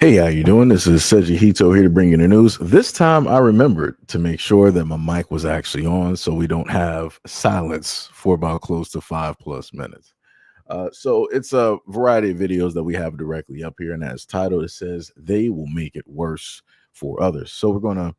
Hey, how you doing? This is SEIJIHITO here to bring you the news. This time I remembered to make sure that my mic was actually on so we don't have silence for about close to 5+ minutes. So it's a variety of videos that we have directly up here, and as title it says, they will make it worse for others. So we're going to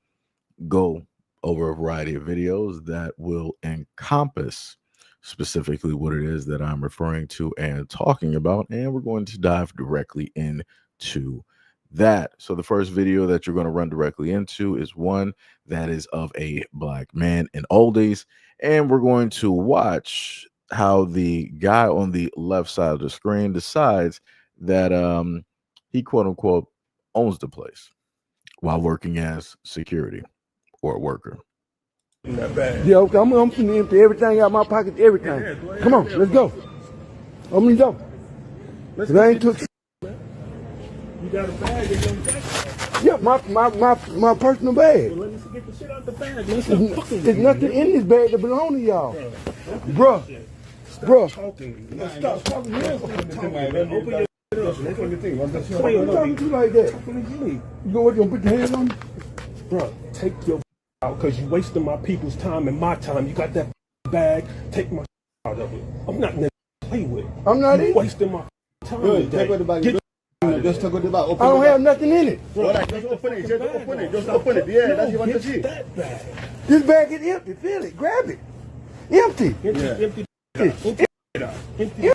go over a variety of videos that will encompass specifically what it is that I'm referring to and talking about, and we're going to dive directly into that. So the first video that you're going to run directly into is one that is of a black man in oldies, and we're going to watch how the guy on the left side of the screen decides that he quote unquote owns the place while working as security or a worker. That bad. Yeah, okay, I'm finna empty everything out my pockets, everything. Yeah, go ahead. Come on, let's go. Open the door. Let's I ain't took. You got a bag in your jacket. Yeah, my personal bag. Well, let me get the shit out the bag. Let's not fucking There's nothing in this bag that belong to y'all. Bruh. Bruh. talking. Stop talking. You ain't supposed to talk. Open your shit up. Why you talking to you like that? You gonna put your hands on me? Bro, take your out because you wasting my people's time and my time. You got that bag. Take my out of it. I'm not gonna play with. I'm not You in it. wasting my time. Good, today. take what the bag. Get Just take what the bag. I don't have nothing in it. Alright, just open it. Just open it. Just open it. Yeah, that's what you want to see. that bag. This bag is empty. Feel it. Grab it. Empty. Empty it out. Empty.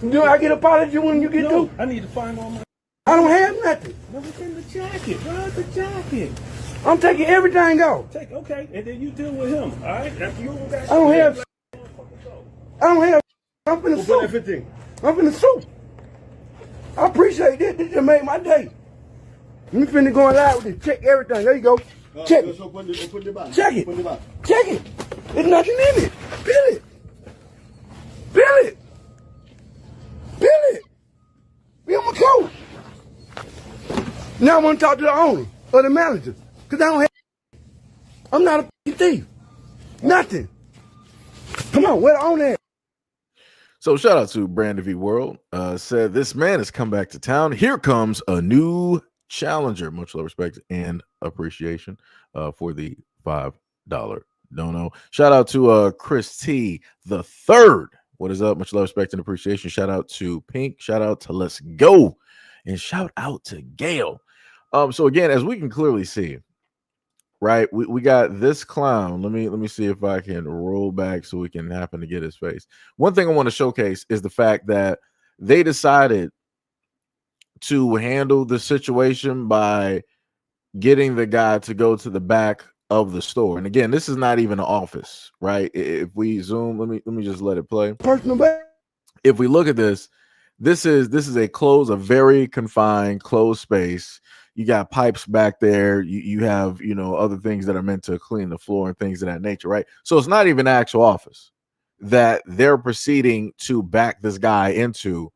Do I get an apology when you get No, through? I need to find all my. I don't have nothing. No, it's in the jacket. Where's the jacket? I'm taking everything out. Take okay, and then you deal with him. All right. After you don't got I don't have. I don't have. I'm finna Open soup. everything. I'm finna soup. I appreciate this. This just made my day. You finna go in live with this. Check everything. There you go. Check Just it. open the bag. Check it. Open the bag. Check it. There's nothing in it. Feel it. Feel it. Feel it. Feel my coat. Now I want to talk to the owner or the manager. Because I don't have. I'm not a f***ing thief. Nothing. Come on, where the owner at? So shout out to Brandon V World. Said this man has come back to town. Here comes a new challenger. Much love, respect, and appreciation for the $5 dono. Shout out to Chris T the third. What is up? Much love, respect, and appreciation. Shout out to Pink. Shout out to Let's Go, and shout out to Gail. So again, as we can clearly see, right, we got this clown. Let me see if I can roll back so we can happen to get his face. One thing I want to showcase is the fact that they decided to handle the situation by getting the guy to go to the back of the store. And again, this is not even an office, right? If we zoom, let me just let it play. Personal bag. If we look at this, this is a very confined, closed space. You got pipes back there. You have, other things that are meant to clean the floor and things of that nature, right? So it's not even an actual office that they're proceeding to back this guy into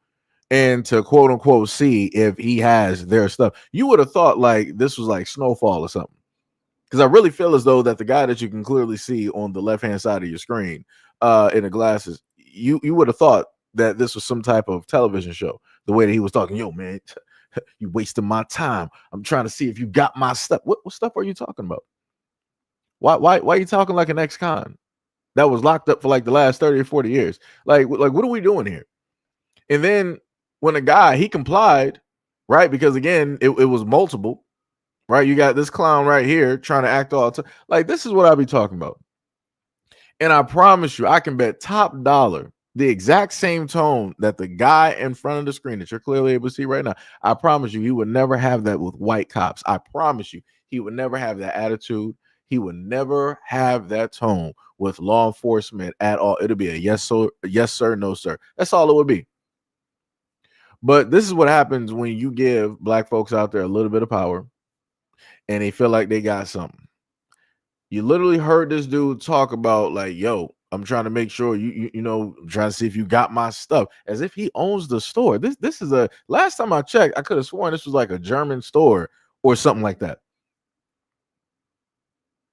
and to quote unquote see if he has their stuff. You would have thought like this was like Snowfall or something. Because I really feel as though that the guy that you can clearly see on the left-hand side of your screen in the glasses, you would have thought that this was some type of television show. The way that he was talking, yo, man, you wasting my time. I'm trying to see if you got my stuff. What stuff are you talking about? Why are you talking like an ex-con that was locked up for like the last 30 or 40 years? Like what are we doing here? And then when a guy, he complied, right? Because again, it was multiple. Right, you got this clown right here trying to act all like this is what I'll be talking about. And I promise you, I can bet top dollar the exact same tone that the guy in front of the screen that you're clearly able to see right now. I promise you, he would never have that with white cops. I promise you, he would never have that attitude. He would never have that tone with law enforcement at all. It'll be a yes sir, no sir. That's all it would be. But this is what happens when you give black folks out there a little bit of power and they feel like they got something. You literally heard this dude talk about like, yo, I'm trying to make sure I'm trying to see if you got my stuff, as if he owns the store. This is last time I checked, I could have sworn this was like a German store or something like that.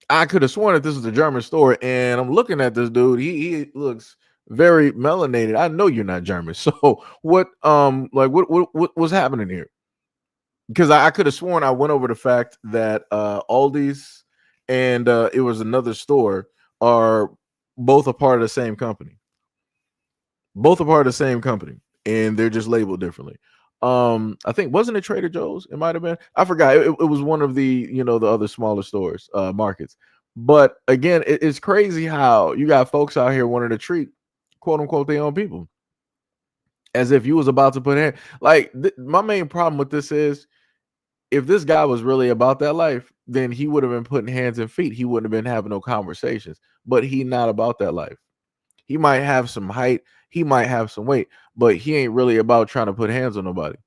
I could have sworn that this was a German store, and I'm looking at this dude. He looks very melanated. I know you're not German. So what what's happening here? because I could have sworn I went over the fact that Aldi's and it was another store are both a part of the same company. Both are part of the same company, and they're just labeled differently. I think wasn't it Trader Joe's? It might have been. I forgot. It was one of the the other smaller stores, markets. But again, it's crazy how you got folks out here wanting to treat quote unquote their own people as if you was about to put in. Like my main problem with this is if this guy was really about that life, then he would have been putting hands and feet. He wouldn't have been having no conversations. But he not about that life. He might have some height, he might have some weight, but he ain't really about trying to put hands on nobody.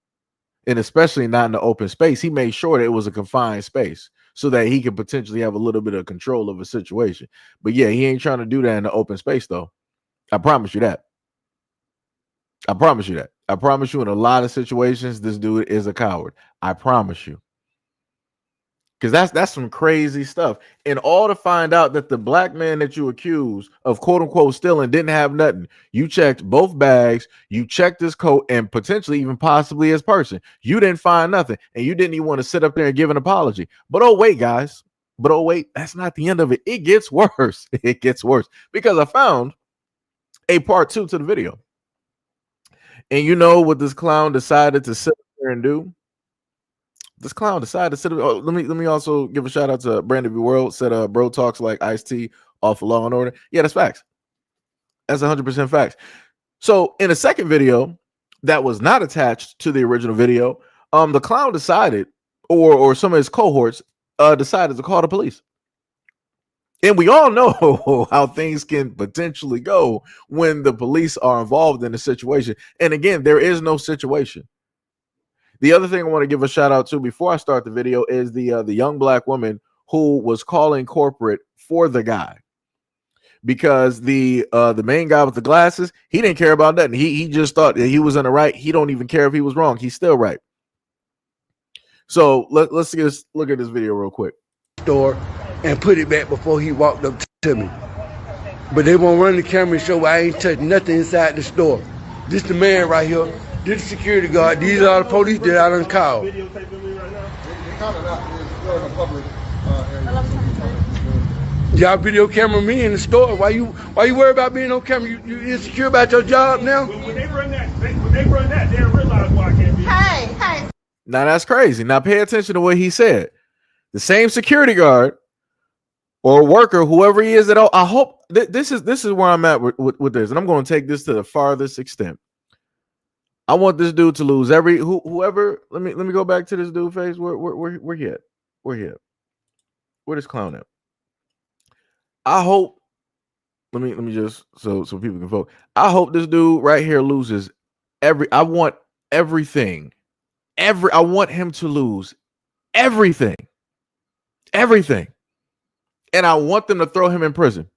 And especially not in the open space. He made sure that it was a confined space so that he could potentially have a little bit of control of a situation. But yeah, he ain't trying to do that in the open space though. I promise you that. I promise you that. I promise you in a lot of situations, this dude is a coward. I promise you. Because that's some crazy stuff. And all to find out that the black man that you accuse of quote unquote stealing didn't have nothing. You checked both bags, you checked his coat, and potentially even possibly his person. You didn't find nothing. And you didn't even want to sit up there and give an apology. But oh, wait, guys. But oh, wait, that's not the end of it. It gets worse. It gets worse. Because I found a part 2 to the video. And you know what this clown decided to sit there and do? This clown decided to sit. Oh, let me also give a shout out to Brandon V World. Said, "Bro talks like Ice-T off of Law and Order." Yeah, that's facts. That's 100% facts. So in a second video that was not attached to the original video, the clown decided, or some of his cohorts decided to call the police. And we all know how things can potentially go when the police are involved in a situation. And again, there is no situation. The other thing I want to give a shout out to before I start the video is the young black woman who was calling corporate for the guy, because the main guy with the glasses, he didn't care about nothing. He just thought that he was in the right. He don't even care if he was wrong. He's still right. So let's just look at this video real quick. Store and put it back before he walked up to me. But they won't run the camera and show I ain't touched nothing inside the store. This the man right here. This the security guard. These are the police that I done called. Y'all video camera me in the store. Why you worry about being on camera? You insecure about your job now? When they run that, they'll realize why I can't be. Hey. Now that's crazy. Now pay attention to what he said. The same security guard or worker, whoever he is, I hope this is where I'm at with this, and I'm going to take this to the farthest extent. I want this dude to lose whoever. Let me go back to this dude face. Where he at? Where he at? Where this clown at? I hope. Let me just so people can vote. I hope this dude right here loses I want everything. I want him to lose everything. Everything. And I want them to throw him in prison.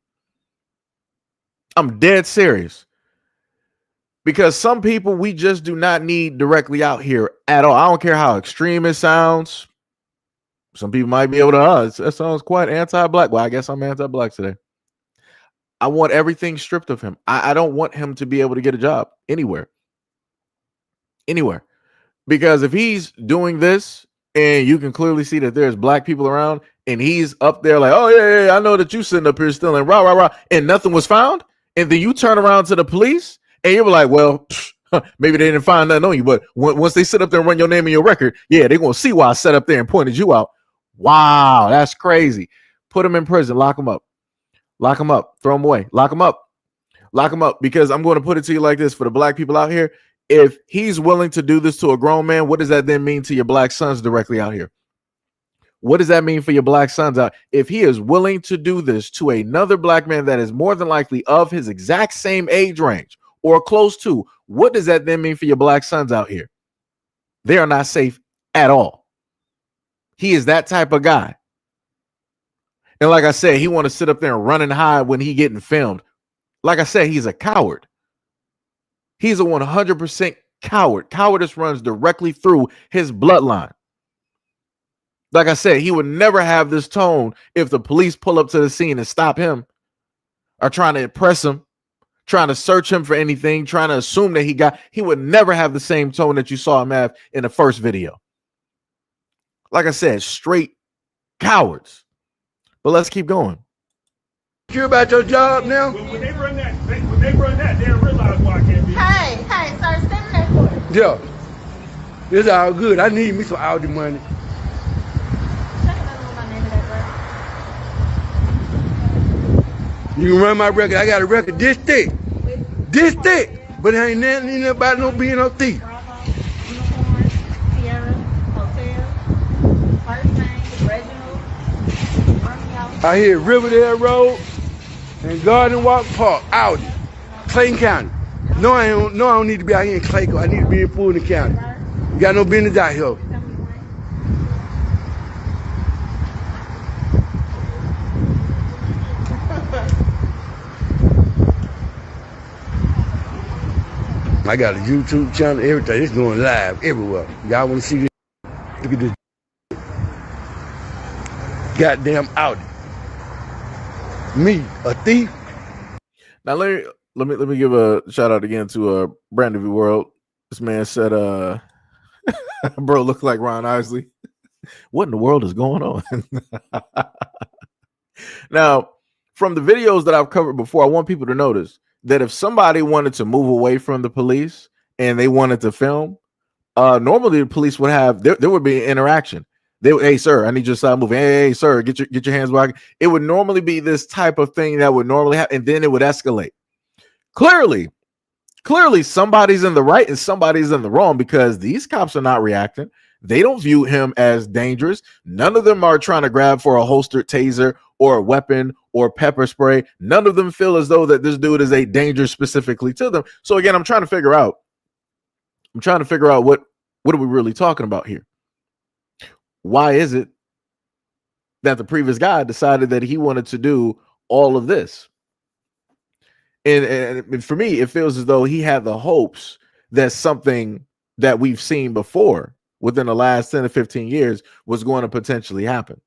I'm dead serious. Because some people we just do not need directly out here at all. I don't care how extreme it sounds. Some people might be able to, that sounds quite anti-black. Well, I guess I'm anti-black today. I want everything stripped of him. I don't want him to be able to get a job anywhere. Anywhere. Because if he's doing this and you can clearly see that there's black people around and he's up there like, oh, yeah, I know that you sitting up here stealing, rah, and nothing was found. And then you turn around to the police and you're like, well, maybe they didn't find nothing on you. But once they sit up there and run your name and your record, yeah, they're going to see why I sat up there and pointed you out. Wow, that's crazy. Put him in prison. Lock him up. Lock him up. Throw him away. Lock him up. Lock him up. Because I'm going to put it to you like this for the black people out here. If he's willing to do this to a grown man, what does that then mean to your black sons directly out here? What does that mean for your black sons out? If he is willing to do this to another black man that is more than likely of his exact same age range or close to, what does that then mean for your black sons out here? They are not safe at all. He is that type of guy. And like I said, he want to sit up there and run and hide when he getting filmed. Like I said, he's a coward. He's a 100% coward. Cowardice runs directly through his bloodline. Like I said, he would never have this tone if the police pull up to the scene and stop him or trying to impress him, trying to search him for anything, trying to assume that he would never have the same tone that you saw him have in the first video. Like I said, straight cowards. But let's keep going. You about your job now? When they run that, they don't realize why I can't be. Hey, sir, stand there for it. Yeah. It's all good. I need me some Audi money. Check another one, my name of that You can run my record. I got a record this thick. This thick. But it ain't nothing about no being no thief. Bravo, Unicorn, Sierra, Hotel, First Name, Reginald, Romeo. I hear Riverdale Road and Garden Walk Park, Audi, Clayton County. No, I don't need to be out here in Clayco. I need to be in Fulton County. You got no business out here. I got a YouTube channel, everything. It's going live everywhere. Y'all want to see this? Look at this. Goddamn Audi. Me, a thief? Now let me give a shout out again to Brandon V World. This man said, bro, look like Ron Isley. What in the world is going on? Now, from the videos that I've covered before, I want people to notice that if somebody wanted to move away from the police and they wanted to film, normally the police would have there would be an interaction. They would, hey sir, I need you to stop moving. Hey sir, get your hands back. It would normally be this type of thing that would normally happen, and then it would escalate. Clearly somebody's in the right and somebody's in the wrong, because these cops are not reacting. They don't view him as dangerous. None of them are trying to grab for a holstered taser or a weapon or pepper spray. None of them feel as though that this dude is a danger specifically to them. So again, I'm trying to figure out what are we really talking about here? Why is it that the previous guy decided that he wanted to do all of this? And for me, it feels as though he had the hopes that something that we've seen before within the last 10 to 15 years was going to potentially happen.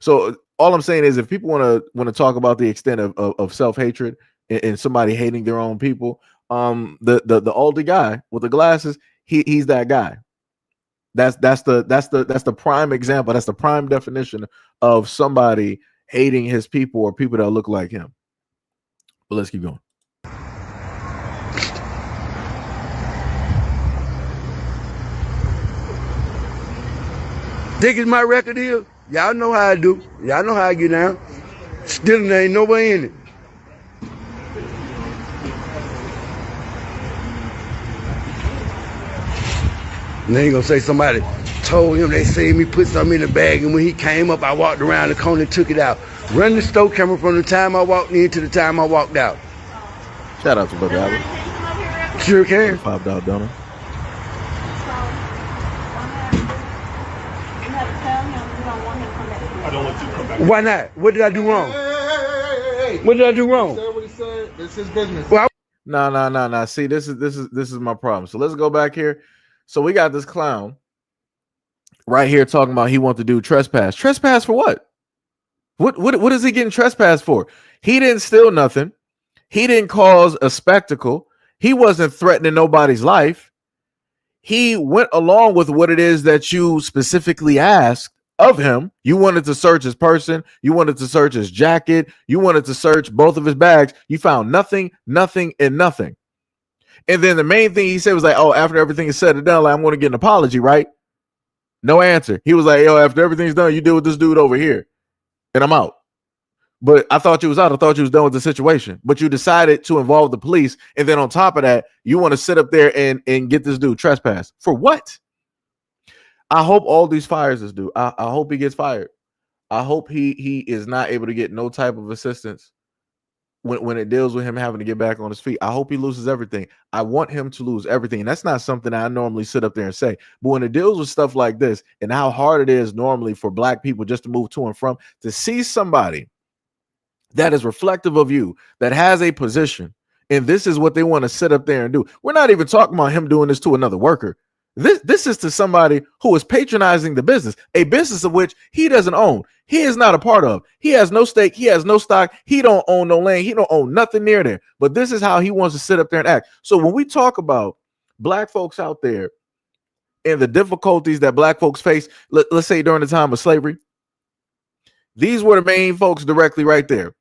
So all I'm saying is, if people want to talk about the extent of self-hatred and somebody hating their own people, the older guy with the glasses, he's that guy. That's the prime example. That's the prime definition of somebody hating his people or people that look like him. But let's keep going. Thick as my record is, y'all know how I do. Y'all know how I get down. Still there ain't nobody in it. And then you gonna say somebody told him they seen me put something in the bag, and when he came up, I walked around the corner and took it out. Run the store camera from the time I walked in to the time I walked out. Shout out to Brother Albert. Sure can. $5 donor. I don't want you to come back. Why not? What did I do wrong? Hey. What did I do wrong? He said what he said. It's his business. Well, No. See, this is my problem. So let's go back here. So we got this clown right here talking about he wants to do trespass. Trespass for what? What is he getting trespassed for? He didn't steal nothing. He didn't cause a spectacle. He wasn't threatening nobody's life. He went along with what it is that you specifically asked of him. You wanted to search his person. You wanted to search his jacket. You wanted to search both of his bags. You found nothing, and nothing. And then the main thing he said was like, oh, after everything is said and done, like, I'm going to get an apology, right? No answer. He was like, yo, after everything's done, you deal with this dude over here and I'm out. But I thought you was out. I thought you was done with the situation. But you decided to involve the police. And then on top of that, you want to sit up there and get this dude trespassed. For what? I hope all these fires this dude. I hope he gets fired. I hope he is not able to get no type of assistance when it deals with him having to get back on his feet. I hope he loses everything. I want him to lose everything. And that's not something I normally sit up there and say. But when it deals with stuff like this and how hard it is normally for black people just to move to and from, to see somebody that is reflective of you, that has a position, and this is what they want to sit up there and do. We're not even talking about him doing this to another worker. This is to somebody who is patronizing the business, a business of which he doesn't own. He is not a part of. He has no stake. He has no stock. He don't own no land. He don't own nothing near there. But this is how he wants to sit up there and act. So when we talk about black folks out there and the difficulties that black folks face, let's say during the time of slavery, these were the main folks directly right there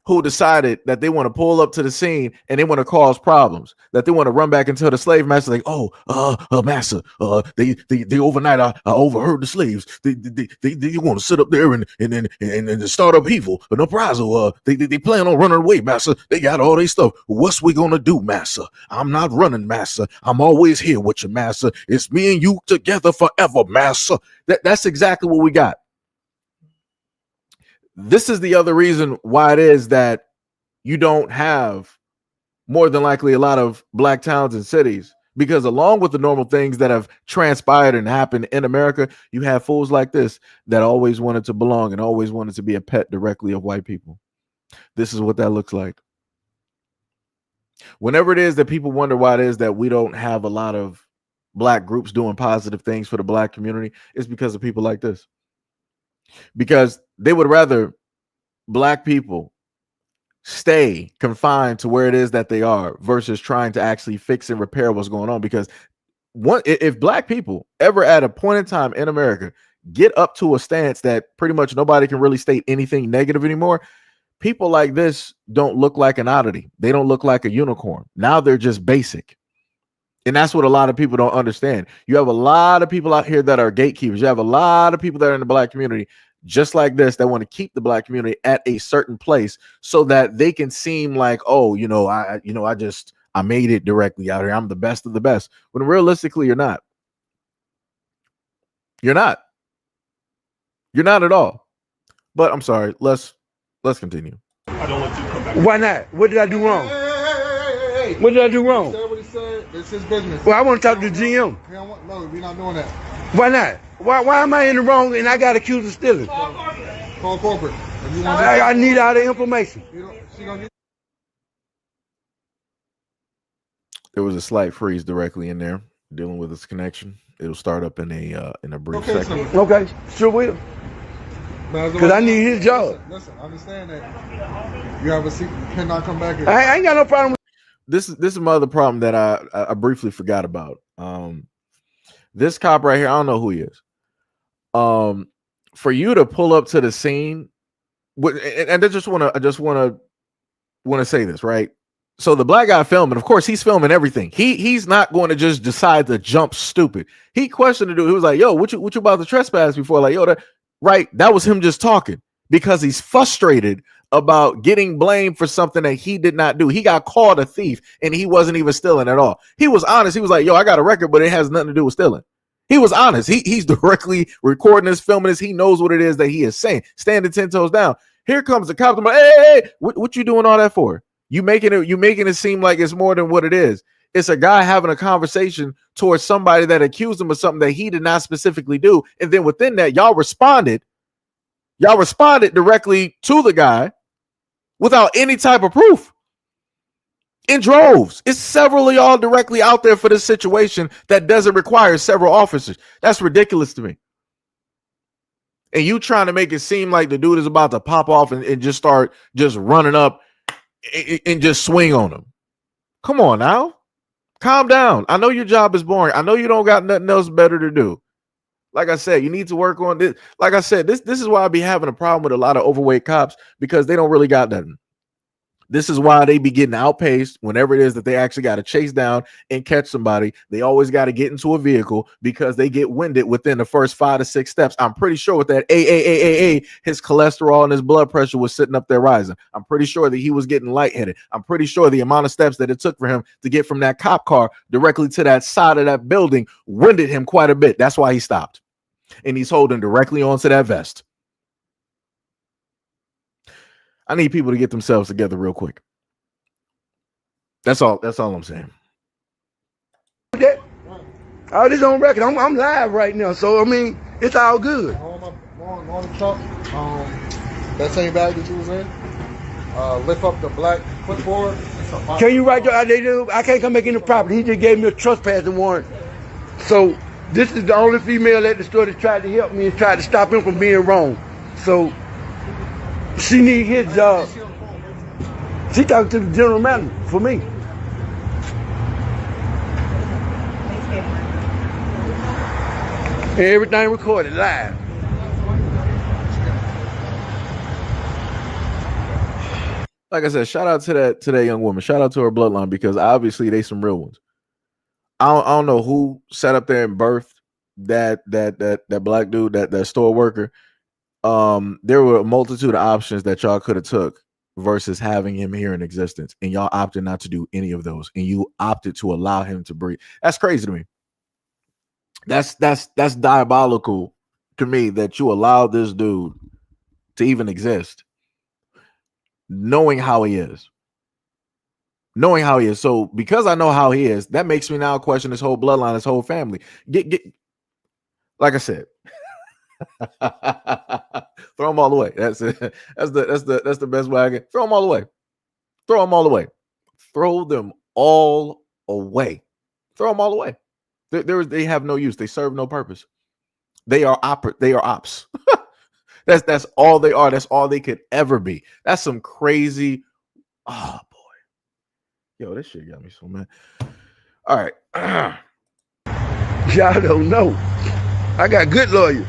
who decided that they want to pull up to the scene and they want to cause problems, that they want to run back into the slave master like, master, they overnight I overheard the slaves. They want to sit up there and start up evil. But no problem. They plan on running away, master. They got all their stuff. What's we gonna do, master? I'm not running, master. I'm always here with you, master. It's me and you together forever, master. That's exactly what we got. This is the other reason why it is that you don't have more than likely a lot of black towns and cities, because along with the normal things that have transpired and happened in America, you have fools like this that always wanted to belong and always wanted to be a pet directly of white people. This is what that looks like. Whenever it is that people wonder why it is that we don't have a lot of black groups doing positive things for the black community, it's because of people like this. Because they would rather black people stay confined to where it is that they are versus trying to actually fix and repair what's going on. Because if black people ever at a point in time in America get up to a stance that pretty much nobody can really state anything negative anymore, people like this don't look like an oddity. They don't look like a unicorn. Now they're just basic. And that's what a lot of people don't understand. You have a lot of people out here that are gatekeepers. You have a lot of people that are in the black community just like this that want to keep the black community at a certain place so that they can seem like, oh, I made it directly out here. I'm the best of the best. When realistically, you're not. You're not. You're not at all. But I'm sorry. Let's continue. I don't want you to come back. Why not? What did I do wrong? Hey. What did I do wrong? He said what he said. It's his business. Well, I want to talk to the GM. No, we're not doing that. Why not? Why am I in the wrong and I got accused of stealing? Call corporate. If you want I need all the information. she gonna get. There was a slight freeze directly in there dealing with this connection. It'll start up in a brief second. Okay, sure will. Because I need his job. Listen, understand that you have a seat. You cannot come back here. I ain't got no problem with This is another problem that I briefly forgot about. This cop right here, I don't know who he is. For you to pull up to the scene, and I just want to say this, right? So the black guy filming, of course, he's filming everything. He's not going to just decide to jump stupid. He questioned the dude. He was like, "Yo, what you about to trespass before?" Like, "Yo, that was him just talking because he's frustrated about getting blamed for something that he did not do. He got called a thief and he wasn't even stealing at all. He was honest. He was like, "Yo, I got a record, but it has nothing to do with stealing." He was honest. He's directly recording this, filming this. He knows what it is that he is saying. Standing 10 toes down. Here comes the cop. I'm like, hey, what you doing all that for? You making it seem like it's more than what it is. It's a guy having a conversation towards somebody that accused him of something that he did not specifically do. And then within that, y'all responded directly to the guy without any type of proof. In droves. It's several of y'all directly out there for this situation that doesn't require several officers. That's ridiculous to me. And you trying to make it seem like the dude is about to pop off and just start just running up and just swing on him. Come on now. Calm down. I know your job is boring. I know you don't got nothing else better to do. Like I said, you need to work on this. Like I said, this is why I be having a problem with a lot of overweight cops, because they don't really got nothing. This is why they be getting outpaced whenever it is that they actually got to chase down and catch somebody. They always got to get into a vehicle because they get winded within the first 5 to 6 steps. I'm pretty sure with that his cholesterol and his blood pressure was sitting up there rising. I'm pretty sure that he was getting lightheaded. I'm pretty sure the amount of steps that it took for him to get from that cop car directly to that side of that building winded him quite a bit. That's why he stopped. And he's holding directly onto that vest. I need people to get themselves together real quick. That's all I'm saying. All this on record. I'm live right now, so I mean it's all good. On the truck, that same bag that you was in, lift up the black footboard. Can you write I can't come back in the property. He just gave me a trespassing warrant. So this is the only female at the store that tried to help me and tried to stop him from being wrong. So she need his job. She talked to the general manager for me. And everything recorded live. Like I said, shout out to that young woman. Shout out to her bloodline, because obviously they some real ones. I don't know who sat up there and birthed that black dude, that store worker. There were a multitude of options that y'all could have took versus having him here in existence, and y'all opted not to do any of those, and you opted to allow him to breathe. That's crazy to me. That's diabolical to me, that you allowed this dude to even exist, knowing how he is. So because I know how he is, that makes me now question his whole bloodline, his whole family. Get like I said, throw them all away. That's it. That's the best way I can throw them all away. Throw them all away. Throw them all away. Throw them all away. They have no use. They serve no purpose. They are ops. That's all they are. That's all they could ever be. That's some crazy. Oh boy. Yo, this shit got me so mad. All right. Y'all don't know. I got good lawyers.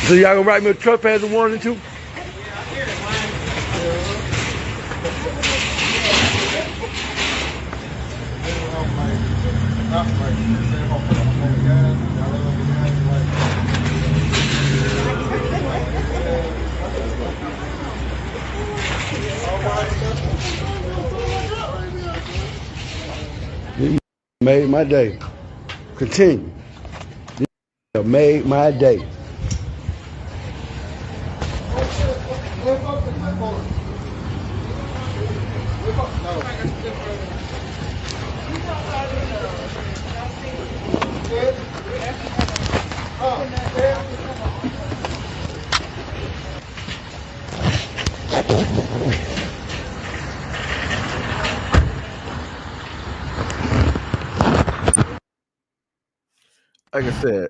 So y'all gonna write me a trespass warning too? You made my day. Continue. You made my day. Like I said,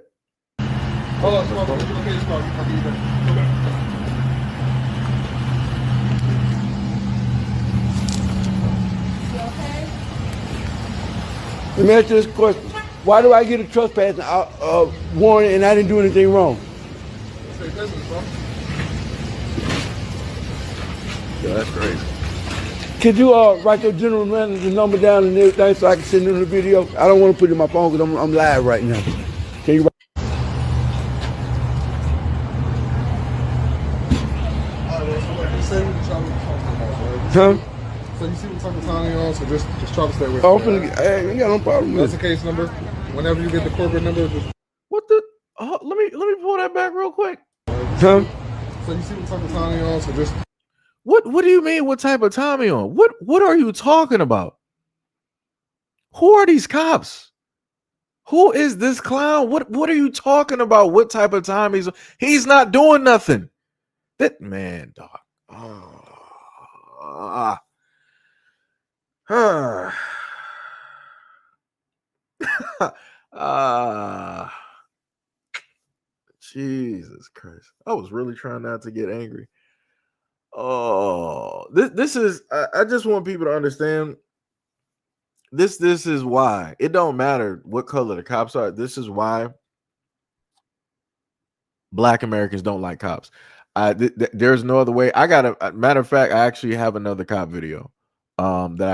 Let me ask you this question. Why do I get a trespass warning and I didn't do anything wrong? yo, that's crazy. Could you write your general manager's number down and everything so I can send them the video? I don't want to put it in my phone because I'm live right now. Can you write? Huh? So you see what type of time you're on, so just try to stay with Oh, me. hey, you got no problem with That's it. the case number. Whenever you get the corporate number, just What the? Let me pull that back real quick. Huh? so you see what type of time you're on, so just What do you mean? What type of time you on? What are you talking about? Who are these cops? Who is this clown? What are you talking about? What type of time he's not doing nothing. That man, dog. Jesus Christ. I was really trying not to get angry. Oh, this is I just want people to understand this is why it don't matter what color the cops are. This is why Black Americans don't like cops. There's no other way. I got a matter of fact, I actually have another cop video that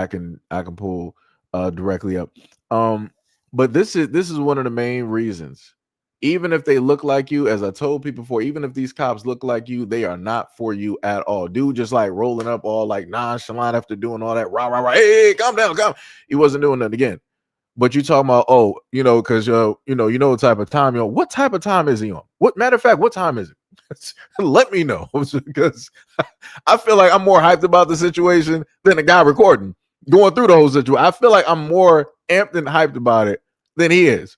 I can pull directly up. But this is one of the main reasons. Even if they look like you, as I told people before, even if these cops look like you, they are not for you at all. Dude just like rolling up all like nonchalant after doing all that rah. Hey, calm down, calm. He wasn't doing that again. But you talking about, oh, because you know what type of time you're on. What type of time is he on? What matter of fact, what time is it? Let me know, because I feel like I'm more hyped about the situation than the guy recording, going through the whole situation. I feel like I'm more amped and hyped about it than he is.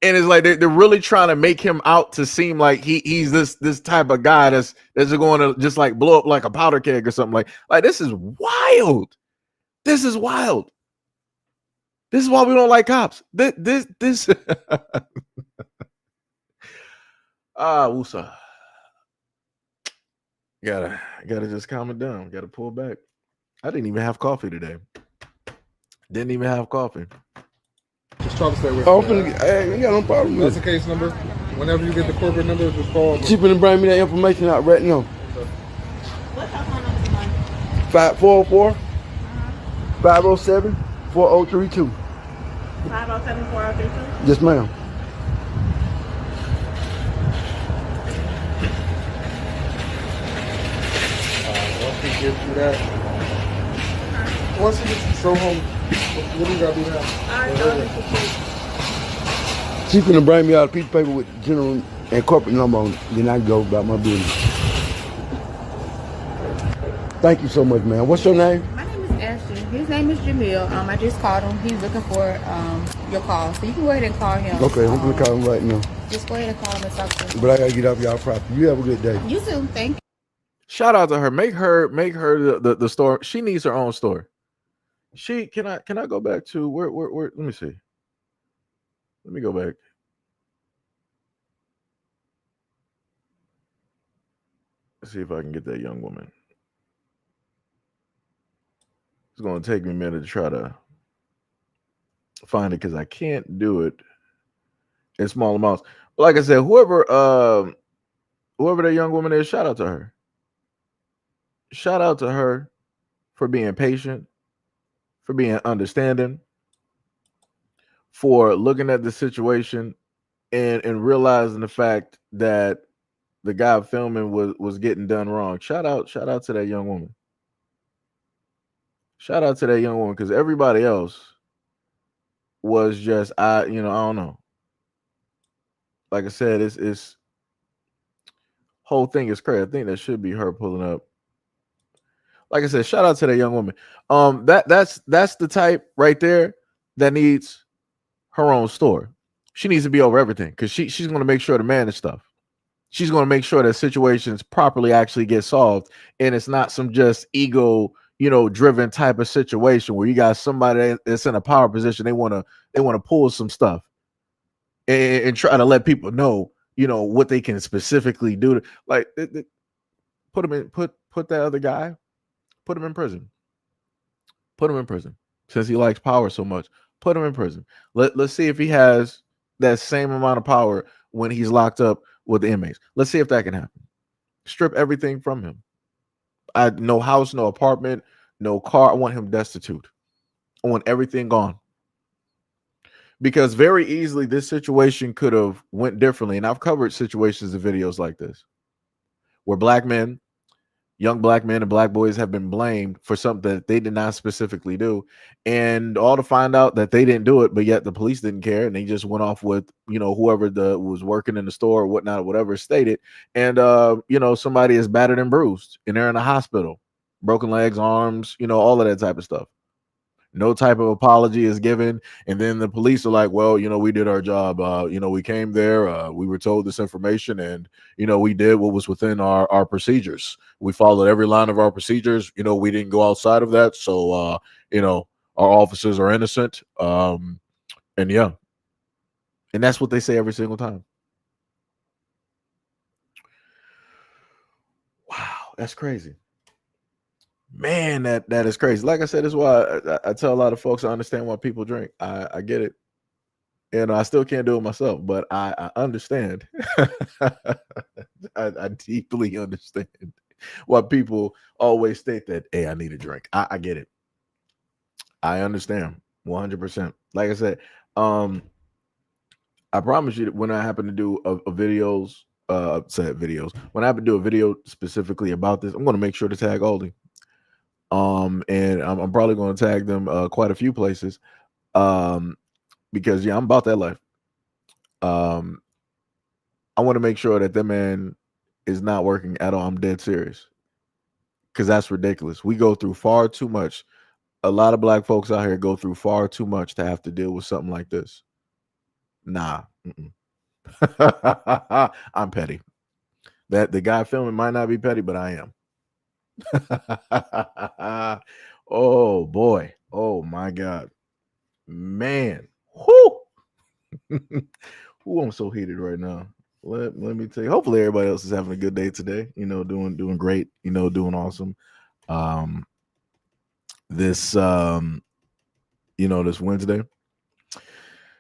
And it's like they're really trying to make him out to seem like he's this type of guy that's going to just like blow up like a powder keg or something. Like this is wild. This is wild. This is why we don't like cops. This Wusa. Gotta just calm it down. Gotta pull back. I didn't even have coffee today. Didn't even have coffee. Just try to stay with Oh, I'm finna, hey, you got no problem That's with the it. case number. Whenever you get the corporate number, just call. She finna bring me that information out right now. What's your phone number, Jamon? 544 507 4032. 507-4032? Yes, ma'am. Once he gives you that, once he gets you show home, what do you gotta do now? She finna bring me out a piece of paper with general and corporate number on it. Then I can go about my business. Thank you so much, man. What's your name? My name is Ashton. His name is Jamil. I just called him. He's looking for your call. So you can go ahead and call him. Okay, I'm gonna call him right now. Just go ahead and call him and talk to him. But I gotta get off y'all property. You have a good day. You too. Thank you. Shout out to her. Make her the store. She needs her own store. She can I go back to where let me see. Let me go back. Let's see if I can get that young woman. It's gonna take me a minute to try to find it because I can't do it in small amounts. But like I said, whoever that young woman is, shout out to her. Shout out to her for being patient, for being understanding, for looking at the situation and realizing the fact that the guy filming was getting done wrong. Shout out to that young woman. Shout out to that young woman because everybody else was just I don't know. Like I said, it's whole thing is crazy. I think that should be her pulling up. Like I said, shout out to that young woman. That's the type right there that needs her own store. She needs to be over everything because she's going to make sure to manage stuff. She's going to make sure that situations properly actually get solved, and it's not some just ego, driven type of situation where you got somebody that's in a power position. They want to pull some stuff and try to let people know, what they can specifically do. Like put him in, put that other guy, put him in prison. Put him in prison since he likes power so much. Put him in prison. Let's see if he has that same amount of power when he's locked up with the inmates. Let's see if that can happen. Strip everything from him. No house, no apartment, no car. I want him destitute. I want everything gone. Because very easily this situation could have went differently. And I've covered situations and videos like this where young black men and black boys have been blamed for something that they did not specifically do, and all to find out that they didn't do it, but yet the police didn't care and they just went off with whoever was working in the store or whatnot, whatever stated, and somebody is battered and bruised and they're in a hospital, broken legs, arms, all of that type of stuff. No type of apology is given, and then the police are like, well, we did our job. We came there, we were told this information, and we did what was within our procedures. We followed every line of our procedures. We didn't go outside of that. So our officers are innocent. And yeah. And that's what they say every single time. Wow, that's crazy. Man, that is crazy. Like I said, that's why I tell a lot of folks I understand why people drink. I get it. And I still can't do it myself, but I understand. I deeply understand why people always state that, hey, I need a drink. I get it. I understand 100%. Like I said, I promise you that when I happen to do a videos, when I happen to do a video specifically about this, I'm going to make sure to tag Aldi. And I'm probably going to tag them quite a few places, because I'm about that life. I want to make sure that the man is not working at all. I'm dead serious, because that's ridiculous. We go through far too much. A lot of black folks out here go through far too much to have to deal with something like this. Nah, I'm petty. That the guy filming might not be petty, but I am. Oh boy, oh my god, man. Whoo. Ooh, I'm so heated right now. Let me tell you. Hopefully everybody else is having a good day today. Doing great. Doing awesome. Um, this this Wednesday.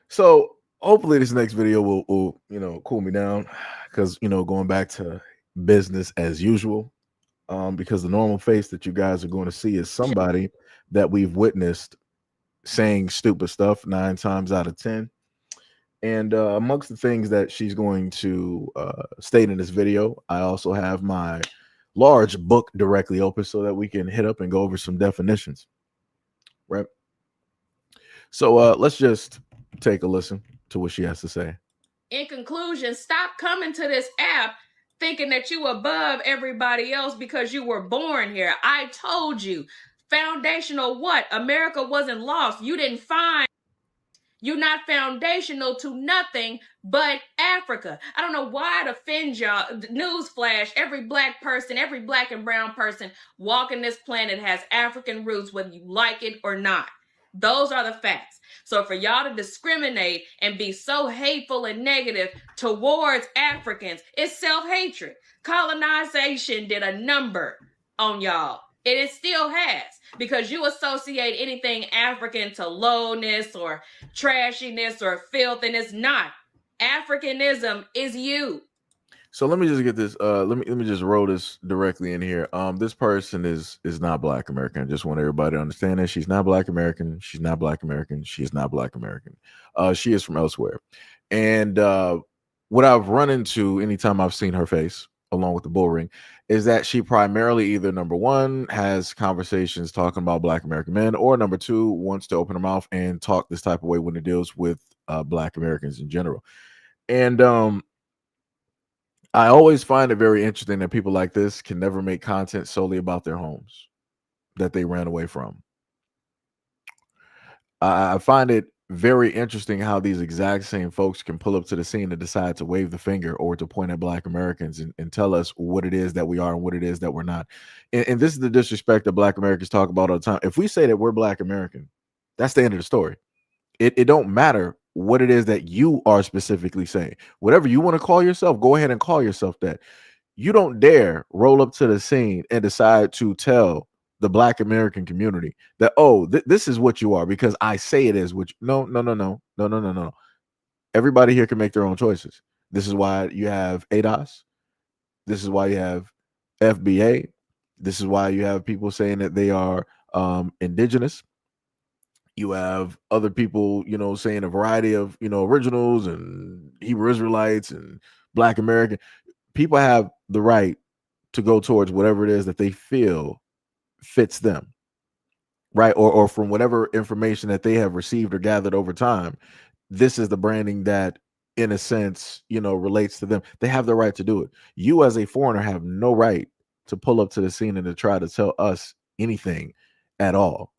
So hopefully this next video will cool me down because going back to business as usual. Because the normal face that you guys are going to see is somebody that we've witnessed saying stupid stuff 9 times out of 10. And amongst the things that she's going to state in this video, I also have my large book directly open so that we can hit up and go over some definitions. Right. So let's just take a listen to what she has to say. In conclusion, stop coming to this app thinking that you above everybody else because you were born here. I told you. Foundational what? America wasn't lost. You didn't find. You're not foundational to nothing but Africa. I don't know why it offends y'all. Newsflash, every black person, every black and brown person walking this planet has African roots, whether you like it or not. Those are the facts. So for y'all to discriminate and be so hateful and negative towards Africans, it's self-hatred. Colonization did a number on y'all. And it still has, because you associate anything African to lowness or trashiness or filth, and it's not. Africanism is you. So let me just get this. Let me just roll this directly in here. This person is not Black American. I just want everybody to understand that she's not Black American. She's not Black American. She's not Black American. She is from elsewhere. And what I've run into anytime I've seen her face, along with the bull ring, is that she primarily either number one has conversations talking about Black American men, or number two wants to open her mouth and talk this type of way when it deals with Black Americans in general. And I always find it very interesting that people like this can never make content solely about their homes that they ran away from. I find it very interesting how these exact same folks can pull up to the scene and decide to wave the finger or to point at Black Americans and tell us what it is that we are and what it is that we're not. And this is the disrespect that Black Americans talk about all the time. If we say that we're Black American, that's the end of the story. It don't matter what it is that you are specifically saying. Whatever you want to call yourself, go ahead and call yourself that. You don't dare roll up to the scene and decide to tell the Black American community that, this is what you are because I say it is what you. No. Everybody here can make their own choices. This is why you have ADOS. This is why you have FBA. This is why you have people saying that they are indigenous. You have other people, saying a variety of, originals and Hebrew Israelites and Black American. People have the right to go towards whatever it is that they feel fits them, right? Or from whatever information that they have received or gathered over time. This is the branding that, in a sense, relates to them. They have the right to do it. You as a foreigner have no right to pull up to the scene and to try to tell us anything at all.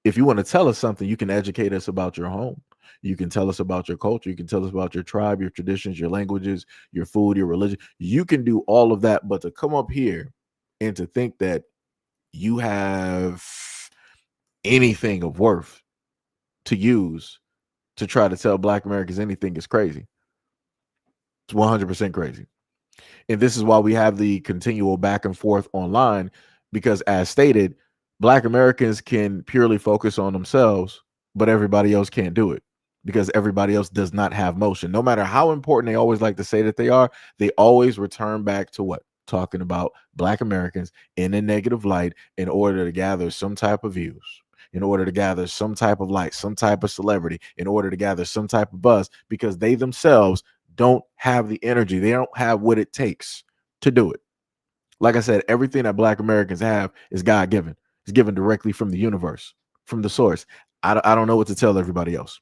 If you want to tell us something, you can educate us about your home. You can tell us about your culture. You can tell us about your tribe, your traditions, your languages, your food, your religion. You can do all of that. But to come up here and to think that you have anything of worth to use to try to tell Black Americans anything is crazy. It's 100% crazy. And this is why we have the continual back and forth online, because as stated, Black Americans can purely focus on themselves, but everybody else can't do it because everybody else does not have motion. No matter how important they always like to say that they are, they always return back to what? Talking about Black Americans in a negative light in order to gather some type of views, in order to gather some type of light, some type of celebrity, in order to gather some type of buzz, because they themselves don't have the energy. They don't have what it takes to do it. Like I said, everything that Black Americans have is God-given. It's given directly from the universe, from the source. I don't know what to tell everybody else.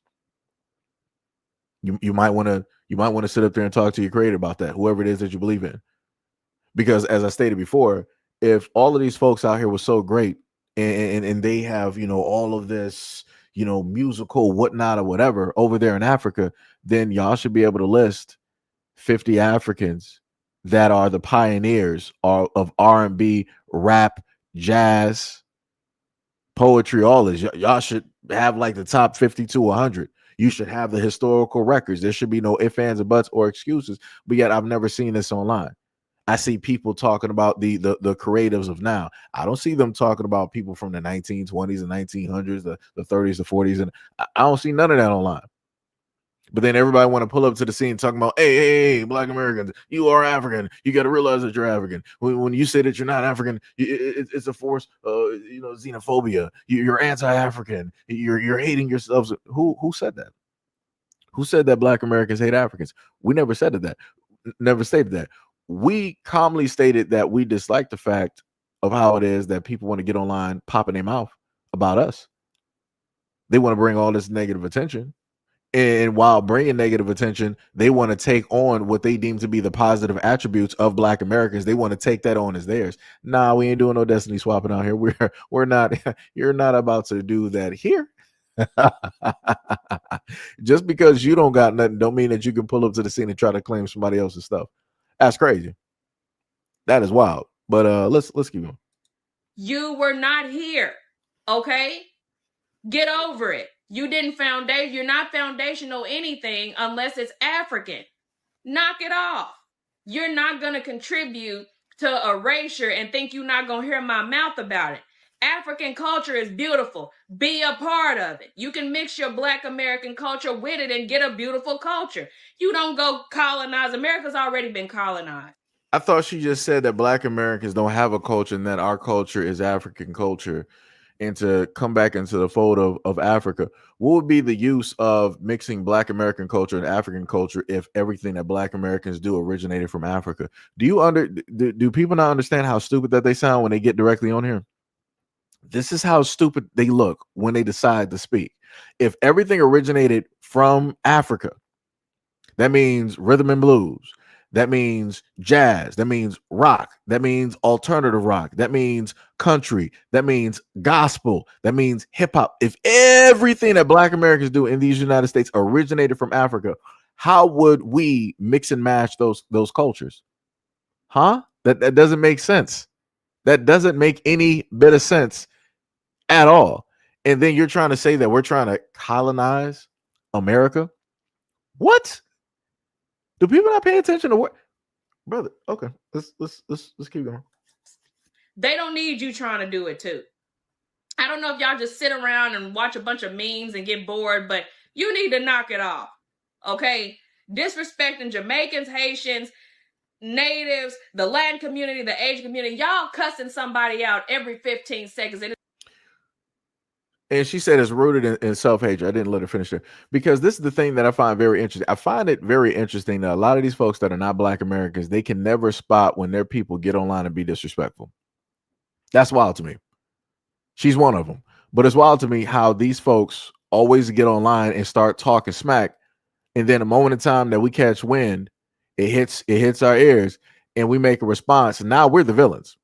You might want to sit up there and talk to your creator about that, whoever it is that you believe in. Because as I stated before, if all of these folks out here were so great and they have, all of this, musical whatnot or whatever over there in Africa, then y'all should be able to list 50 Africans that are the pioneers of R&B, rap, jazz, poetry, all this. Y'all should have like the top 50 to 100. You should have the historical records. There should be no ifs, ands, or buts or excuses. But yet I've never seen this online. I see people talking about the creatives of now. I don't see them talking about people from the 1920s and 1900s, the 30s, the 40s, and I don't see none of that online. But then everybody want to pull up to the scene talking about, hey, Black Americans, you are African. You got to realize that you're African. When you say that you're not African, it's a force, xenophobia. You're anti-African. You're hating yourselves. Who said that? Who said that Black Americans hate Africans? We never said that. Never stated that. We calmly stated that we dislike the fact of how it is that people want to get online popping their mouth about us. They want to bring all this negative attention. And while bringing negative attention, they want to take on what they deem to be the positive attributes of Black Americans. They want to take that on as theirs. Nah, we ain't doing no destiny swapping out here. We're not. You're not about to do that here. Just because you don't got nothing, don't mean that you can pull up to the scene and try to claim somebody else's stuff. That's crazy. That is wild. But let's keep going. You were not here. Okay? Get over it. You didn't foundation. You're not foundational anything unless it's African. Knock it off. You're not going to contribute to erasure and think you're not going to hear my mouth about it. African culture is beautiful. Be a part of it. You can mix your Black American culture with it and get a beautiful culture. You don't go colonize. America's already been colonized. I thought she just said that Black Americans don't have a culture and that our culture is African culture. And to come back into the fold of Africa, what would be the use of mixing Black American culture and African culture if everything that Black Americans do originated from Africa? Do people not understand how stupid that they sound when they get directly on here? This is how stupid they look when they decide to speak. If everything originated from Africa, that means rhythm and blues. That means jazz. That means rock. That means alternative rock. That means country. That means gospel. That means hip hop. If everything that Black Americans do in these United States originated from Africa, how would we mix and match those cultures? Huh? That doesn't make sense. That doesn't make any bit of sense at all. And then you're trying to say that we're trying to colonize America? What? Do people not pay attention to what, brother? Okay, let's keep going. They don't need you trying to do it too. I don't know if y'all just sit around and watch a bunch of memes and get bored, but you need to knock it off. Okay, disrespecting Jamaicans, Haitians, natives, the Latin community, the Asian community. Y'all cussing somebody out every 15 seconds. And she said it's rooted in self-hatred. I didn't let her finish there because this is the thing that I find very interesting. I find it very interesting that a lot of these folks that are not Black Americans, they can never spot when their people get online and be disrespectful. That's wild to me. She's one of them. But it's wild to me how these folks always get online and start talking smack. And then a moment in time that we catch wind, it hits our ears and we make a response. And now we're the villains.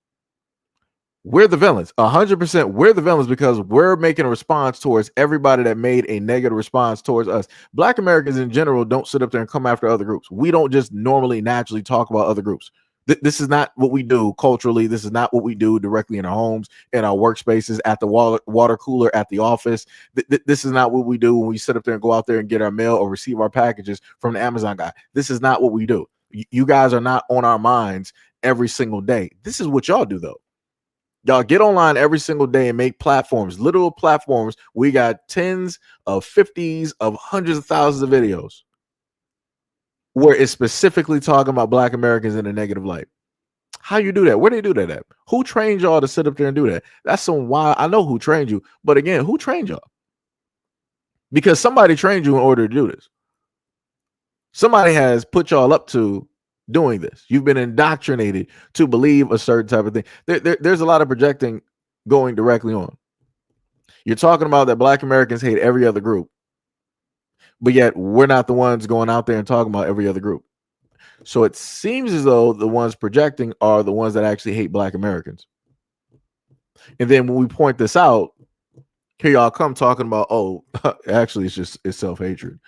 We're the villains. 100%. We're the villains because we're making a response towards everybody that made a negative response towards us. Black Americans in general don't sit up there and come after other groups. We don't just normally naturally talk about other groups. This is not what we do culturally. This is not what we do directly in our homes, in our workspaces, at the water cooler, at the office. This is not what we do when we sit up there and go out there and get our mail or receive our packages from the Amazon guy. This is not what we do. You guys are not on our minds every single day. This is what y'all do, though. Y'all get online every single day and make platforms, literal platforms. We got tens of 50s of hundreds of thousands of videos where it's specifically talking about Black Americans in a negative light. How you do that? Where do you do that at? Who trained y'all to sit up there and do that? That's some wild. I know who trained you, but again, who trained y'all? Because somebody trained you in order to do this. Somebody has put y'all up to doing this. You've been indoctrinated to believe a certain type of thing. There's a lot of projecting going directly on. You're talking about that Black Americans hate every other group, but yet we're not the ones going out there and talking about every other group. So it seems as though the ones projecting are the ones that actually hate Black Americans. And then when we point this out, here y'all come talking about, oh, actually it's self-hatred.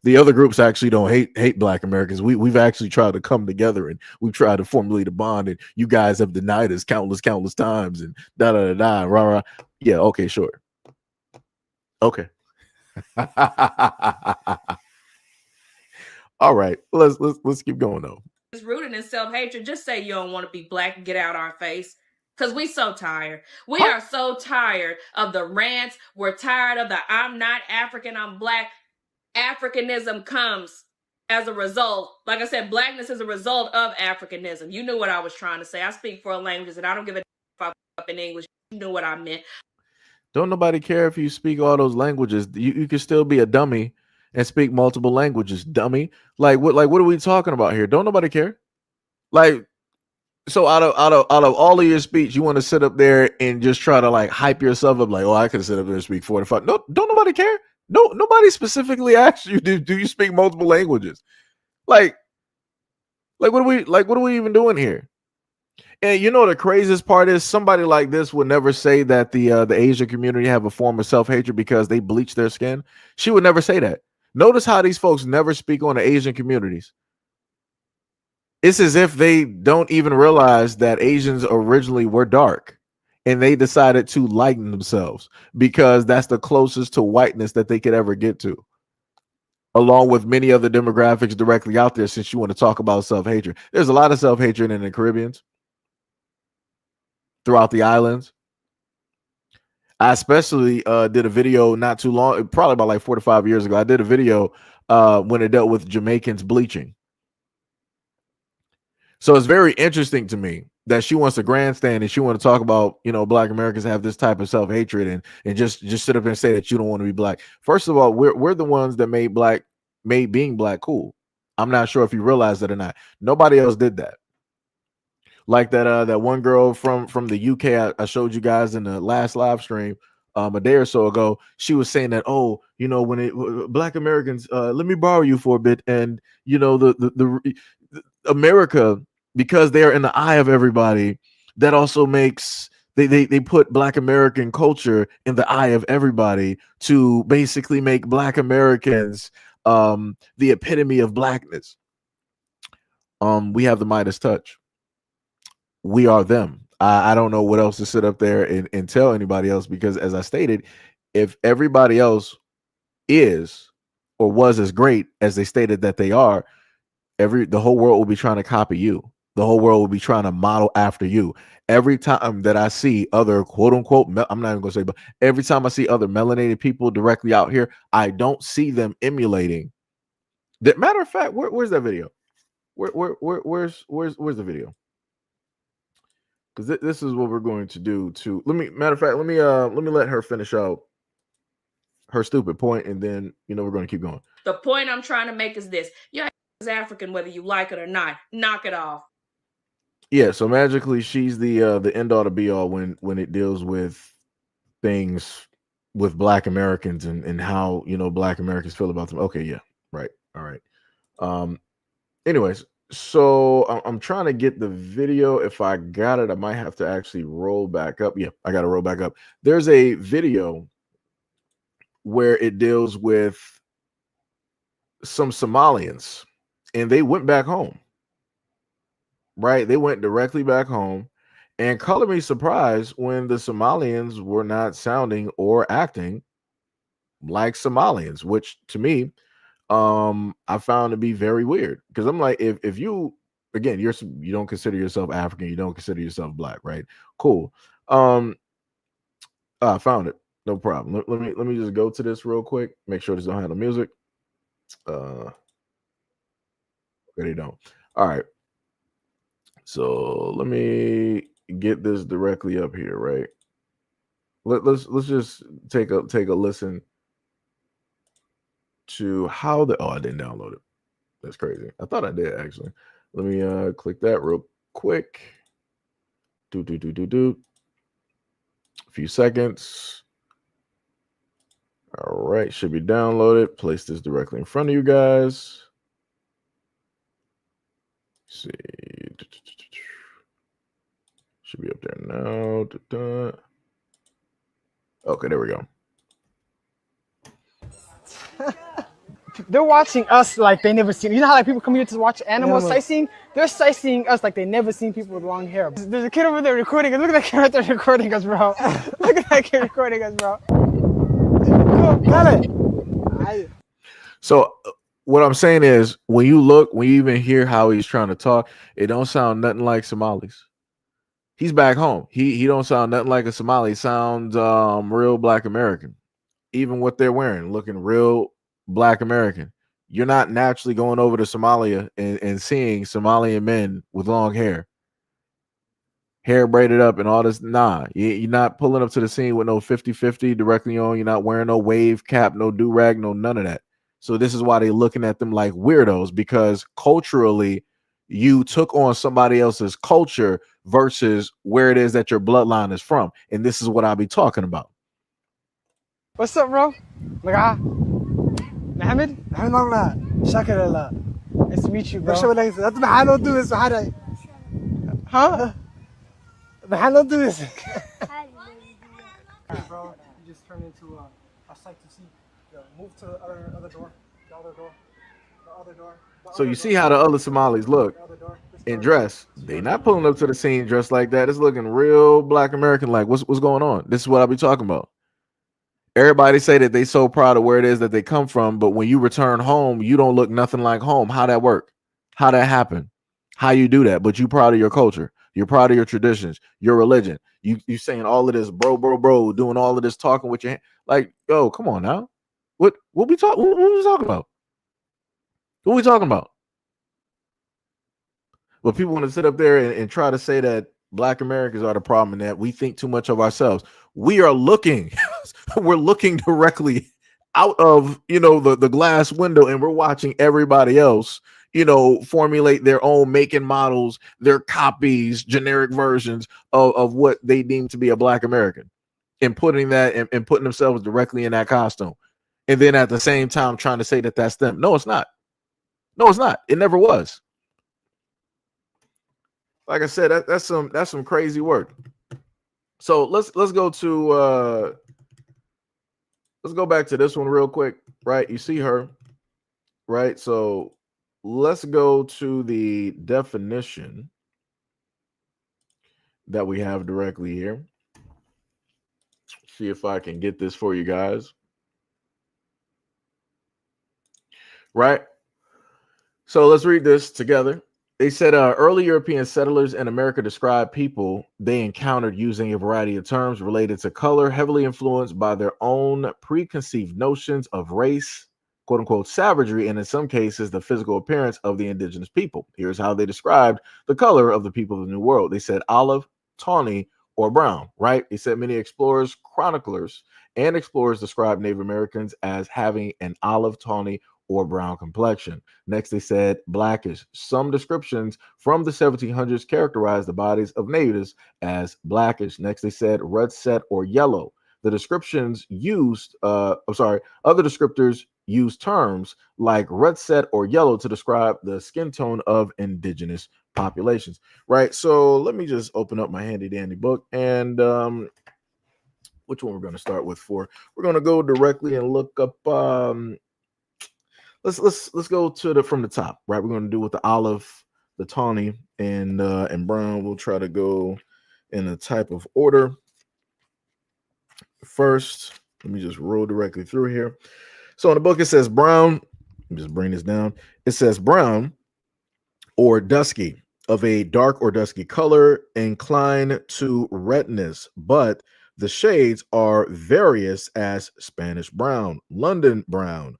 The other groups actually don't hate Black Americans. We've actually tried to come together and we've tried to formulate a bond, and you guys have denied us countless times and da da da da rah rah. Yeah, okay, sure. Okay. All right, let's keep going though. It's rooted in self-hatred. Just say you don't want to be black and get out our face. Because we so tired. We are so tired of the rants. We're tired of the I'm not African, I'm black. Africanism comes as a result. Like I said, blackness is a result of Africanism. You knew what I was trying to say. I speak 4 languages and I don't give a if I up in English. You knew what I meant. Don't nobody care if you speak all those languages. You can still be a dummy and speak multiple languages, dummy. Like what are we talking about here? Don't nobody care. Like, so out of all of your speech, you want to sit up there and just try to like hype yourself up, like, oh, I could sit up there and speak 45. No, don't nobody care. No, nobody specifically asked you, do you speak multiple languages? Like what are we even doing here? And you know the craziest part is somebody like this would never say that the Asian community have a form of self-hatred because they bleach their skin. She would never say that. Notice how these folks never speak on the Asian communities. It's as if they don't even realize that Asians originally were dark and they decided to lighten themselves because that's the closest to whiteness that they could ever get to, along with many other demographics directly out there. Since you want to talk about self-hatred, there's a lot of self-hatred in the Caribbeans, throughout the islands. I especially did a video not too long, probably about like 4 to 5 years ago. I did a video when it dealt with Jamaicans bleaching. So it's very interesting to me that she wants to grandstand and she want to talk about, you know, black Americans have this type of self-hatred and just sit up and say that you don't want to be black. First of all, we're the ones that made being black cool. I'm not sure if you realize that or not. Nobody else did that. Like that one girl from the UK I showed you guys in the last live stream a day or so ago. She was saying that, oh, you know, when black Americans, let me borrow you for a bit, and you know the America, because they're in the eye of everybody, that also makes they put black American culture in the eye of everybody to basically make black Americans the epitome of blackness. We have the Midas touch. We are them. I don't know what else to sit up there and tell anybody else, because as I stated, if everybody else is or was as great as they stated that they are, the whole world will be trying to copy you. The whole world will be trying to model after you. Every time that I see other quote unquote, I'm not even gonna say, but every time I see other melanated people directly out here, I don't see them emulating. That matter of fact, where's that video? Where's the video? Because this is what we're going to do. Let me let her finish out her stupid point, and then we're going to keep going. The point I'm trying to make is this: you're African, whether you like it or not. Knock it off. Yeah. So magically, she's the end all to be all when it deals with things with Black Americans and how Black Americans feel about them. Okay. Yeah. Right. All right. Anyways. So I'm trying to get the video. If I got it, I might have to actually roll back up. Yeah, I got to roll back up. There's a video where it deals with some Somalians, and they went back home. Right? They went directly back home, and color me surprised when the Somalians were not sounding or acting like Somalians, which to me, I found to be very weird, because I'm like, if you, again, you don't consider yourself African, you don't consider yourself Black, right? Cool. I found it. No problem. Let me just go to this real quick. Make sure this don't have no music. They don't. All right. So let me get this directly up here, right? Let's just take a listen to how I didn't download it. That's crazy. I thought I did, actually. Let me click that real quick. A few seconds. All right, should be downloaded. Place this directly in front of you guys. Let's see. Should be up there now. Okay, there we go. They're watching us like they never seen. You know how like people come here to watch animals sightseeing? They're sightseeing us like they never seen people with long hair. There's a kid over there recording us. Look at that kid right there recording us, bro. Look at that kid recording us, bro. Cool. So what I'm saying is, when you even hear how he's trying to talk, it don't sound nothing like Somalis. He's back home. He don't sound nothing like a Somali. He sounds real Black American. Even what they're wearing, looking real Black American. You're not naturally going over to Somalia and seeing Somalian men with long hair braided up and all this. Nah, you're not pulling up to the scene with no 50-50 directly on. You're not wearing no wave cap, no do-rag, no none of that. So this is why they're looking at them like weirdos, because culturally you took on somebody else's culture versus where it is that your bloodline is from. And this is what I'll be talking about. What's up, bro? Mohammed? Shakir. Nice to meet you, bro. Huh? Don't do this. Bro, you just turned into a sight to see. Move to the other door. The other door. The other door. So you see how the other Somalis look and dress. They not pulling up to the scene dressed like that. It's looking real Black American like. What's going on? This is what I'll be talking about. Everybody say that they so proud of where it is that they come from, but when you return home, you don't look nothing like home. How that work? How that happen? How you do that? But you proud of your culture. You're proud of your traditions, your religion. You saying all of this, bro, doing all of this talking with your hand. Like, yo, come on now. What we talking about? What we talking about? But people want to sit up there and try to say that Black Americans are the problem and that we think too much of ourselves. We are looking, we're looking directly out of, the glass window, and we're watching everybody else, formulate their own making models, their copies, generic versions of what they deem to be a Black American, and putting that and putting themselves directly in that costume. And then at the same time trying to say that that's them. No, it's not. No, it's not. It never was. Like I said, that's some crazy work. So let's go to let's go back to this one real quick, right? You see her, right? So let's go to the definition that we have directly here. See if I can get this for you guys. Right? So let's read this together. They said early European settlers in America described people they encountered using a variety of terms related to color, heavily influenced by their own preconceived notions of race, quote unquote, savagery, and in some cases, the physical appearance of the indigenous people. Here's how they described the color of the people of the New World. They said olive, tawny, or brown, right? They said many explorers, chroniclers, and explorers described Native Americans as having an olive, tawny, or brown complexion. Next, they said blackish. Some descriptions from the 1700s characterized the bodies of natives as blackish. Next, they said red set or yellow. The descriptions used, other descriptors use terms like red set or yellow to describe the skin tone of indigenous populations, right? So let me just open up my handy dandy book, and which one we're going to start with for? We're going to go directly and look up let's go to from the top, right? We're going to do with the olive, the tawny, and brown. We'll try to go in a type of order. First, let me just roll directly through here. So in the book, it says brown. Let me just bring this down. It says brown or dusky, of a dark or dusky color, inclined to redness, but the shades are various as Spanish brown, London brown,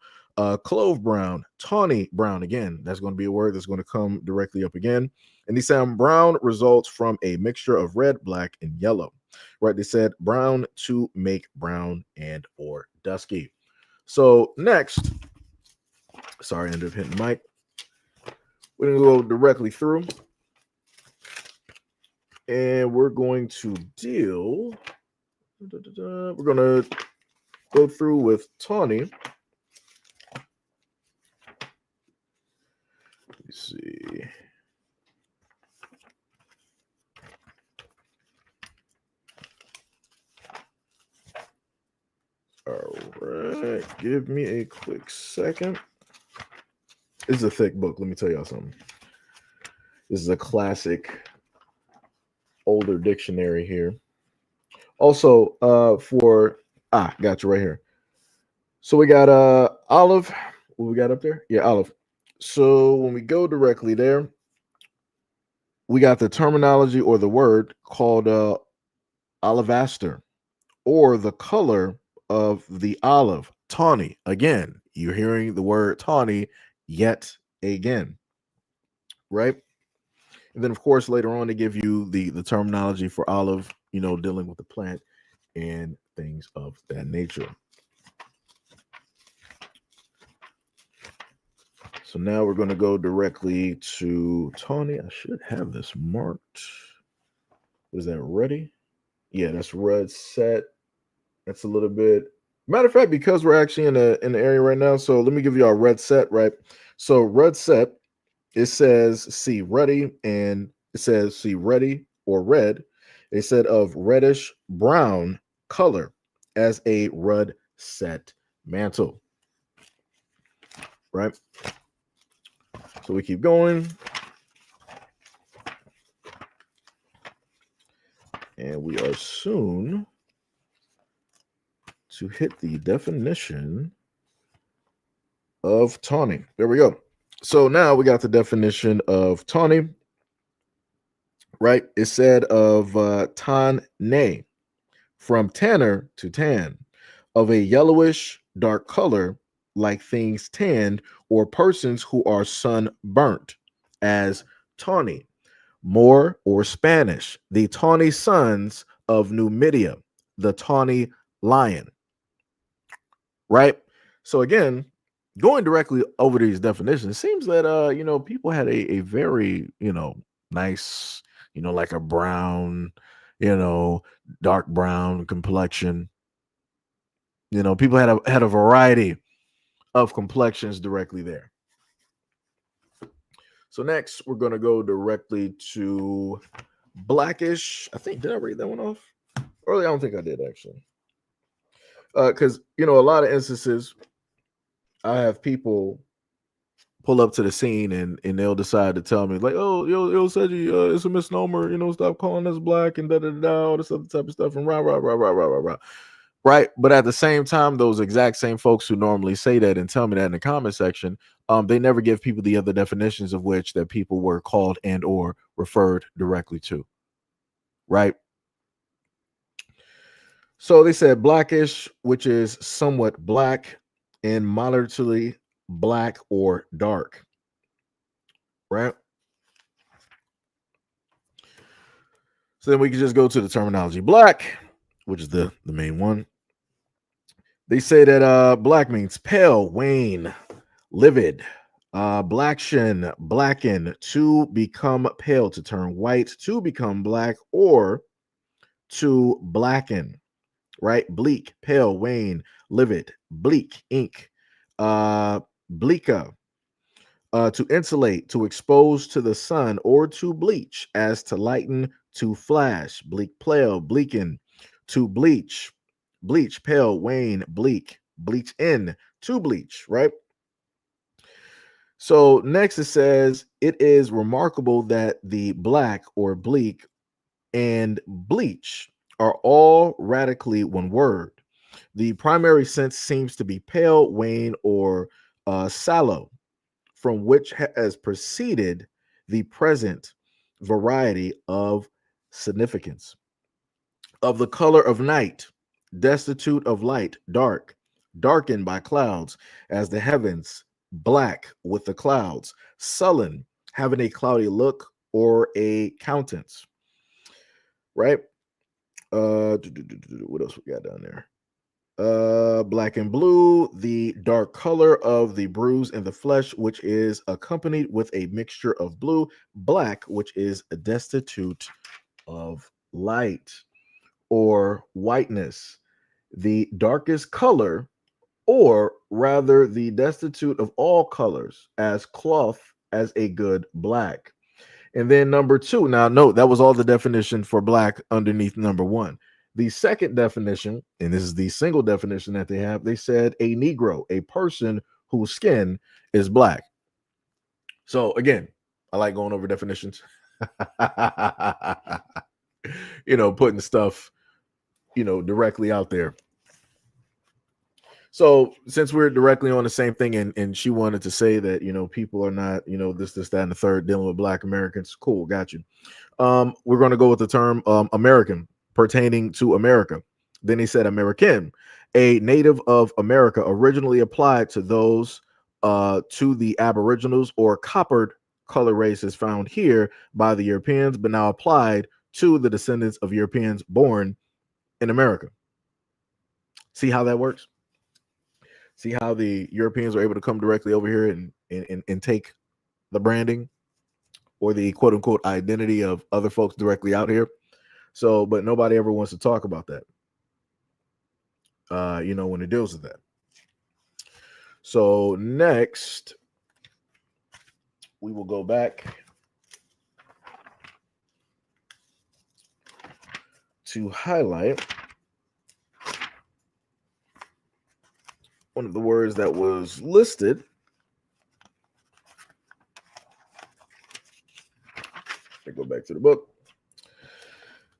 clove brown, tawny brown. Again, that's going to be a word that's going to come directly up again. And they said brown results from a mixture of red, black, and yellow. Right? They said brown to make brown and or dusky. So next, sorry, I ended up hitting the mic. We're going to go directly through. And we're going to deal. We're going to go through with tawny. Let's see. All right. Give me a quick second. This is a thick book. Let me tell y'all something. This is a classic older dictionary here. Also, got you right here. So we got olive. What we got up there? Yeah, olive. So when we go directly there, we got the terminology or the word called olivaster, or the color of the olive, tawny. Again, you're hearing the word tawny yet again, right? And then, of course, later on, they give you the terminology for olive, dealing with the plant and things of that nature. So now we're going to go directly to tawny. I should have this marked. Was that ready? Yeah, that's red set. That's a little bit. Matter of fact, because we're actually in the area right now, so let me give you our red set, right? So red set, it says see ready, and it says see ready or red. They said of reddish brown color as a red set mantle, right? So we keep going. And we are soon to hit the definition of tawny. There we go. So now we got the definition of tawny, right? It said of tanne, from tanner to tan, of a yellowish dark color, like things tanned or persons who are sunburnt, as tawny. Moor or Spanish, the tawny sons of Numidia, the tawny lion, right? So again, going directly over these definitions, it seems that people had a very, nice, like a brown, dark brown complexion. People had a variety of complexions directly there. So next, we're going to go directly to blackish. I think, did I read that one off? Earlier, I don't think I did, actually. Because, a lot of instances, I have people pull up to the scene and they'll decide to tell me, like, oh, yo, Seiji, it's a misnomer, stop calling us black and da-da-da, all this other type of stuff, and rah, rah, rah, rah, rah, rah, rah. Right. But at the same time, those exact same folks who normally say that and tell me that in the comment section, they never give people the other definitions of which that people were called and or referred directly to. Right. So they said blackish, which is somewhat black, and moderately black or dark. Right. So then we can just go to the terminology black, which is the main one. They say that black means pale, wane, livid, blacken, to become pale, to turn white, to become black, or to blacken, right? Bleak, pale, wane, livid, bleak, ink, bleaka, to insulate, to expose to the sun, or to bleach, as to lighten, to flash, bleak, pale, bleaken, to bleach, bleach, pale, wane, bleak, bleach in, to bleach, right? So next it says, it is remarkable that the black or bleak and bleach are all radically one word. The primary sense seems to be pale, wane, or sallow, from which has proceeded the present variety of significance. Of the color of night, destitute of light, dark, darkened by clouds, as the heavens, black with the clouds, sullen, having a cloudy look or a countenance. Right? What else we got down there? Black and blue, the dark color of the bruise in the flesh, which is accompanied with a mixture of blue, black, which is destitute of light, or whiteness, the darkest color, or rather the destitute of all colors, as cloth as a good black. And then number two, now note that was all the definition for black underneath number one. The second definition, and this is the single definition that they have, they said a Negro, a person whose skin is black. So again, I like going over definitions. Putting stuff, directly out there. So since we're directly on the same thing, and she wanted to say that people are not this that and the third dealing with Black Americans, cool, got you. We're going to go with the term American pertaining to America. Then he said American, a native of America, originally applied to those to the Aboriginals or coppered color races found here by the Europeans, but now applied to the descendants of Europeans born in America. See how that works? See how the Europeans are able to come directly over here and take the branding or the quote unquote identity of other folks directly out here. So, but nobody ever wants to talk about that. When it deals with that. So next, we will go back to highlight one of the words that was listed. Let me go back to the book.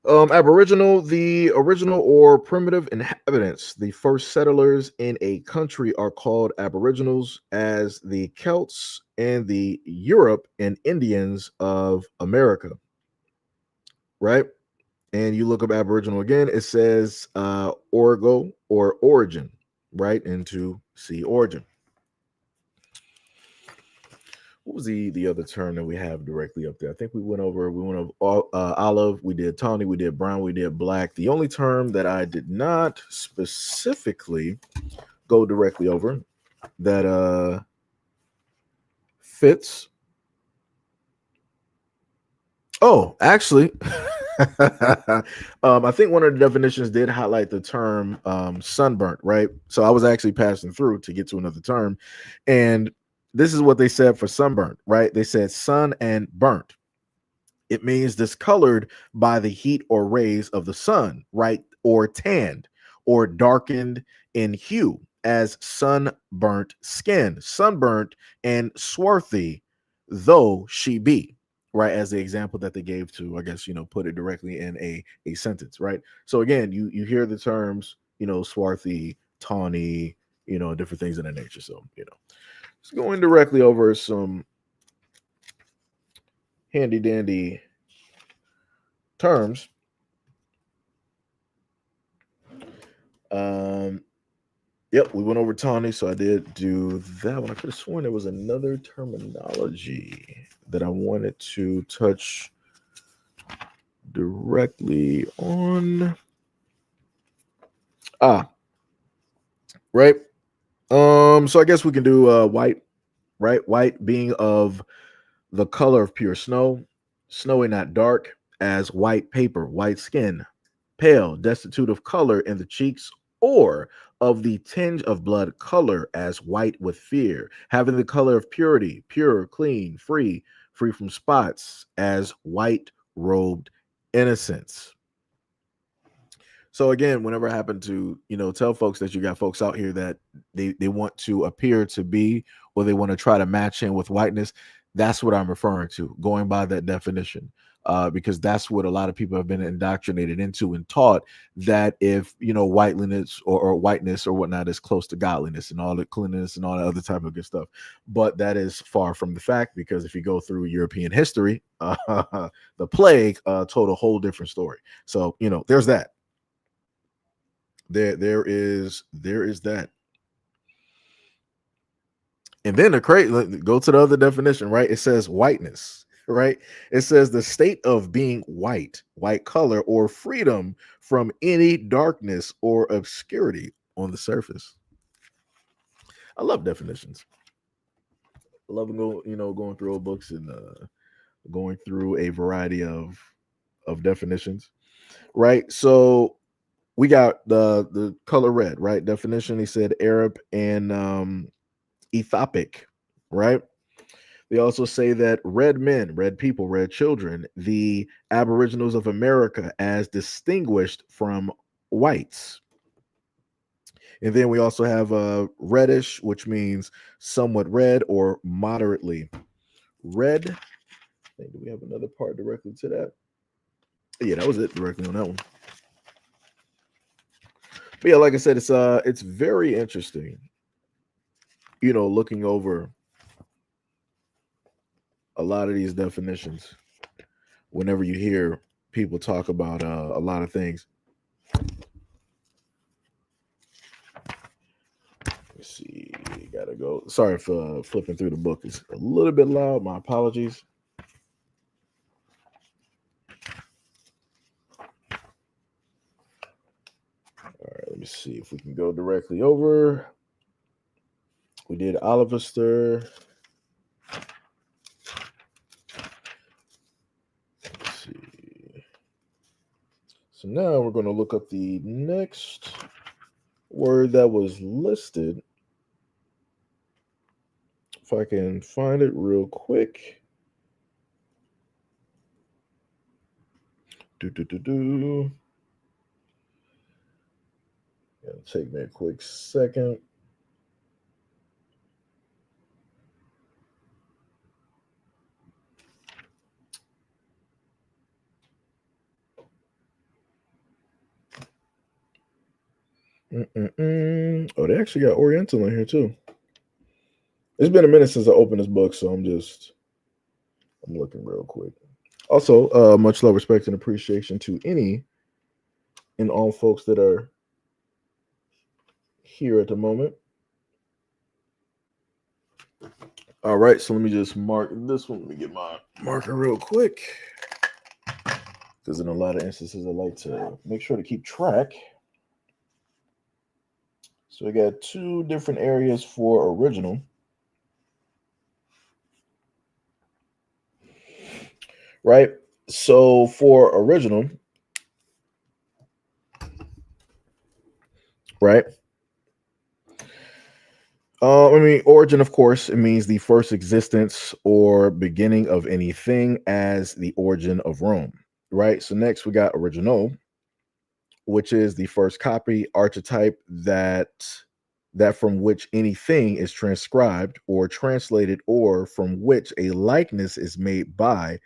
Aboriginal, the original or primitive inhabitants, the first settlers in a country are called Aboriginals, as the Celts and the Europe and Indians of America. Right? And you look up Aboriginal again, it says Origo or origin, right? And to see origin. What was the other term that we have directly up there? I think we went over olive, we did tawny, we did brown, we did black. The only term that I did not specifically go directly over that fits. Oh, actually, I think one of the definitions did highlight the term sunburnt, right? So I was actually passing through to get to another term, and this is what they said for sunburnt, right? They said sun and burnt. It means discolored by the heat or rays of the sun, right? Or tanned or darkened in hue, as sunburnt skin, sunburnt and swarthy though she be, right? As the example that they gave to, I guess, put it directly in a sentence, right? So again, you hear the terms, swarthy, tawny, different things of that nature. So, just going directly over some handy dandy terms. Yep, we went over tawny, so I did do that one. I could have sworn there was another terminology that I wanted to touch directly on. Right. So I guess we can do white, right? White being of the color of pure snow, snowy not dark, as white paper, white skin, pale, destitute of color in the cheeks, or of the tinge of blood color, as white with fear, having the color of purity, pure, clean, free from spots, as white robed innocence. So again, whenever I happen to, tell folks that you got folks out here that they want to appear to be, or they want to try to match in with whiteness, that's what I'm referring to, going by that definition, because that's what a lot of people have been indoctrinated into and taught, that if, whiteliness or whiteness or whatnot is close to godliness and all the cleanliness and all that other type of good stuff. But that is far from the fact, because if you go through European history, the plague told a whole different story. So, there's that. There is that. And then go to the other definition, right? It says whiteness, right? It says the state of being white color, or freedom from any darkness or obscurity on the surface. I love definitions. I love going through old books and going through a variety of definitions, right? So we got the color red, right? Definition, he said Arab and Ethiopic, right? They also say that red men, red people, red children, the Aboriginals of America, as distinguished from whites. And then we also have reddish, which means somewhat red or moderately red. Do we have another part directly to that? Yeah, that was it directly on that one. But yeah, like I said, it's very interesting, looking over a lot of these definitions whenever you hear people talk about a lot of things. Let's see, gotta go. Sorry for flipping through the book. It's a little bit loud. My apologies. All right, let me see if we can go directly over. We did Oliver. Let's see. So now we're going to look up the next word that was listed. If I can find it real quick. It'll take me a quick second. Oh, they actually got Oriental in here too. It's been a minute since I opened this book, so I'm looking real quick. Also, much love, respect, and appreciation to any and all folks that are here at the moment. All right, so let me just mark this one. Let me get my marker real quick, because in a lot of instances, I like to make sure to keep track. So we got two different areas for original. Right? So for original, right? Origin, of course, it means the first existence or beginning of anything, as the origin of Rome, right? So next we got original, which is the first copy, archetype that from which anything is transcribed or translated, or from which a likeness is made by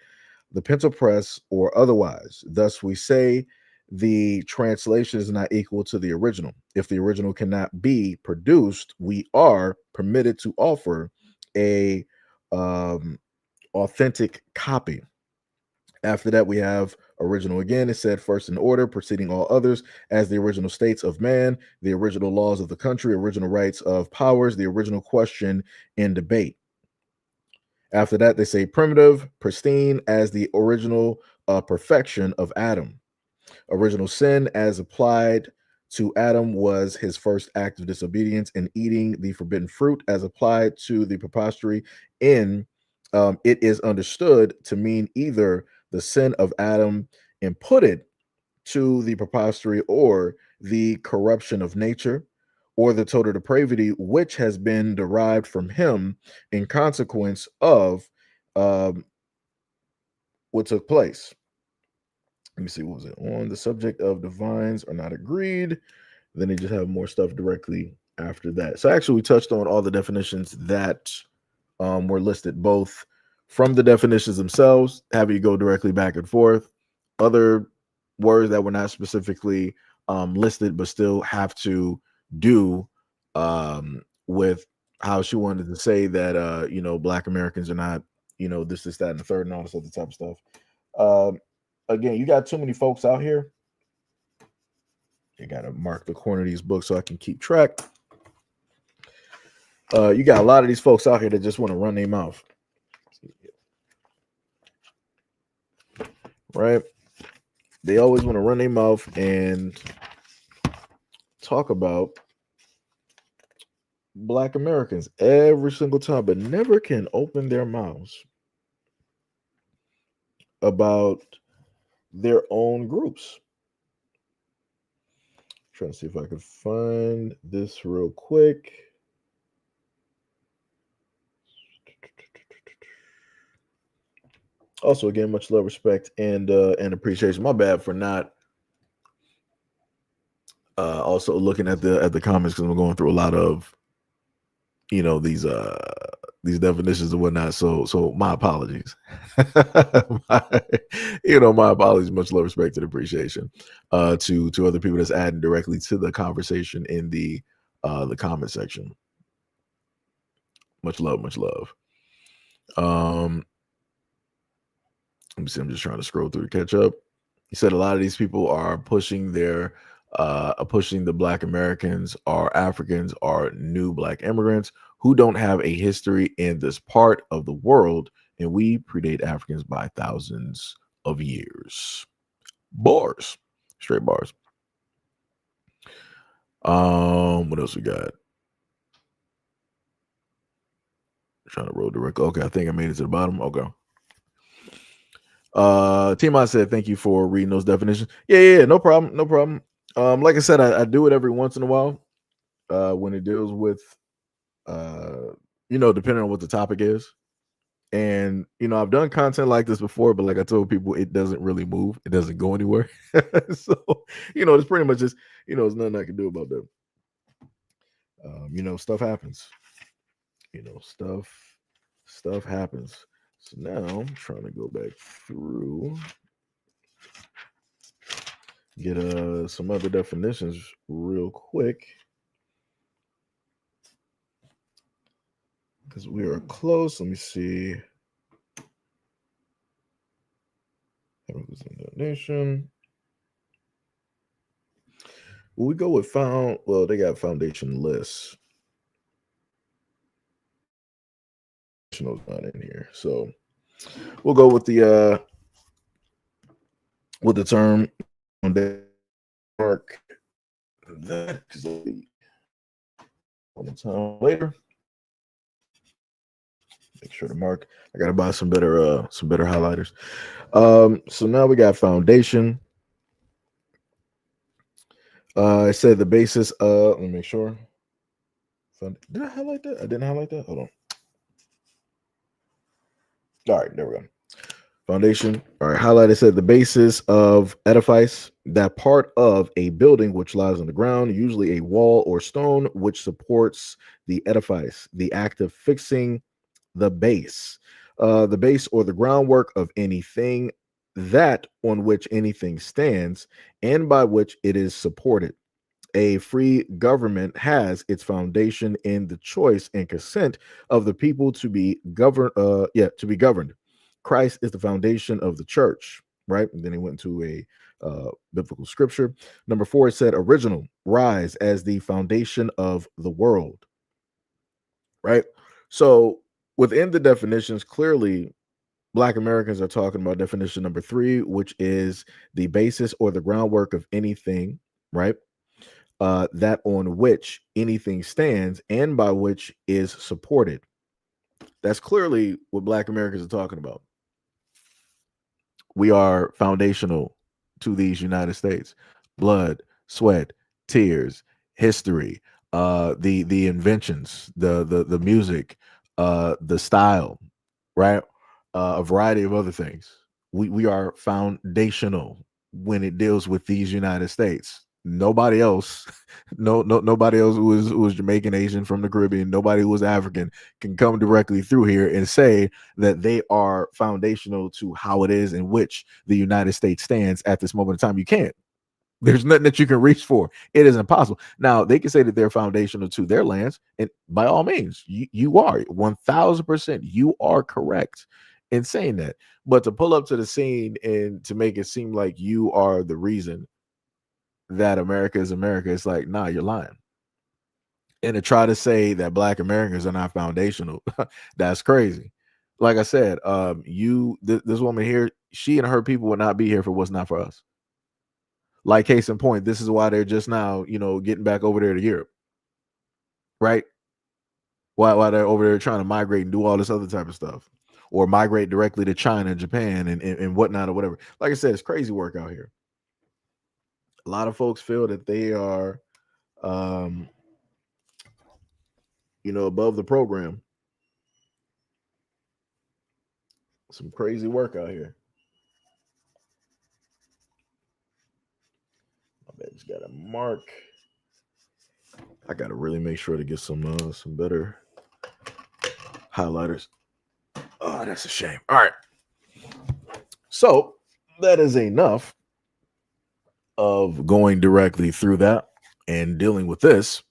the pencil press or otherwise. Thus, we say the translation is not equal to the original. If the original cannot be produced, we are permitted to offer a authentic copy. After that, we have original again. It said first in order, preceding all others, as the original states of man, the original laws of the country, original rights of powers, the original question in debate. After that, they say primitive, pristine, as the original perfection of Adam. Original sin, as applied to Adam, was his first act of disobedience in eating the forbidden fruit. As applied to the preposterity in it is understood to mean either the sin of Adam imputed to the preposterity, or the corruption of nature, or the total depravity which has been derived from him in consequence of what took place. Let me see, what was it? On the subject of divines are not agreed. Then they just have more stuff directly after that. So actually, we touched on all the definitions that were listed, both from the definitions themselves, having you go directly back and forth, other words that were not specifically listed, but still have to do with how she wanted to say that, Black Americans are not, this, that, and the third, and all this other type of stuff. Again, you got too many folks out here. You got to mark the corner of these books so I can keep track. You got a lot of these folks out here that just want to run their mouth. Right? They always want to run their mouth and talk about Black Americans every single time, but never can open their mouths about their own groups. Trying to see if I can find this real quick. Also, again, much love, respect, and appreciation. My bad for not also looking at the comments, because I'm going through a lot of these these definitions and whatnot. So my apologies. My apologies. Much love, respect, and appreciation to other people that's adding directly to the conversation in the comment section. Much love, much love. Let me see. I'm just trying to scroll through to catch up. He said a lot of these people are pushing the Black Americans are Africans are new Black immigrants who don't have a history in this part of the world, and we predate Africans by thousands of years. Bars, straight bars. What else we got? Trying to roll direct. Okay, I think I made it to the bottom. Okay. T-Mon said, thank you for reading those definitions. Yeah, no problem. No problem. Like I said, I do it every once in a while when it deals with, depending on what the topic is. And, I've done content like this before, but like I told people, it doesn't really move. It doesn't go anywhere. So, it's pretty much just, there's nothing I can do about that. Stuff happens. Stuff happens. So now I'm trying to go back through, get some other definitions real quick, because we are close. Let me see. Nation. Will we go with found? Well, they got foundation lists. Not in here, so we'll go with the term mark that one time later. Make sure to mark. I gotta buy some better highlighters. So now we got foundation. I said the basis. Let me make sure. Did I highlight that? I didn't highlight that. Hold on. All right, there we go. Foundation. All right, highlighted said the basis of edifice, that part of a building which lies on the ground, usually a wall or stone, which supports the edifice, the act of fixing the base or the groundwork of anything, that on which anything stands and by which it is supported. A free government has its foundation in the choice and consent of the people to be governed. Christ is the foundation of the church, right? And then he went to a biblical scripture. Number 4, it said original, rise as the foundation of the world, right? So within the definitions, clearly Black Americans are talking about definition number 3, which is the basis or the groundwork of anything, right? That on which anything stands and by which is supported. That's clearly what Black Americans are talking about. We are foundational to these United States. Blood, sweat, tears, history, the inventions, the music, the style, right? A variety of other things. We are foundational when it deals with these United States. Nobody else, nobody else who was Jamaican, Asian, from the Caribbean, nobody who was African can come directly through here and say that they are foundational to how it is in which the United States stands at this moment in time. You can't. There's nothing that you can reach for. It is impossible. Now, they can say that they're foundational to their lands, and by all means, you are 1000%. You are correct in saying that. But to pull up to the scene and to make it seem like you are the reason that America is America, it's like, nah, you're lying. And to try to say that Black Americans are not foundational, that's crazy. Like I said, this woman here, she and her people would not be here for what's not for us. Like case in point, this is why they're just now, getting back over there to Europe, right? Why they're over there trying to migrate and do all this other type of stuff, or migrate directly to China and Japan and whatnot or whatever. Like I said, it's crazy work out here. A lot of folks feel that they are, above the program. Some crazy work out here. I just got to mark. I got to really make sure to get some better highlighters. Oh, that's a shame. All right. So that is enough of going directly through that and dealing with this,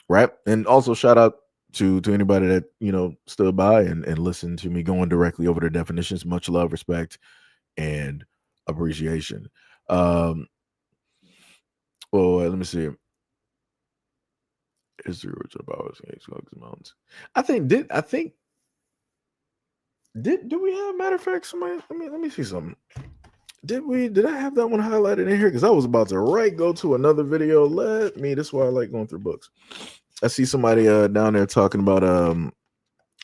right? And also shout out to anybody that, you know, stood by and listened to me going directly over the definitions. Much love, respect, and appreciation. Well, let me see. History original powers mountains. Did we have, matter of fact, somebody, let me see something. Did I have that one highlighted in here? Because I was about to go to another video. That's why I like going through books. I see somebody down there talking about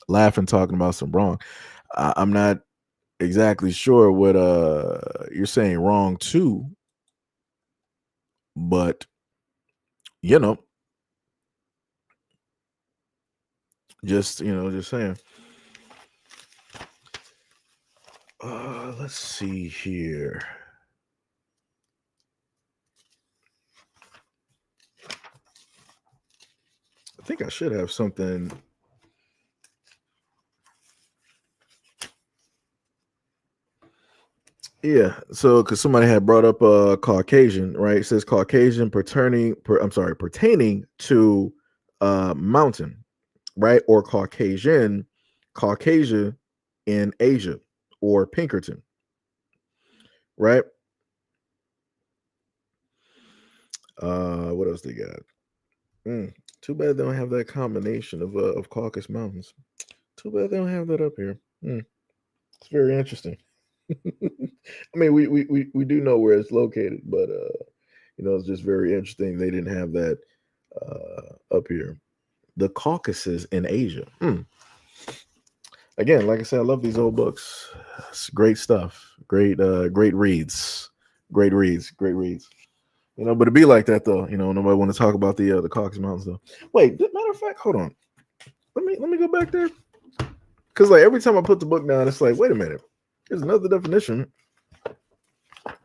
laughing, talking about some wrong. I'm not exactly sure what you're saying wrong to, but you know, just saying. Let's see here. I think I should have something. Yeah, so because somebody had brought up Caucasian, right? It says Caucasian pertaining to mountain, right? Or Caucasian in Asia, or Pinkerton, right? What else they got? Too bad they don't have that combination of Caucasus Mountains. Too bad they don't have that up here. It's very interesting. I mean, we do know where it's located, but it's just very interesting they didn't have that up here. The Caucasus in Asia. Again, like I said, I love these old books. It's great stuff. Great reads. Great reads. But it'd be like that though. Nobody want to talk about the Caucasus Mountains though. Wait, matter of fact, hold on. Let me go back there. Because like every time I put the book down, it's like, wait a minute. Here's another definition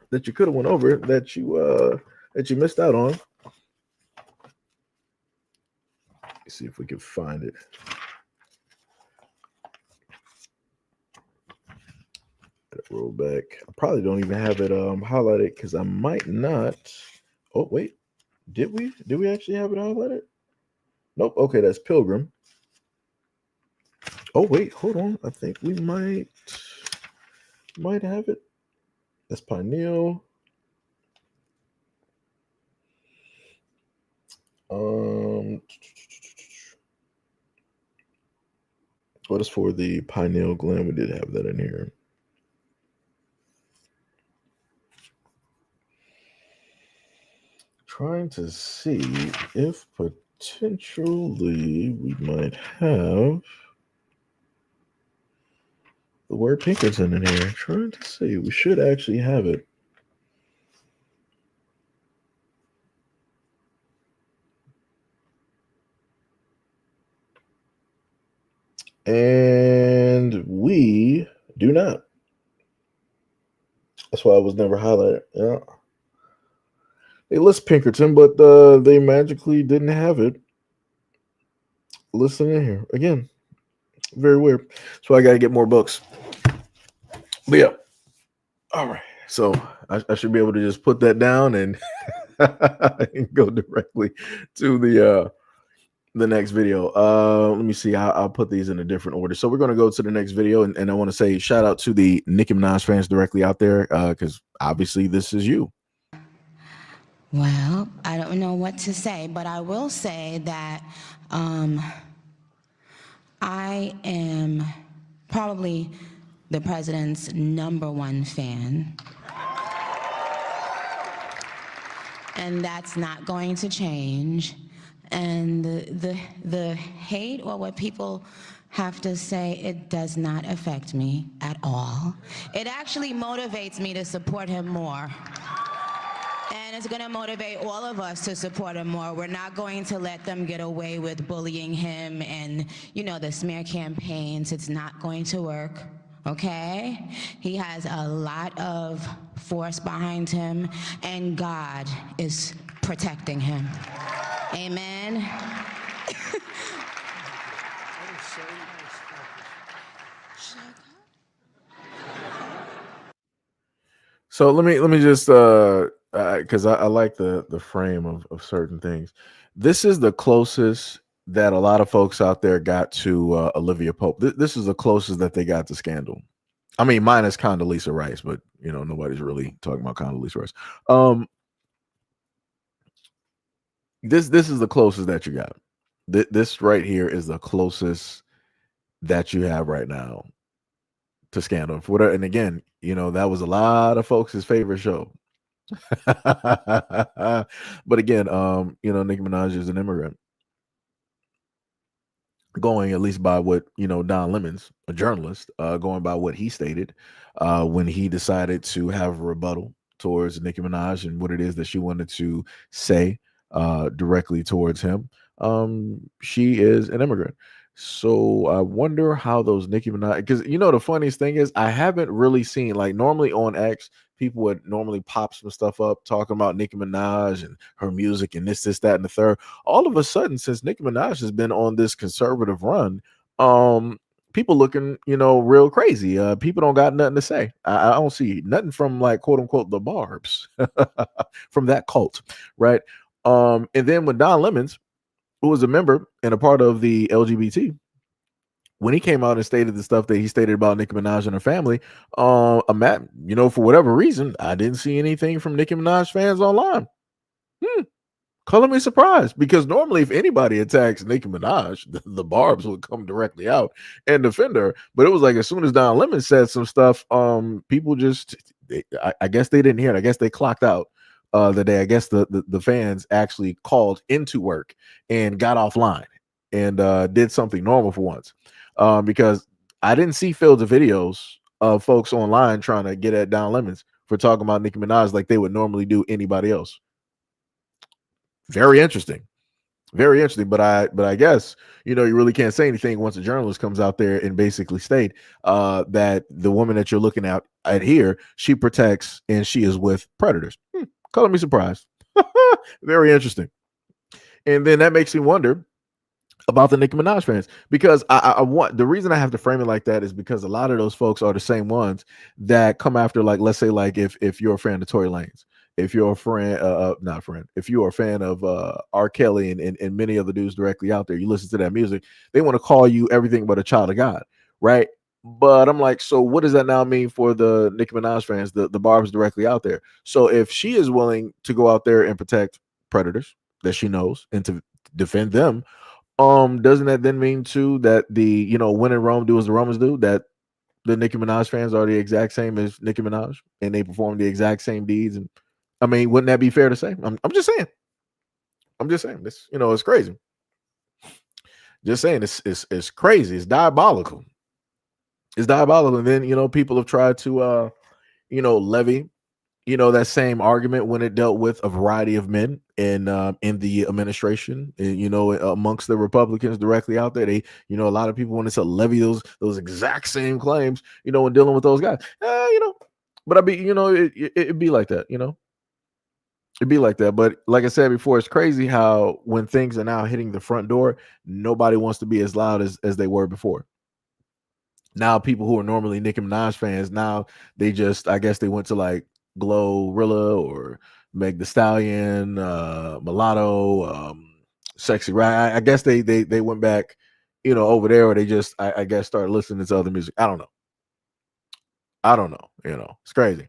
that you could have went over that you missed out on. Let's see if we can find it. Roll back. I probably don't even have it highlighted because I might not. Oh wait, did we actually have it highlighted? Nope. Okay, that's Pilgrim. Oh wait, hold on. I think we might have it. That's Pineal. What is for the pineal gland? We did have that in here. Trying to see if potentially we might have the word Pinkerton in here. Trying to see. We should actually have it. And we do not. That's why I was never highlighted. Yeah. They list Pinkerton, but they magically didn't have it listed in here. Again, very weird. So I got to get more books. But yeah. All right. So I should be able to just put that down and go directly to the next video. Let me see. I'll put these in a different order. So we're going to go to the next video, and I want to say shout out to the Nicki Minaj fans directly out there, because obviously this is you. Well, I don't know what to say, but I will say that I am probably the president's #1 fan. And that's not going to change. And the hate or what people have to say, it does not affect me at all. It actually motivates me to support him more. And it's going to motivate all of us to support him more. We're not going to let them get away with bullying him and, the smear campaigns. It's not going to work, okay? He has a lot of force behind him, and God is protecting him. Amen. So let me just because I like the frame of certain things. This is the closest that a lot of folks out there got to Olivia Pope. This is the closest that they got to scandal. I mean, minus Condoleezza Rice, but you know nobody's really talking about Condoleezza Rice. Um, this is the closest that you got. This right here is the closest that you have right now to scandal. For whatever, and again, you know that was a lot of folks' favorite show. But again, you know, Nicki Minaj is an immigrant, going at least by what you know Don Lemons, a journalist, going by what he stated when he decided to have a rebuttal towards Nicki Minaj and what it is that she wanted to say directly towards him. She is an immigrant. So I wonder how those Nicki Minaj, because you know the funniest thing is I haven't really seen, like, normally on X people would normally pop some stuff up talking about Nicki Minaj and her music and this, that, and the third. All of a sudden, since Nicki Minaj has been on this conservative run, people looking, you know, real crazy. People don't got nothing to say. I don't see nothing from, like, quote unquote the Barbs from that cult, right? And then when Don Lemons, who was a member and a part of the LGBT, when he came out and stated the stuff that he stated about Nicki Minaj and her family, Matt, you know, for whatever reason, I didn't see anything from Nicki Minaj fans online. Color me surprised, because normally if anybody attacks Nicki Minaj, the Barbs would come directly out and defend her. But it was like as soon as Don Lemon said some stuff, people just, I guess they didn't hear it. I guess they clocked out the day. I guess the fans actually called into work and got offline and did something normal for once. Because I didn't see fields of videos of folks online trying to get at Don Lemons for talking about Nicki Minaj like they would normally do anybody else. Very interesting. Very interesting. But I guess, you know, you really can't say anything once a journalist comes out there and basically state that the woman that you're looking at here, she protects and she is with predators. Color me surprised. Very interesting. And then that makes me wonder about the Nicki Minaj fans, because I want, the reason I have to frame it like that is because a lot of those folks are the same ones that come after, like, let's say, like if you're a fan of Tory Lanez, if you're a friend, not a friend, if you are a fan of R. Kelly and many other dudes directly out there, you listen to that music, they want to call you everything but a child of God, right? But I'm like, so what does that now mean for the Nicki Minaj fans, the Barbs directly out there? So if she is willing to go out there and protect predators that she knows and to defend them, doesn't that then mean too that the, you know, when in Rome, do as the Romans do, that the Nicki Minaj fans are the exact same as Nicki Minaj and they perform the exact same deeds? And I mean, wouldn't that be fair to say? I'm just saying. I'm just saying this, you know, it's crazy. Just saying, it's crazy. It's diabolical. It's diabolical. And then, you know, people have tried to you know, levy, you know, that same argument when it dealt with a variety of men in the administration, you know, amongst the Republicans directly out there. They, you know, a lot of people wanted to levy those exact same claims, you know, when dealing with those guys. You know, but I be, you know, it'd be like that, you know. It'd be like that. But like I said before, it's crazy how when things are now hitting the front door, nobody wants to be as loud as they were before. Now people who are normally Nicki Minaj fans, now they just, I guess they went to like Glorilla or Meg the Stallion, Mulatto, Sexy Right. I guess they went back, you know, over there, or they just, I guess, started listening to other music. I don't know. I don't know. You know, it's crazy.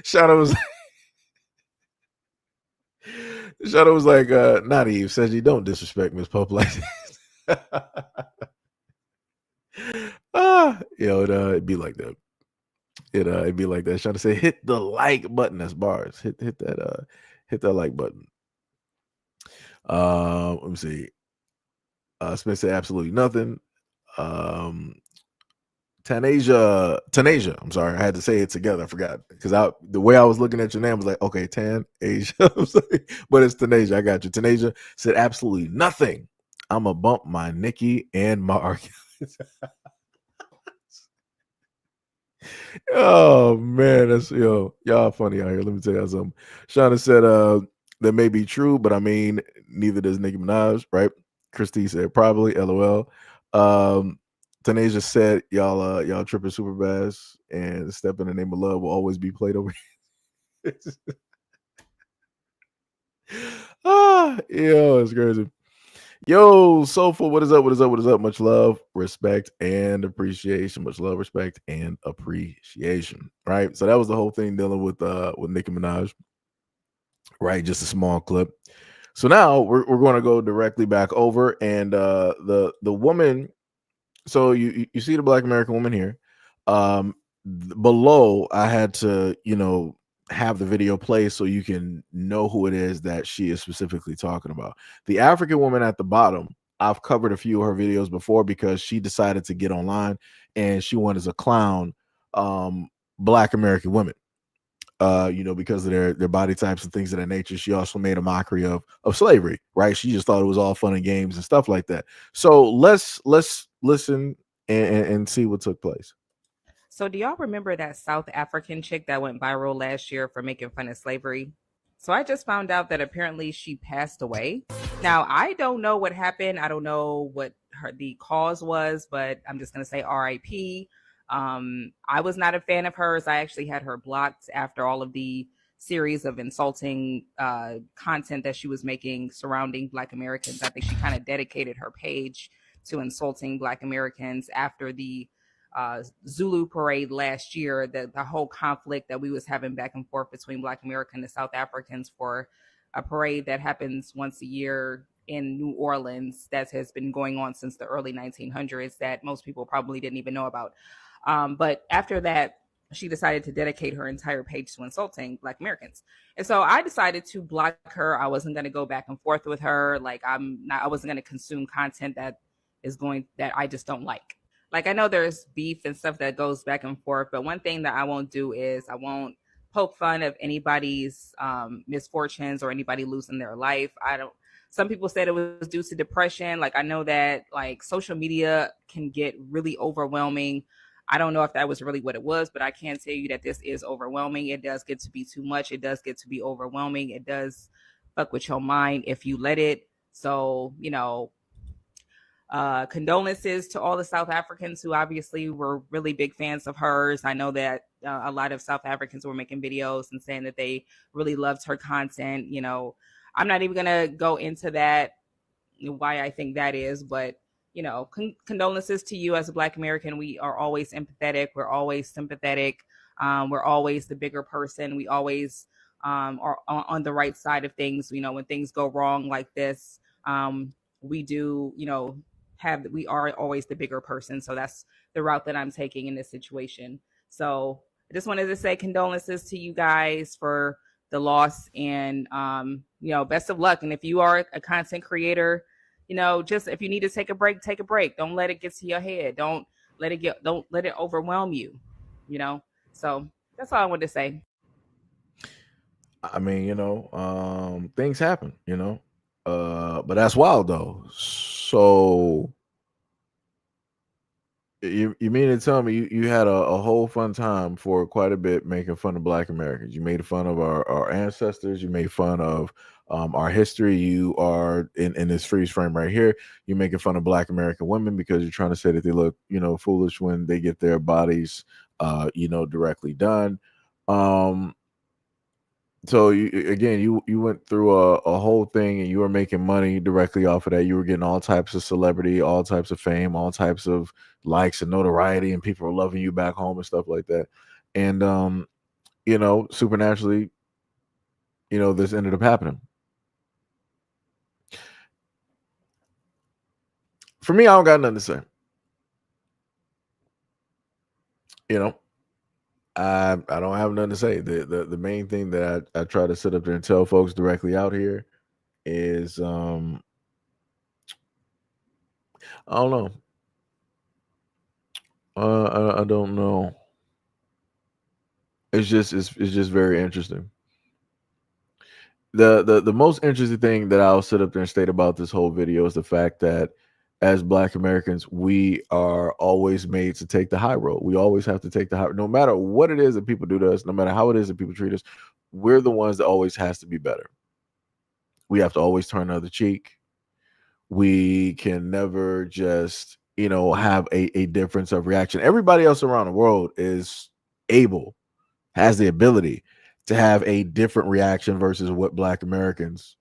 Shadow was Shadow was like, not Eve, says you don't disrespect Miss Pope like this. It'd be like that. It'd be like that. Trying to say, hit the like button. That's bars. Hit that like button. Let me see. Smith said absolutely nothing. Tanasia. I'm sorry, I had to say it together. I forgot because the way I was looking at your name was like, okay, Tan Asia, but it's Tanasia. I got you. Tanasia said absolutely nothing. I'm gonna bump my Nikki and my arguments. Oh man, that's y'all funny out here. Let me tell you something. Shauna said that may be true, but I mean neither does Nicki Minaj, right? Christy said probably, LOL. Tanasia said, y'all tripping super bass, and step in the name of love will always be played over. Yo, it's crazy. Yo, Soulful, what is up? What is up? What is up? Much love, respect, and appreciation. Much love, respect, and appreciation. Right. So that was the whole thing dealing with Nicki Minaj. Right, just a small clip. So now we're going to go directly back over, and the woman. So you see the Black American woman here. Below, I had to have the video play so you can know who it is that she is specifically talking about. The African woman at the bottom, I've covered a few of her videos before because she decided to get online and she went as a clown Black American women. Because of their body types and things of that nature. She also made a mockery of slavery, right? She just thought it was all fun and games and stuff like that. So let's listen and see what took place. So do y'all remember that South African chick that went viral last year for making fun of slavery? So I just found out that apparently she passed away. Now, I don't know what happened. I don't know what the cause was, but I'm just going to say RIP. I was not a fan of hers. I actually had her blocked after all of the series of insulting content that she was making surrounding Black Americans. I think she kind of dedicated her page to insulting Black Americans after the Zulu parade last year, the whole conflict that we was having back and forth between Black American and South Africans for a parade that happens once a year in New Orleans that has been going on since the early 1900s that most people probably didn't even know about. But after that, she decided to dedicate her entire page to insulting Black Americans. And so I decided to block her. I wasn't going to go back and forth with her. I wasn't going to consume content that I just don't like. Like, I know there's beef and stuff that goes back and forth, but one thing that I won't do is I won't poke fun of anybody's misfortunes or anybody losing their life. Some people said it was due to depression. Like, I know that social media can get really overwhelming. I don't know if that was really what it was, but I can tell you that this is overwhelming. It does get to be too much. It does get to be overwhelming. It does fuck with your mind if you let it. So, condolences to all the South Africans who obviously were really big fans of hers. I know that a lot of South Africans were making videos and saying that they really loved her content. I'm not even going to go into that, why I think that is, but condolences to you as a Black American. We are always empathetic. We're always sympathetic. We're always the bigger person. We always are on the right side of things. When things go wrong like this, we do, we are always the bigger person. So that's the route that I'm taking in this situation. So I just wanted to say condolences to you guys for the loss, and best of luck. And if you are a content creator, just if you need to take a break, take a break. Don't let it get to your head. Don't let it overwhelm you. So that's all I wanted to say. I mean, things happen, but that's wild though. So you mean to tell me you had a whole fun time for quite a bit making fun of Black Americans? You made fun of our ancestors. You made fun of our history. You are in this freeze frame right here. You're making fun of Black American women because you're trying to say that they look, foolish when they get their bodies, directly done. So you went through a whole thing, and you were making money directly off of that. You were getting all types of celebrity, all types of fame, all types of likes and notoriety, and people were loving you back home and stuff like that. And supernaturally, this ended up happening. For me, I don't got nothing to say. I don't have nothing to say. The main thing that I try to sit up there and tell folks directly out here is I don't know. I don't know. It's just very interesting. The most interesting thing that I'll sit up there and state about this whole video is the fact that as Black Americans, we are always made to take the high road. We always have to take the high road. No matter what it is that people do to us, no matter how it is that people treat us, we're the ones that always has to be better. We have to always turn the other cheek. We can never just, have a difference of reaction. Everybody else around the world has the ability to have a different reaction versus what Black Americans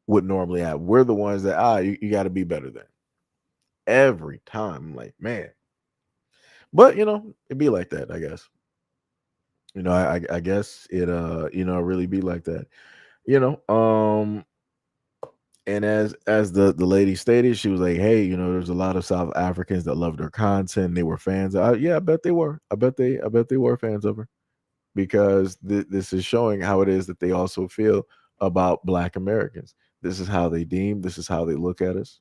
would normally have. We're the ones that you got to be better than every time. I'm like, man, but it'd be like that, I guess. I guess it really be like that. You know, and as the lady stated, she was like, hey, there's a lot of South Africans that loved her content. They were fans. Yeah, I bet they were. I bet they were fans of her because this is showing how it is that they also feel about Black Americans. This is how they deem. This is how they look at us.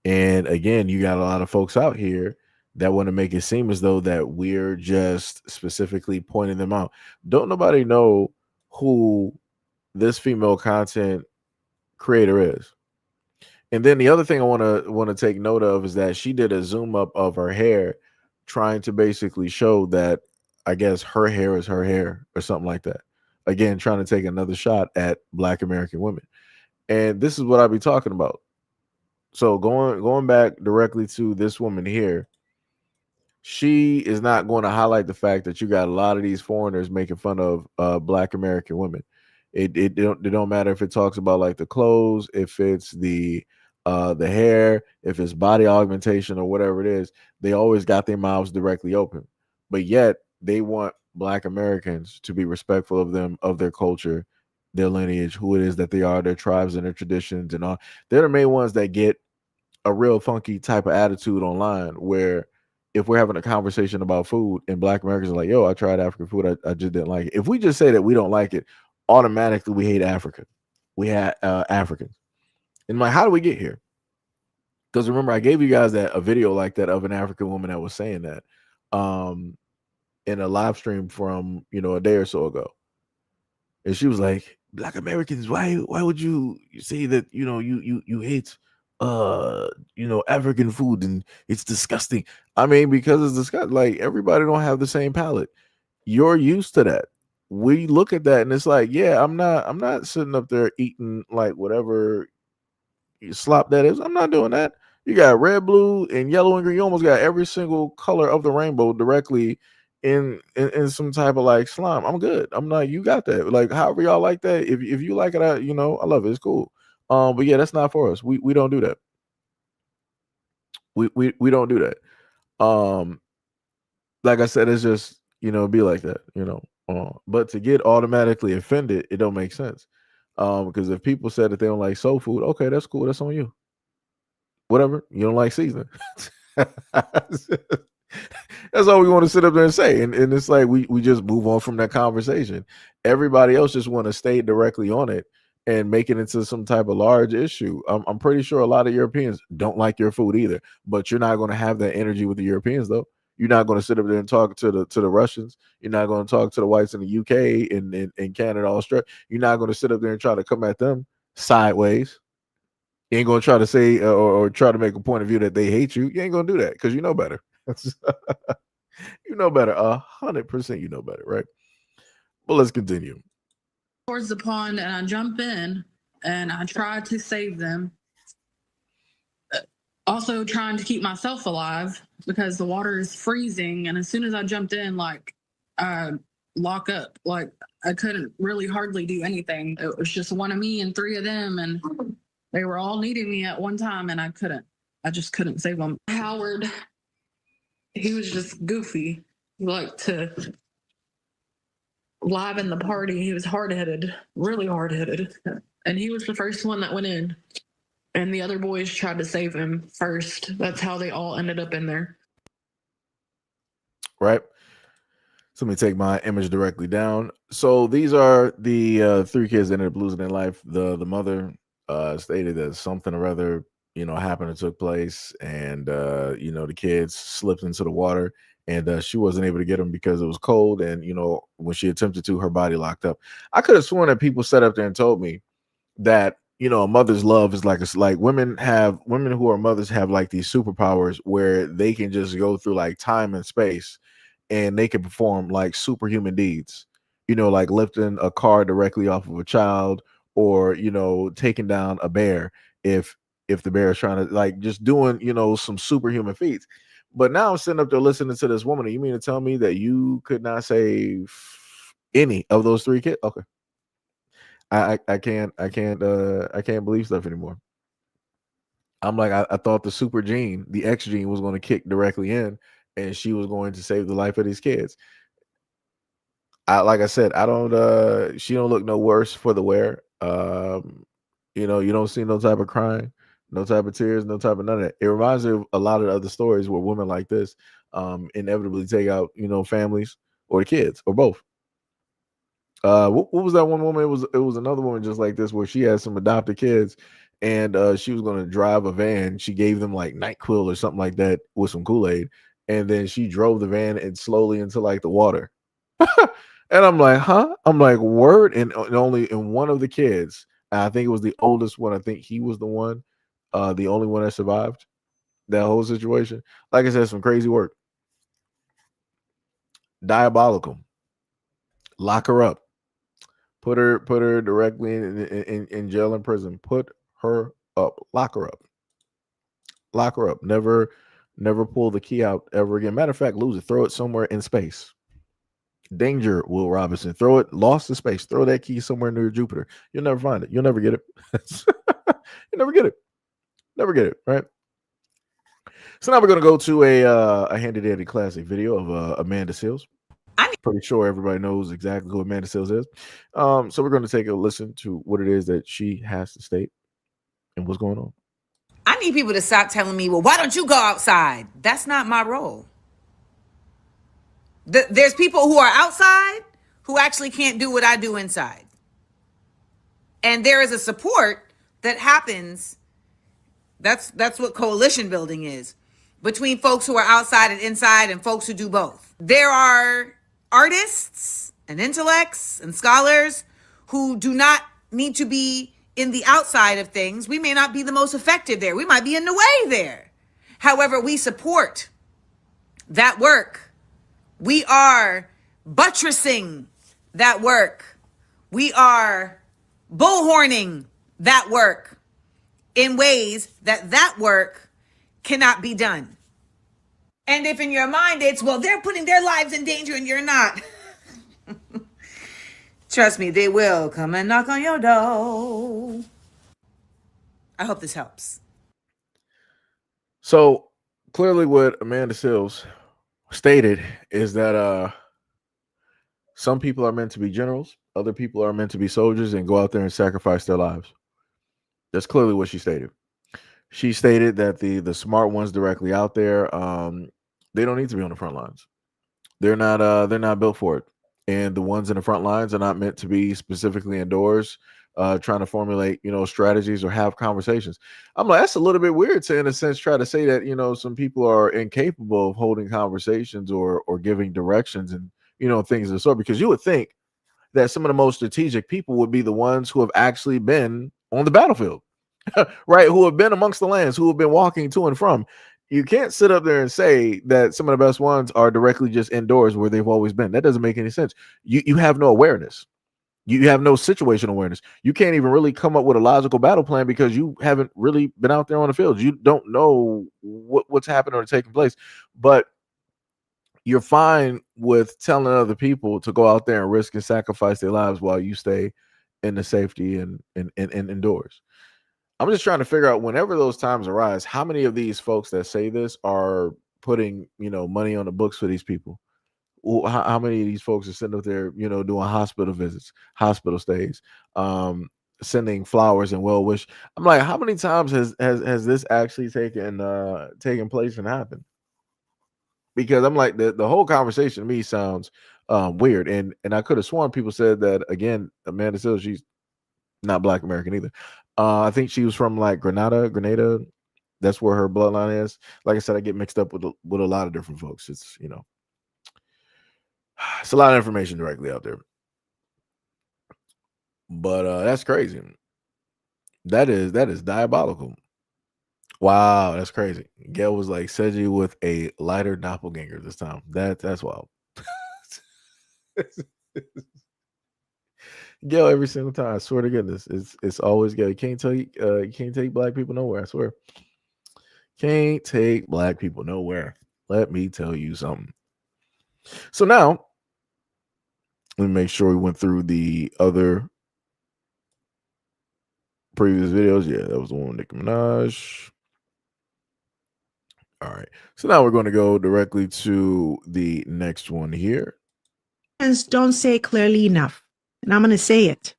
And again, you got a lot of folks out here that want to make it seem as though that we're just specifically pointing them out. Don't nobody know who this female content creator is. And then the other thing I want to take note of is that she did a zoom up of her hair, trying to basically show that I guess her hair is her hair or something like that. Again, trying to take another shot at Black American women. And this is what I be talking about. So going back directly to this woman here, she is not going to highlight the fact that you got a lot of these foreigners making fun of Black American women. It don't matter if it talks about like the clothes, if it's the hair, if it's body augmentation or whatever it is. They always got their mouths directly open, but yet they want Black Americans to be respectful of them, of their culture, their lineage, who it is that they are, their tribes and their traditions and all. They're the main ones that get a real funky type of attitude online where if we're having a conversation about food and Black Americans are like, yo, I tried African food, I just didn't like it. If we just say that we don't like it, automatically we hate Africa. We had Africans. And like, how do we get here? Because remember, I gave you guys a video like that of an African woman that was saying that in a live stream from a day or so ago. And she was like, Black Americans, why would you say that you hate African food and it's disgusting? I mean, because it's disgusting. Like, everybody don't have the same palate. You're used to that. We look at that and it's like, yeah, I'm not sitting up there eating like whatever slop that is. I'm not doing that. You got red, blue, and yellow and green. You almost got every single color of the rainbow directly in some type of like slime. I'm good. I'm not. You got that. Like, however y'all like that. If you like it, I love it. It's cool. But yeah, that's not for us. We don't do that. We don't do that. Like I said, it's just be like that. But to get automatically offended, it don't make sense. Because if people said that they don't like soul food, okay, that's cool. That's on you. Whatever. You don't like seasoning. That's all we want to sit up there and say. And it's like we just move on from that conversation. Everybody else just want to stay directly on it and make it into some type of large issue. I'm pretty sure a lot of Europeans don't like your food either, but you're not going to have that energy with the Europeans though. You're not going to sit up there and talk to the Russians. You're not going to talk to the whites in the UK and Canada, Australia. You're not going to sit up there and try to come at them sideways. You ain't going to try to say or try to make a point of view that they hate you. You ain't going to do that because you know better. You know better. 100% you know better, right? But let's continue. Towards the pond and I jump in and I try to save them. Also trying to keep myself alive because the water is freezing. And as soon as I jumped in, like, I lock up. Like, I couldn't really hardly do anything. It was just one of me and three of them. And they were all needing me at one time. And I just couldn't save them. Howard, he was just goofy. He liked to liven the party. He was hard-headed, really hard-headed. And he was the first one that went in. And the other boys tried to save him first. That's how they all ended up in there. Right. So let me take my image directly down. So these are the three kids that ended up losing their life. The mother stated that something or other, happened or took place. And, the kids slipped into the water and she wasn't able to get them because it was cold. And, when she attempted to, her body locked up. I could have sworn that people sat up there and told me that, a mother's love is like women who are mothers have like these superpowers where they can just go through like time and space and they can perform like superhuman deeds, like lifting a car directly off of a child or, taking down a bear. If if the bear is trying to like just doing, some superhuman feats. But now I'm sitting up there listening to this woman. You mean to tell me that you could not save any of those 3 kids? Okay. I can't believe stuff anymore. I'm like, I thought the super gene, the X gene, was going to kick directly in, and she was going to save the life of these kids. Like I said, I don't. She don't look no worse for the wear. You don't see no type of crying, no type of tears, no type of none of that. It reminds me of a lot of other stories where women like this, inevitably take out, families or the kids or both. What was that one woman? It was another woman just like this where she had some adopted kids, and she was going to drive a van. She gave them like NyQuil or something like that with some Kool-Aid, and then she drove the van and slowly into like the water. And I'm like, huh? I'm like, word. And only in one of the kids, I think it was the oldest one. I think he was the one, the only one that survived that whole situation. Like I said, some crazy work. Diabolical. Lock her up. Put her directly in jail and prison. Put her up. Lock her up. Lock her up. Never pull the key out ever again. Matter of fact, lose it. Throw it somewhere in space. Danger, Will Robinson. Throw it, lost in space. Throw that key somewhere near Jupiter. You'll never find it. You'll never get it. You'll never get it. Never get it, right? So now we're going to go to a Handy Dandy classic video of Amanda Seales. I'm pretty sure everybody knows exactly who Amanda Seales is. So we're going to take a listen to what it is that she has to state and what's going on. I need people to stop telling me, well, why don't you go outside? That's not my role. There's people who are outside who actually can't do what I do inside. And there is a support that happens. That's what coalition building is, between folks who are outside and inside and folks who do both. There are artists and intellects and scholars who do not need to be in the outside of things. We may not be the most effective there. We might be in the way there. However, we support that work. We are buttressing that work. We are bullhorning that work in ways that work cannot be done. And if in your mind it's, well, they're putting their lives in danger and you're not. Trust me, they will come and knock on your door. I hope this helps. So clearly what Amanda Seales stated is that some people are meant to be generals, other people are meant to be soldiers and go out there and sacrifice their lives. That's clearly what she stated. She stated that the smart ones directly out there, they don't need to be on the front lines. They're not built for it. And the ones in the front lines are not meant to be specifically indoors, trying to formulate, strategies or have conversations. I'm like, that's a little bit weird to, in a sense, try to say that, some people are incapable of holding conversations or giving directions and, things of the sort, because you would think that some of the most strategic people would be the ones who have actually been on the battlefield, right? Who have been amongst the lands, who have been walking to and from. You can't sit up there and say that some of the best ones are directly just indoors where they've always been. That doesn't make any sense. You have no awareness. You have no situational awareness. You can't even really come up with a logical battle plan because you haven't really been out there on the field. You don't know what's happening or taking place. But you're fine with telling other people to go out there and risk and sacrifice their lives while you stay in the safety and indoors. I'm just trying to figure out, whenever those times arise, how many of these folks that say this are putting, money on the books for these people? How many of these folks are sitting up there, doing hospital visits, hospital stays, sending flowers and well wish? I'm like, how many times has this actually taken place and happened? Because I'm like, the whole conversation to me sounds weird. And I could have sworn people said that, again, Amanda Seales, she's not Black American either. I think she was from like Grenada. That's where her bloodline is. Like I said, I get mixed up with a lot of different folks. It's, it's a lot of information directly out there. But that's crazy. That is diabolical. Wow, that's crazy. Gail was like, SEIJI with a lighter doppelganger this time. That's wild. Gil every single time. I swear to goodness, it's always Gil. You can't take black people nowhere. I swear, can't take black people nowhere. Let me tell you something. So now, let me make sure we went through the other previous videos. Yeah, that was the one with Nicki Minaj. All right. So now we're going to go directly to the next one here. Don't say it clearly enough, and I'm going to say it.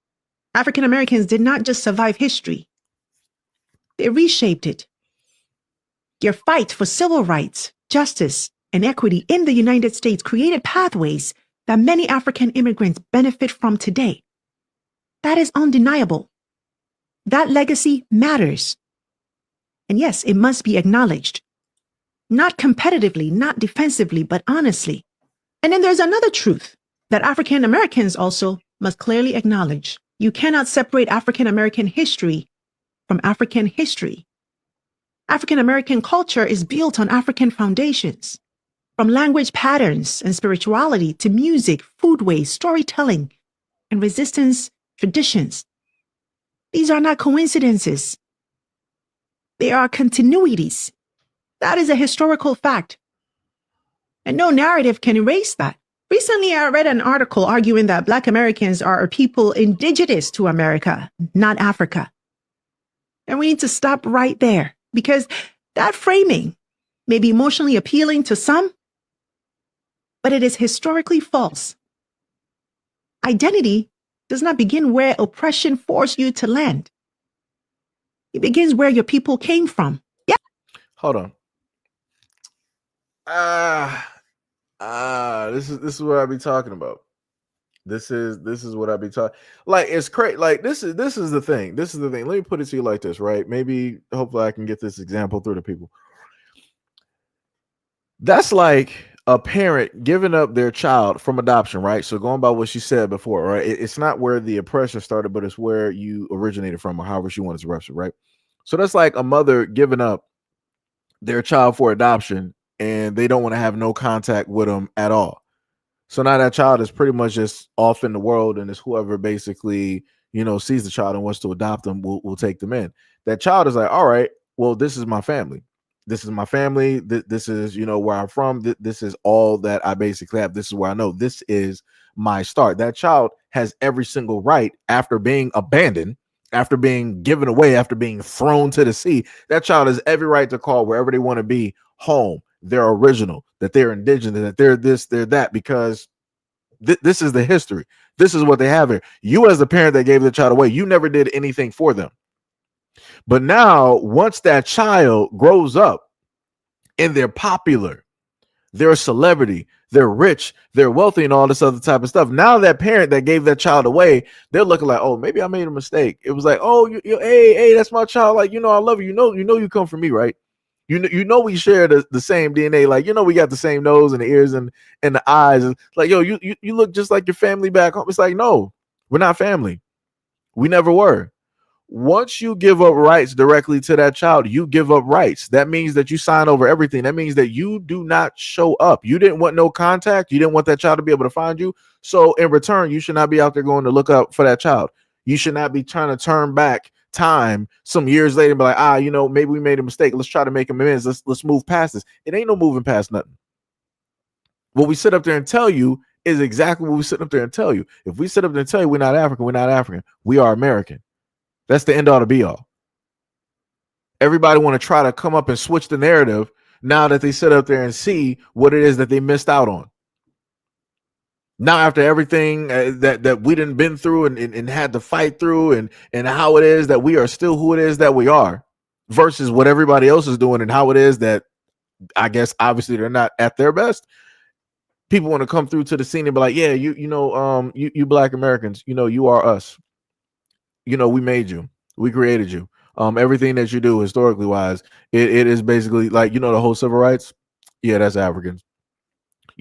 African Americans did not just survive history, they reshaped it. Your fight for civil rights, justice, and equity in the United States created pathways that many African immigrants benefit from today. That is undeniable. That legacy matters. And yes, it must be acknowledged. Not competitively, not defensively, but honestly. And then there's another truth that African Americans also must clearly acknowledge. You cannot separate African American history from African history. African American culture is built on African foundations, from language patterns and spirituality to music, foodways, storytelling, and resistance traditions. These are not coincidences. They are continuities. That is a historical fact. And no narrative can erase that. Recently, I read an article arguing that Black Americans are a people indigenous to America, not Africa. And we need to stop right there, because that framing may be emotionally appealing to some, but it is historically false. Identity does not begin where oppression forced you to land. It begins where your people came from. Yeah. Hold on. This is what I be talking about. This is what I be talking. Like, it's crazy. Like, this is the thing. This is the thing. Let me put it to you like this, right? Maybe, hopefully, I can get this example through to people. That's like a parent giving up their child from adoption, right? So going by what she said before, right? It's not where the oppression started, but it's where you originated from, or however she wanted to reference it, right? So that's like a mother giving up their child for adoption, and they don't want to have no contact with them at all. So now that child is pretty much just off in the world, and it's whoever basically, sees the child and wants to adopt them will take them in. That child is like, all right, well, this is my family. This is my family. This is, where I'm from. This is all that I basically have. This is where I know. This is my start. That child has every single right after being abandoned, after being given away, after being thrown to the sea. That child has every right to call wherever they want to be home. They're original, that they're indigenous, that they're this, they're that, because this is the history. This is what they have here. You, as the parent that gave the child away, you never did anything for them. But now, once that child grows up and they're popular, they're a celebrity, they're rich, they're wealthy, and all this other type of stuff. Now that parent that gave that child away, they're looking like, oh, maybe I made a mistake. It was like, oh, hey, that's my child. Like, I love you. You come from me, right? We share the same DNA. Like, we got the same nose and the ears and the eyes. Like, yo, you look just like your family back home. It's like, no, we're not family. We never were. Once you give up rights directly to that child, you give up rights. That means that you sign over everything. That means that you do not show up. You didn't want no contact. You didn't want that child to be able to find you. So in return, you should not be out there going to look up for that child. You should not be trying to turn back time some years later and be like, maybe we made a mistake. Let's try to make amends. Let's move past this. It ain't no moving past nothing. What we sit up there and tell you is exactly what we sit up there and tell you. If we sit up there and tell you we're not African, we're not African. We are American. That's the end all to be all. Everybody want to try to come up and switch the narrative now that they sit up there and see what it is that they missed out on. Now, after everything that we didn't been through and had to fight through, and how it is that we are still who it is that we are, versus what everybody else is doing and how it is that, I guess, obviously they're not at their best. People want to come through to the scene and be like, yeah, you Black Americans, you are us. We made you, we created you. Everything that you do historically wise, it is basically like, the whole civil rights. Yeah, that's Africans.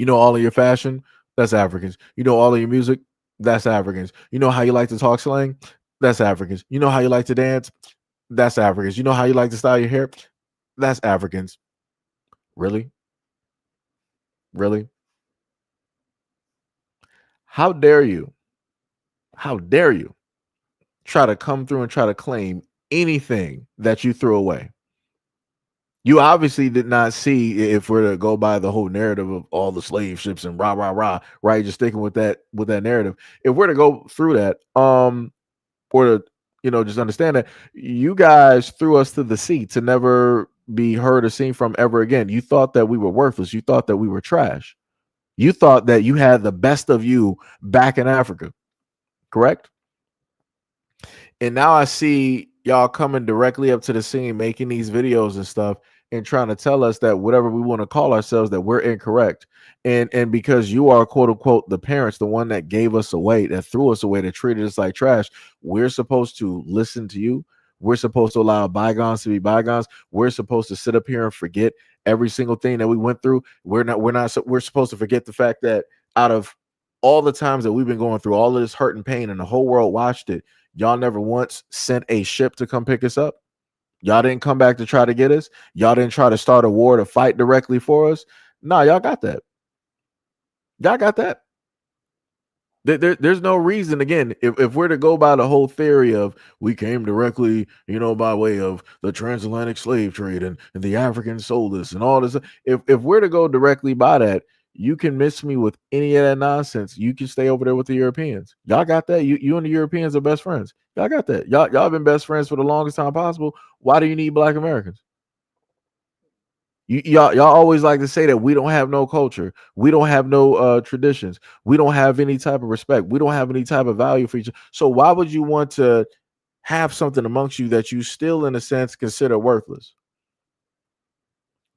All of your fashion, that's Africans. All of your music, that's Africans. How you like to talk slang, that's Africans. How you like to dance, that's Africans. How you like to style your hair, that's Africans. Really? How dare you How dare you try to come through and try to claim anything that you threw away? You obviously did not see, if we're to go by the whole narrative of all the slave ships and rah rah rah, right? Just sticking with that narrative. If we're to go through that, or to, just understand that you guys threw us to the sea to never be heard or seen from ever again. You thought that we were worthless. You thought that we were trash. You thought that you had the best of you back in Africa, correct? And now I see y'all coming directly up to the scene, making these videos and stuff, and trying to tell us that whatever we want to call ourselves, that we're incorrect. And because you are, quote unquote, the parents, the one that gave us away, that threw us away, that treated us like trash, we're supposed to listen to you. We're supposed to allow bygones to be bygones. We're supposed to sit up here and forget every single thing that we went through. We're supposed to forget the fact that out of all the times that we've been going through all of this hurt and pain, and the whole world watched it, y'all never once sent a ship to come pick us up. Y'all didn't come back to try to get us. Y'all didn't try to start a war to fight directly for us. No, y'all got that. Y'all got that. There's no reason, again, if we're to go by the whole theory of we came directly, by way of the transatlantic slave trade and the Africans sold us and all this. If we're to go directly by that, you can miss me with any of that nonsense. You can stay over there with the Europeans. Y'all got that. You and the Europeans are best friends. Y'all got that. Y'all been best friends for the longest time possible. Why do you need Black Americans? Y'all always like to say that we don't have no culture, we don't have no traditions, we don't have any type of respect, we don't have any type of value for each other. So why would you want to have something amongst you that you still, in a sense, consider worthless,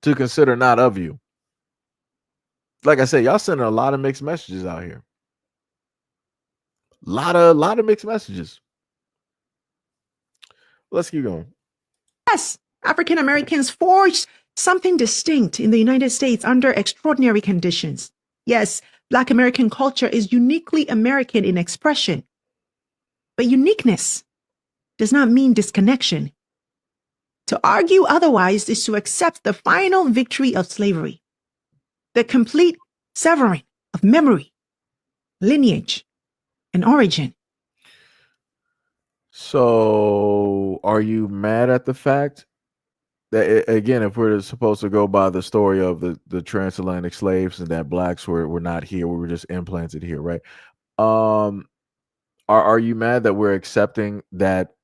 to consider not of you? Like I said, y'all sending a lot of mixed messages out here. Lot of mixed messages. Let's keep going. Yes, African Americans forged something distinct in the United States under extraordinary conditions. Yes, Black American culture is uniquely American in expression. But uniqueness does not mean disconnection. To argue otherwise is to accept the final victory of slavery, the complete severing of memory, lineage, and origin. So are you mad at the fact that, again, if we're supposed to go by the story of the transatlantic slaves and that Blacks were not here, we were just implanted here, right? Are you mad that we're accepting that,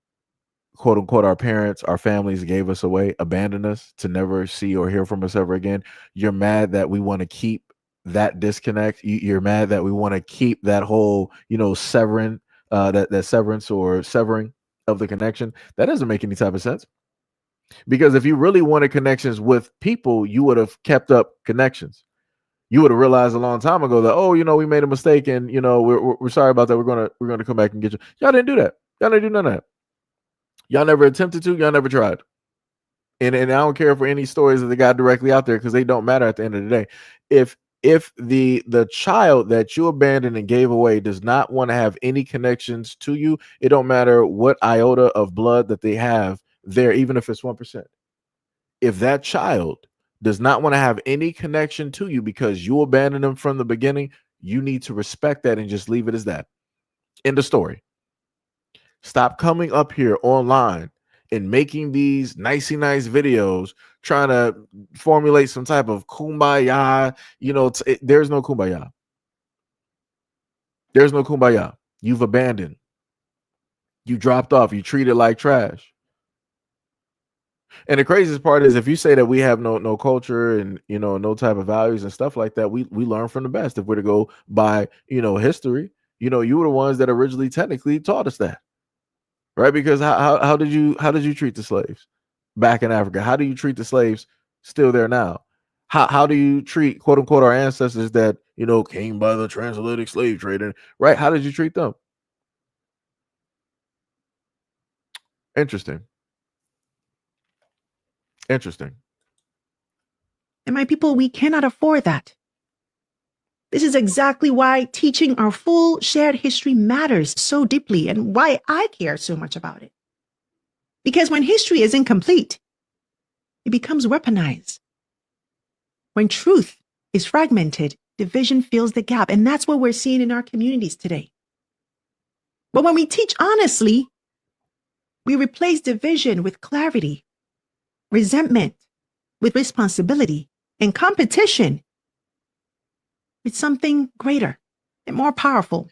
quote unquote, our parents, our families gave us away, abandoned us to never see or hear from us ever again? You're mad that we want to keep that disconnect. You're mad that we want to keep that whole, severing, that severance or severing of the connection. That doesn't make any type of sense. Because if you really wanted connections with people, you would have kept up connections. You would have realized a long time ago that, oh, we made a mistake, and we're sorry about that. We're gonna come back and get you. Y'all didn't do that. Y'all didn't do none of that. Y'all never attempted to. Y'all never tried. And I don't care for any stories that they got directly out there, because they don't matter at the end of the day. If the child that you abandoned and gave away does not want to have any connections to you, it don't matter what iota of blood that they have there, even if it's 1%. If that child does not want to have any connection to you because you abandoned them from the beginning, you need to respect that and just leave it as that. End of story. Stop coming up here online and making these nice videos trying to formulate some type of kumbaya. There's no kumbaya. There's no kumbaya. You've abandoned. You dropped off. You treated like trash. And the craziest part is, if you say that we have no culture and no type of values and stuff like that, we learn from the best. If we're to go by history, you were the ones that originally technically taught us that, right? Because how did you treat the slaves back in Africa? How do you treat the slaves still there now? How do you treat, quote unquote, our ancestors that came by the transatlantic slave trade, right? How did you treat them? Interesting. And my people, we cannot afford that. This is exactly why teaching our full shared history matters so deeply, and why I care so much about it. Because when history is incomplete, it becomes weaponized. When truth is fragmented, division fills the gap, and that's what we're seeing in our communities today. But when we teach honestly, we replace division with clarity, resentment with responsibility, and competition with something greater and more powerful: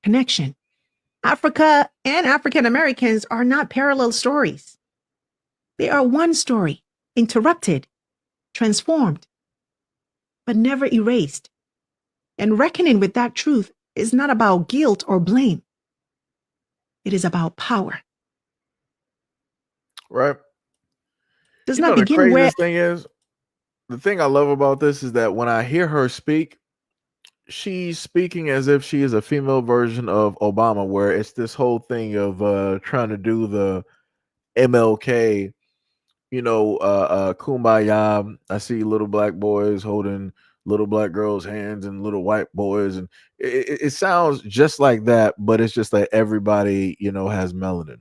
connection. Africa and African Americans are not parallel stories. They are one story, interrupted, transformed, but never erased. And reckoning with that truth is not about guilt or blame. It is about power. Right. Does You not know, the begin where. craziest thing is, the thing I love about this is that when I hear her speak, she's speaking as if she is a female version of Obama, where it's this whole thing of trying to do the MLK, kumbaya. I see little black boys holding little black girls' hands and little white boys, and it sounds just like that, but it's just that everybody, has melanin.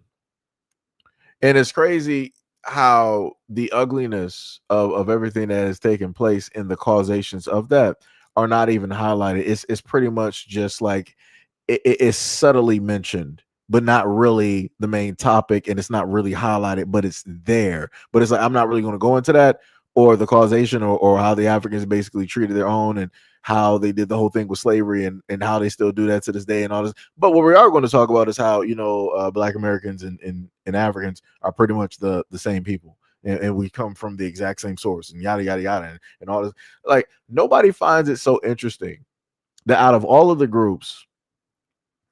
And it's crazy how the ugliness of everything that has taken place and the causations of that are not even highlighted. It's pretty much just like it is subtly mentioned, but not really the main topic, and it's not really highlighted, but it's there. But it's like, I'm not really going to go into that, or the causation, or how the Africans basically treated their own, and how they did the whole thing with slavery, and how they still do that to this day and all this. But what we are going to talk about is how, Black Americans and Africans are pretty much the same people. And we come from the exact same source, and yada, yada, yada, and all this. Like, nobody finds it so interesting that out of all of the groups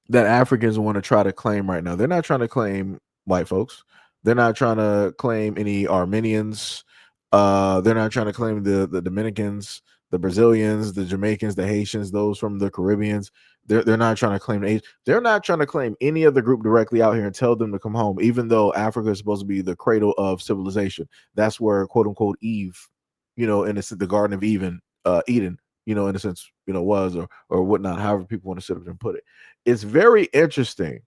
that Africans want to try to claim right now, they're not trying to claim white folks. They're not trying to claim any Armenians. They're not trying to claim the Dominicans, the Brazilians, the Jamaicans, the Haitians, those from the Caribbeans. They're not trying to claim they're not trying to claim any other group directly out here and tell them to come home, even though Africa is supposed to be the cradle of civilization. That's where, quote unquote, Eve, in the Garden of Eden, in a sense, was, or whatnot, however people want to sit up and put it. It's very interesting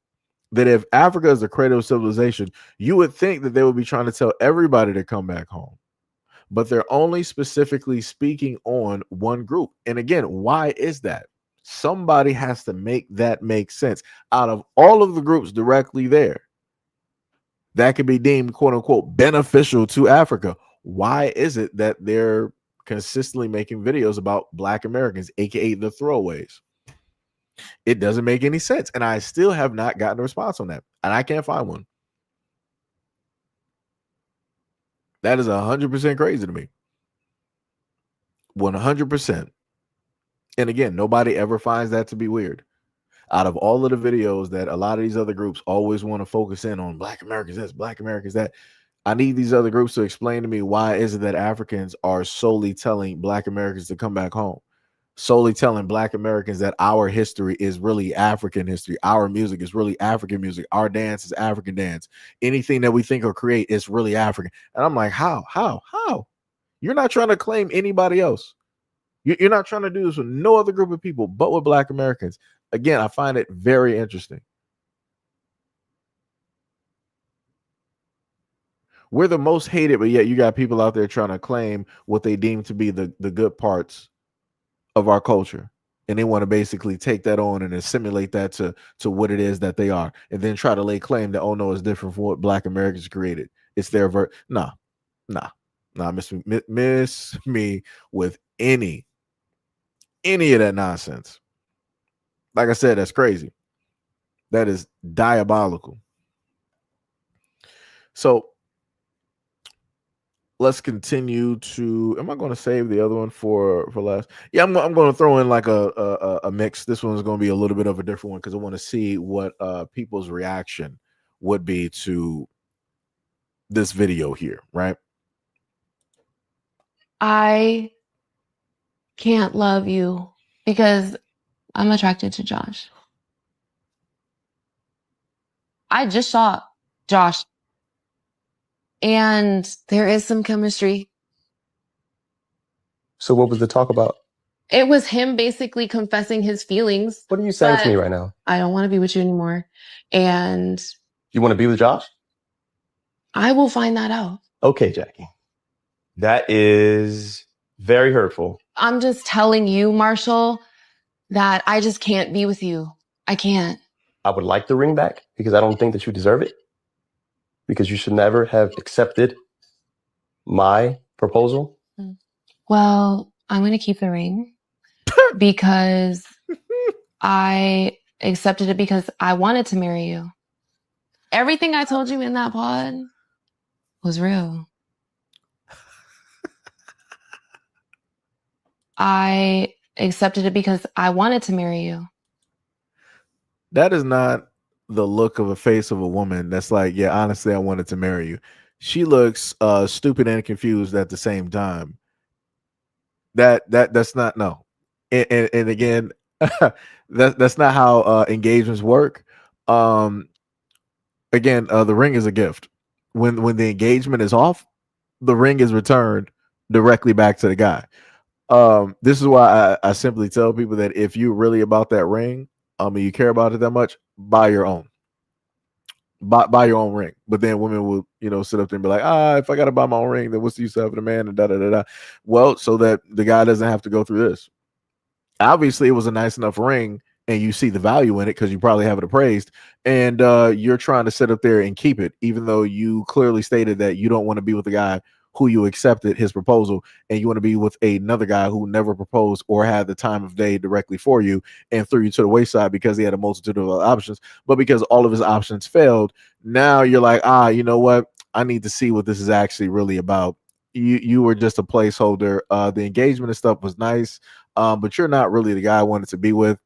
that if Africa is the cradle of civilization, you would think that they would be trying to tell everybody to come back home. But they're only specifically speaking on one group. And again, why is that? Somebody has to make that make sense. Out of all of the groups directly there, that could be deemed, quote unquote, beneficial to Africa, why is it that they're consistently making videos about Black Americans, aka the throwaways? It doesn't make any sense. And I still have not gotten a response on that. And I can't find one. That is 100% crazy to me. 100%. And again, nobody ever finds that to be weird. Out of all of the videos that a lot of these other groups always want to focus in on, Black Americans this, Black Americans that, I need these other groups to explain to me, why is it that Africans are solely telling Black Americans to come back home? Solely telling Black Americans that our history is really African history. Our music is really African music. Our dance is African dance. Anything that we think or create is really African. And I'm like, how? You're not trying to claim anybody else. You're not trying to do this with no other group of people but with Black Americans. Again, I find it very interesting. We're the most hated, but yet you got people out there trying to claim what they deem to be the good parts of our culture. And they want to basically take that on and assimilate that to what it is that they are. And then try to lay claim that, oh no, it's different from what Black Americans created. It's their Nah, miss me with any of that nonsense. Like I said, that's crazy. That is diabolical. So let's continue to. Am I going to save the other one for last? Yeah, I'm going to throw in like a mix. This one's going to be a little bit of a different one because I want to see what people's reaction would be to this video here, right? I can't love you because I'm attracted to Josh. I just saw Josh, and there is some chemistry. So what was the talk about? It was him basically confessing his feelings. What are you saying to me right now? I don't want to be with you anymore. And You want to be with Josh? I will find that out. Okay, Jackie. That is very hurtful. I'm just telling you, Marshall, that I just can't be with you. I can't. I would like the ring back because I don't think that you deserve it. Because you should never have accepted my proposal. Well, I'm going to keep the ring because I accepted it because I wanted to marry you. Everything I told you in that pod was real. I accepted it because I wanted to marry you. That is not the look of a face of a woman that's like, yeah, honestly, I wanted to marry you. She looks stupid and confused at the same time. That's not, no. And again, that's not how engagements work. Again, the ring is a gift. When the engagement is off, the ring is returned directly back to the guy. This is why I simply tell people that if you're really about that ring, and you care about it that much, buy your own. Buy your own ring. But then women will, sit up there and be like, if I gotta buy my own ring, then what's the use of having a man, and da da da da. Well, so that the guy doesn't have to go through this. Obviously, it was a nice enough ring, and you see the value in it because you probably have it appraised, and you're trying to sit up there and keep it, even though you clearly stated that you don't want to be with the guy who you accepted his proposal, and you want to be with another guy who never proposed or had the time of day directly for you and threw you to the wayside because he had a multitude of options. But because all of his options failed, now you're like, you know what? I need to see what this is actually really about. You were just a placeholder. The engagement and stuff was nice, but you're not really the guy I wanted to be with.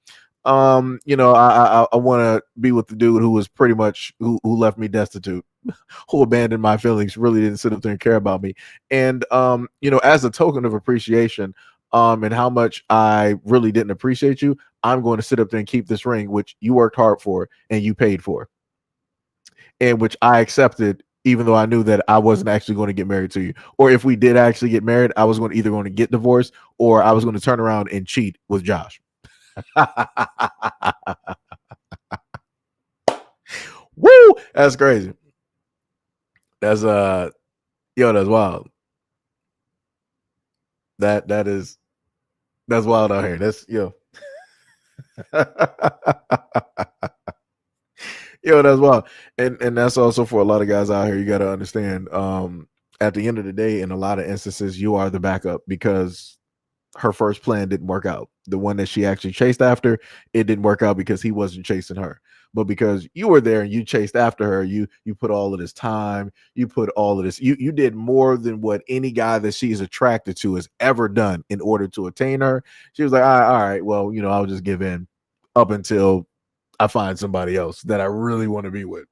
I want to be with the dude who was pretty much who left me destitute, who abandoned my feelings, really didn't sit up there and care about me. And as a token of appreciation, and how much I really didn't appreciate you, I'm going to sit up there and keep this ring, which you worked hard for and you paid for, and which I accepted, even though I knew that I wasn't actually going to get married to you. Or if we did actually get married, I was either going to get divorced or I was going to turn around and cheat with Josh. Woo! That's crazy. That's that's wild. That's wild out here. That's that's wild. And that's also for a lot of guys out here. You got to understand, at the end of the day, in a lot of instances, you are the backup because her first plan didn't work out. The one that she actually chased after, it didn't work out because he wasn't chasing her. But because you were there and you chased after her, you put all of this time, you put all of this, you did more than what any guy that she's attracted to has ever done in order to attain her. She was like, all right, well, I'll just give in up until I find somebody else that I really want to be with.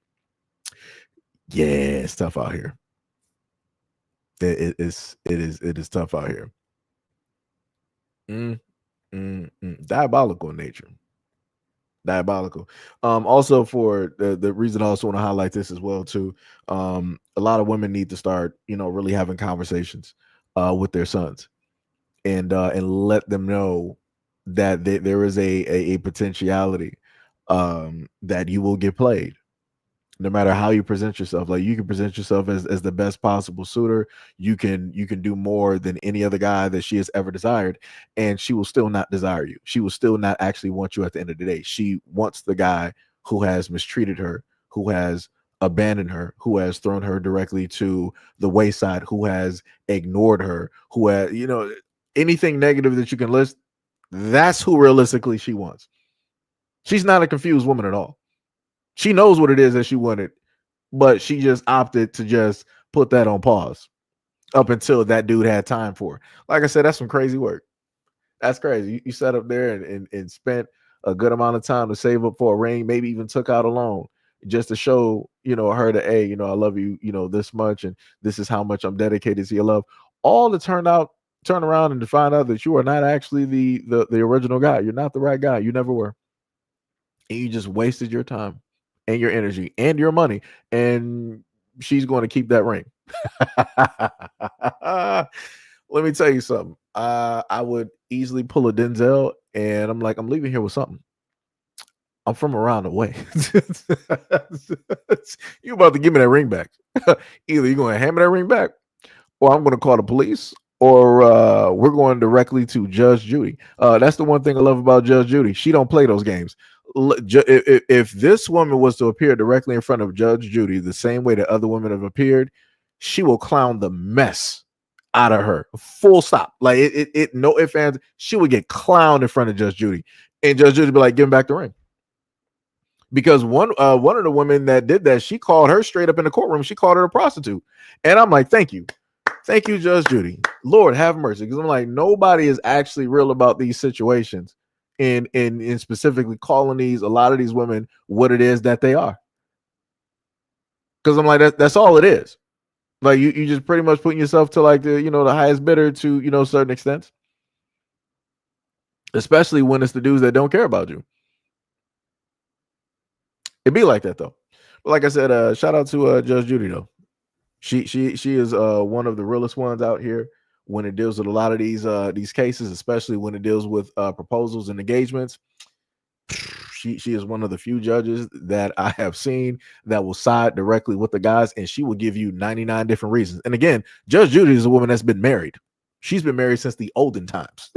Yeah, it's tough out here. It is tough out here. Diabolical in nature. Diabolical. Also, for the reason I also want to highlight this as well too, a lot of women need to start, really having conversations with their sons, and let them know that there is a potentiality that you will get played. No matter how you present yourself, like you can present yourself as the best possible suitor. You can do more than any other guy that she has ever desired, and she will still not desire you. She will still not actually want you at the end of the day. She wants the guy who has mistreated her, who has abandoned her, who has thrown her directly to the wayside, who has ignored her, who has, anything negative that you can list. That's who realistically she wants. She's not a confused woman at all. She knows what it is that she wanted, but she just opted to just put that on pause up until that dude had time for her. Like I said, that's some crazy work. That's crazy. You sat up there and spent a good amount of time to save up for a ring, maybe even took out a loan just to show, her that, hey, I love you, this much, and this is how much I'm dedicated to your love. All to turn around and to find out that you are not actually the original guy. You're not the right guy. You never were. And you just wasted your time and your energy and your money, and she's going to keep that ring. Let me tell you something. I would easily pull a Denzel, and I'm like, I'm leaving here with something. I'm from around the way. You about to give me that ring back. Either you're going to hand me that ring back, or I'm going to call the police, or we're going directly to Judge Judy. That's the one thing I love about Judge Judy. She don't play those games. if this woman was to appear directly in front of Judge Judy the same way that other women have appeared, she will clown the mess out of her. Full stop. Like it no ifs, ands. She would get clowned in front of Judge Judy, and Judge Judy would be like, "Give him back the ring." Because one of the women that did that, she called her straight up in the courtroom. She called her a prostitute, and I'm like, "Thank you, Judge Judy. Lord have mercy." Because I'm like, nobody is actually real about these situations, and specifically calling a lot of these women what it is that they are. Because I'm like, that's all it is. Like you just pretty much putting yourself to like the the highest bidder to certain extents, especially when it's the dudes that don't care about you. It be like that though. But like I said, shout out to Judge Judy though. She is one of the realest ones out here when it deals with a lot of these cases, especially when it deals with proposals and engagements. She is one of the few judges that I have seen that will side directly with the guys, and she will give you 99 different reasons. And again, Judge Judy is a woman that's been married. She's been married since the olden times.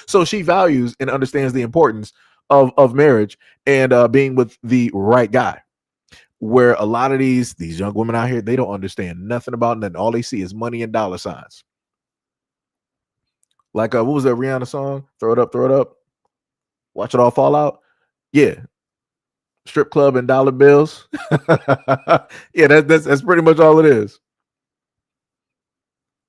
So she values and understands the importance of marriage and being with the right guy. Where a lot of these young women out here, they don't understand nothing about nothing. All they see is money and dollar signs. Like what was that Rihanna song? Throw it up, throw it up. Watch it all fall out. Yeah. Strip club and dollar bills. Yeah, that's pretty much all it is.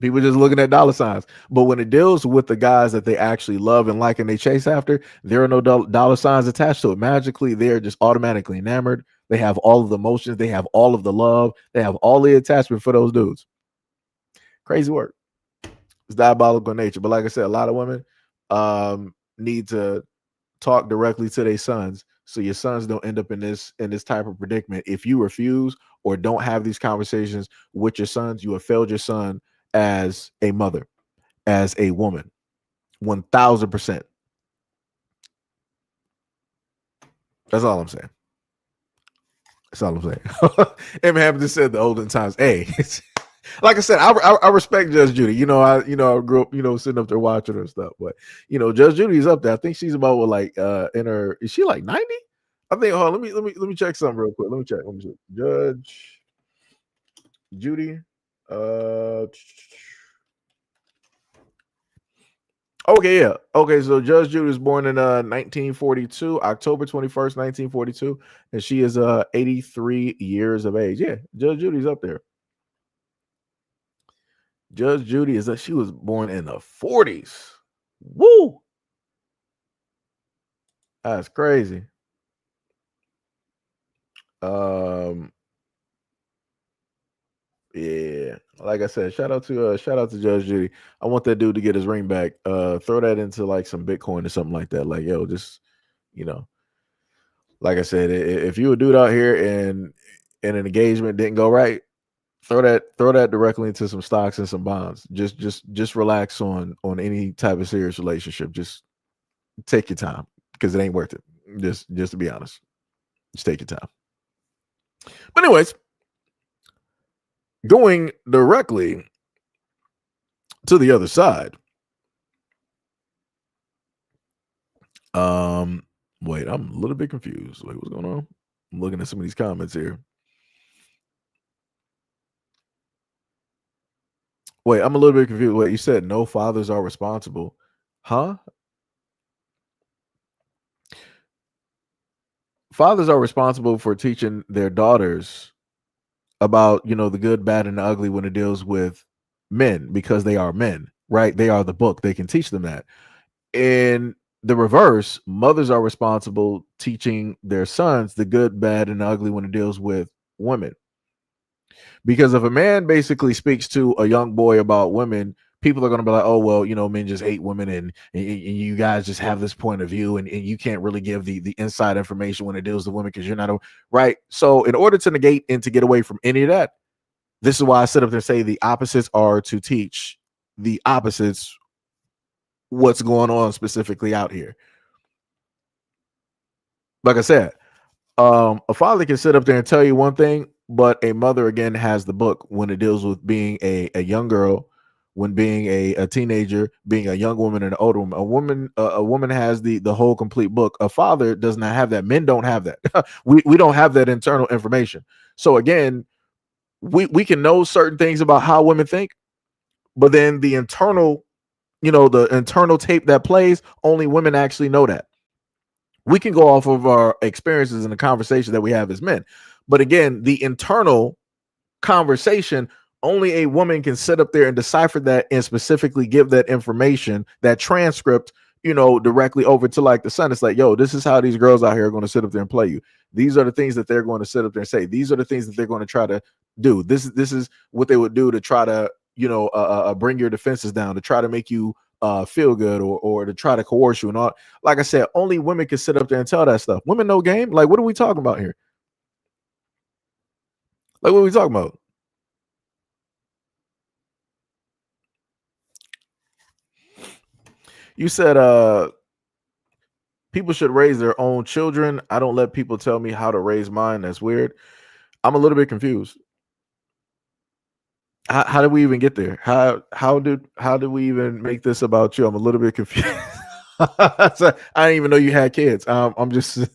People just looking at dollar signs. But when it deals with the guys that they actually love and like and they chase after, there are no dollar signs attached to it. Magically, they're just automatically enamored. They have all of the emotions. They have all of the love. They have all the attachment for those dudes. Crazy work. It's diabolical nature. But like I said, a lot of women need to talk directly to their sons so your sons don't end up in this type of predicament. If you refuse or don't have these conversations with your sons, you have failed your son as a mother, as a woman. 1000%. That's all I'm saying. That's all I'm saying. Em Hampton said the olden times. Hey, like I said, I respect Judge Judy. I grew up, sitting up there watching her and stuff. But Judge Judy's up there. I think she's about in her. Is she like 90? I think. Hold on, let me check something real quick. Let me check. Judge Judy. Okay, yeah. Okay, so Judge Judy was born in 1942, October 21st, 1942, and she is 83 years of age. Yeah, Judge Judy's up there. Judge Judy she was born in the 40s. Woo! That's crazy. Yeah, like I said, shout out to Judge Judy. I want that dude to get his ring back. Throw that into like some Bitcoin or something like that. Like, yo, just like I said, if you a dude out here and an engagement didn't go right, throw that directly into some stocks and some bonds. Just relax on any type of serious relationship. Just take your time because it ain't worth it. Just to be honest, just take your time. But anyways, going directly to the other side. Wait, I'm a little bit confused. Wait, what's going on? I'm looking at some of these comments here. Wait, I'm a little bit confused. Wait, you said no fathers are responsible. Huh? Fathers are responsible for teaching their daughters about, the good, bad, and the ugly when it deals with men because they are men, right? They are the book. They can teach them that. In the reverse, mothers are responsible teaching their sons the good, bad, and the ugly when it deals with women. Because if a man basically speaks to a young boy about women, people are going to be like, oh, well, men just hate women and you guys just have this point of view and you can't really give the inside information when it deals with women because you're not right. So in order to negate and to get away from any of that, this is why I sit up there and say the opposites are to teach the opposites what's going on specifically out here. Like I said, a father can sit up there and tell you one thing, but a mother again has the book when it deals with being a young girl when being a teenager, being a young woman and an older woman. A woman has the whole complete book. A father does not have that. Men don't have that. we don't have that internal information. So again, we can know certain things about how women think, but then the internal, the internal tape that plays, only women actually know that. We can go off of our experiences and the conversation that we have as men, but again, the internal conversation, only a woman can sit up there and decipher that and specifically give that information, that transcript, directly over to like the son. It's like, yo, this is how these girls out here are going to sit up there and play you. These are the things that they're going to sit up there and say. These are the things that they're going to try to do. This is what they would do to try to, bring your defenses down, to try to make you feel good, or to try to coerce you and all. Like I said, only women can sit up there and tell that stuff. Women know game. Like, what are we talking about here? Like, what are we talking about? You said people should raise their own children. I don't let people tell me how to raise mine. That's weird. I'm a little bit confused. How did we even get there? How did we even make this about you? I'm a little bit confused. So, I didn't even know you had kids. I'm just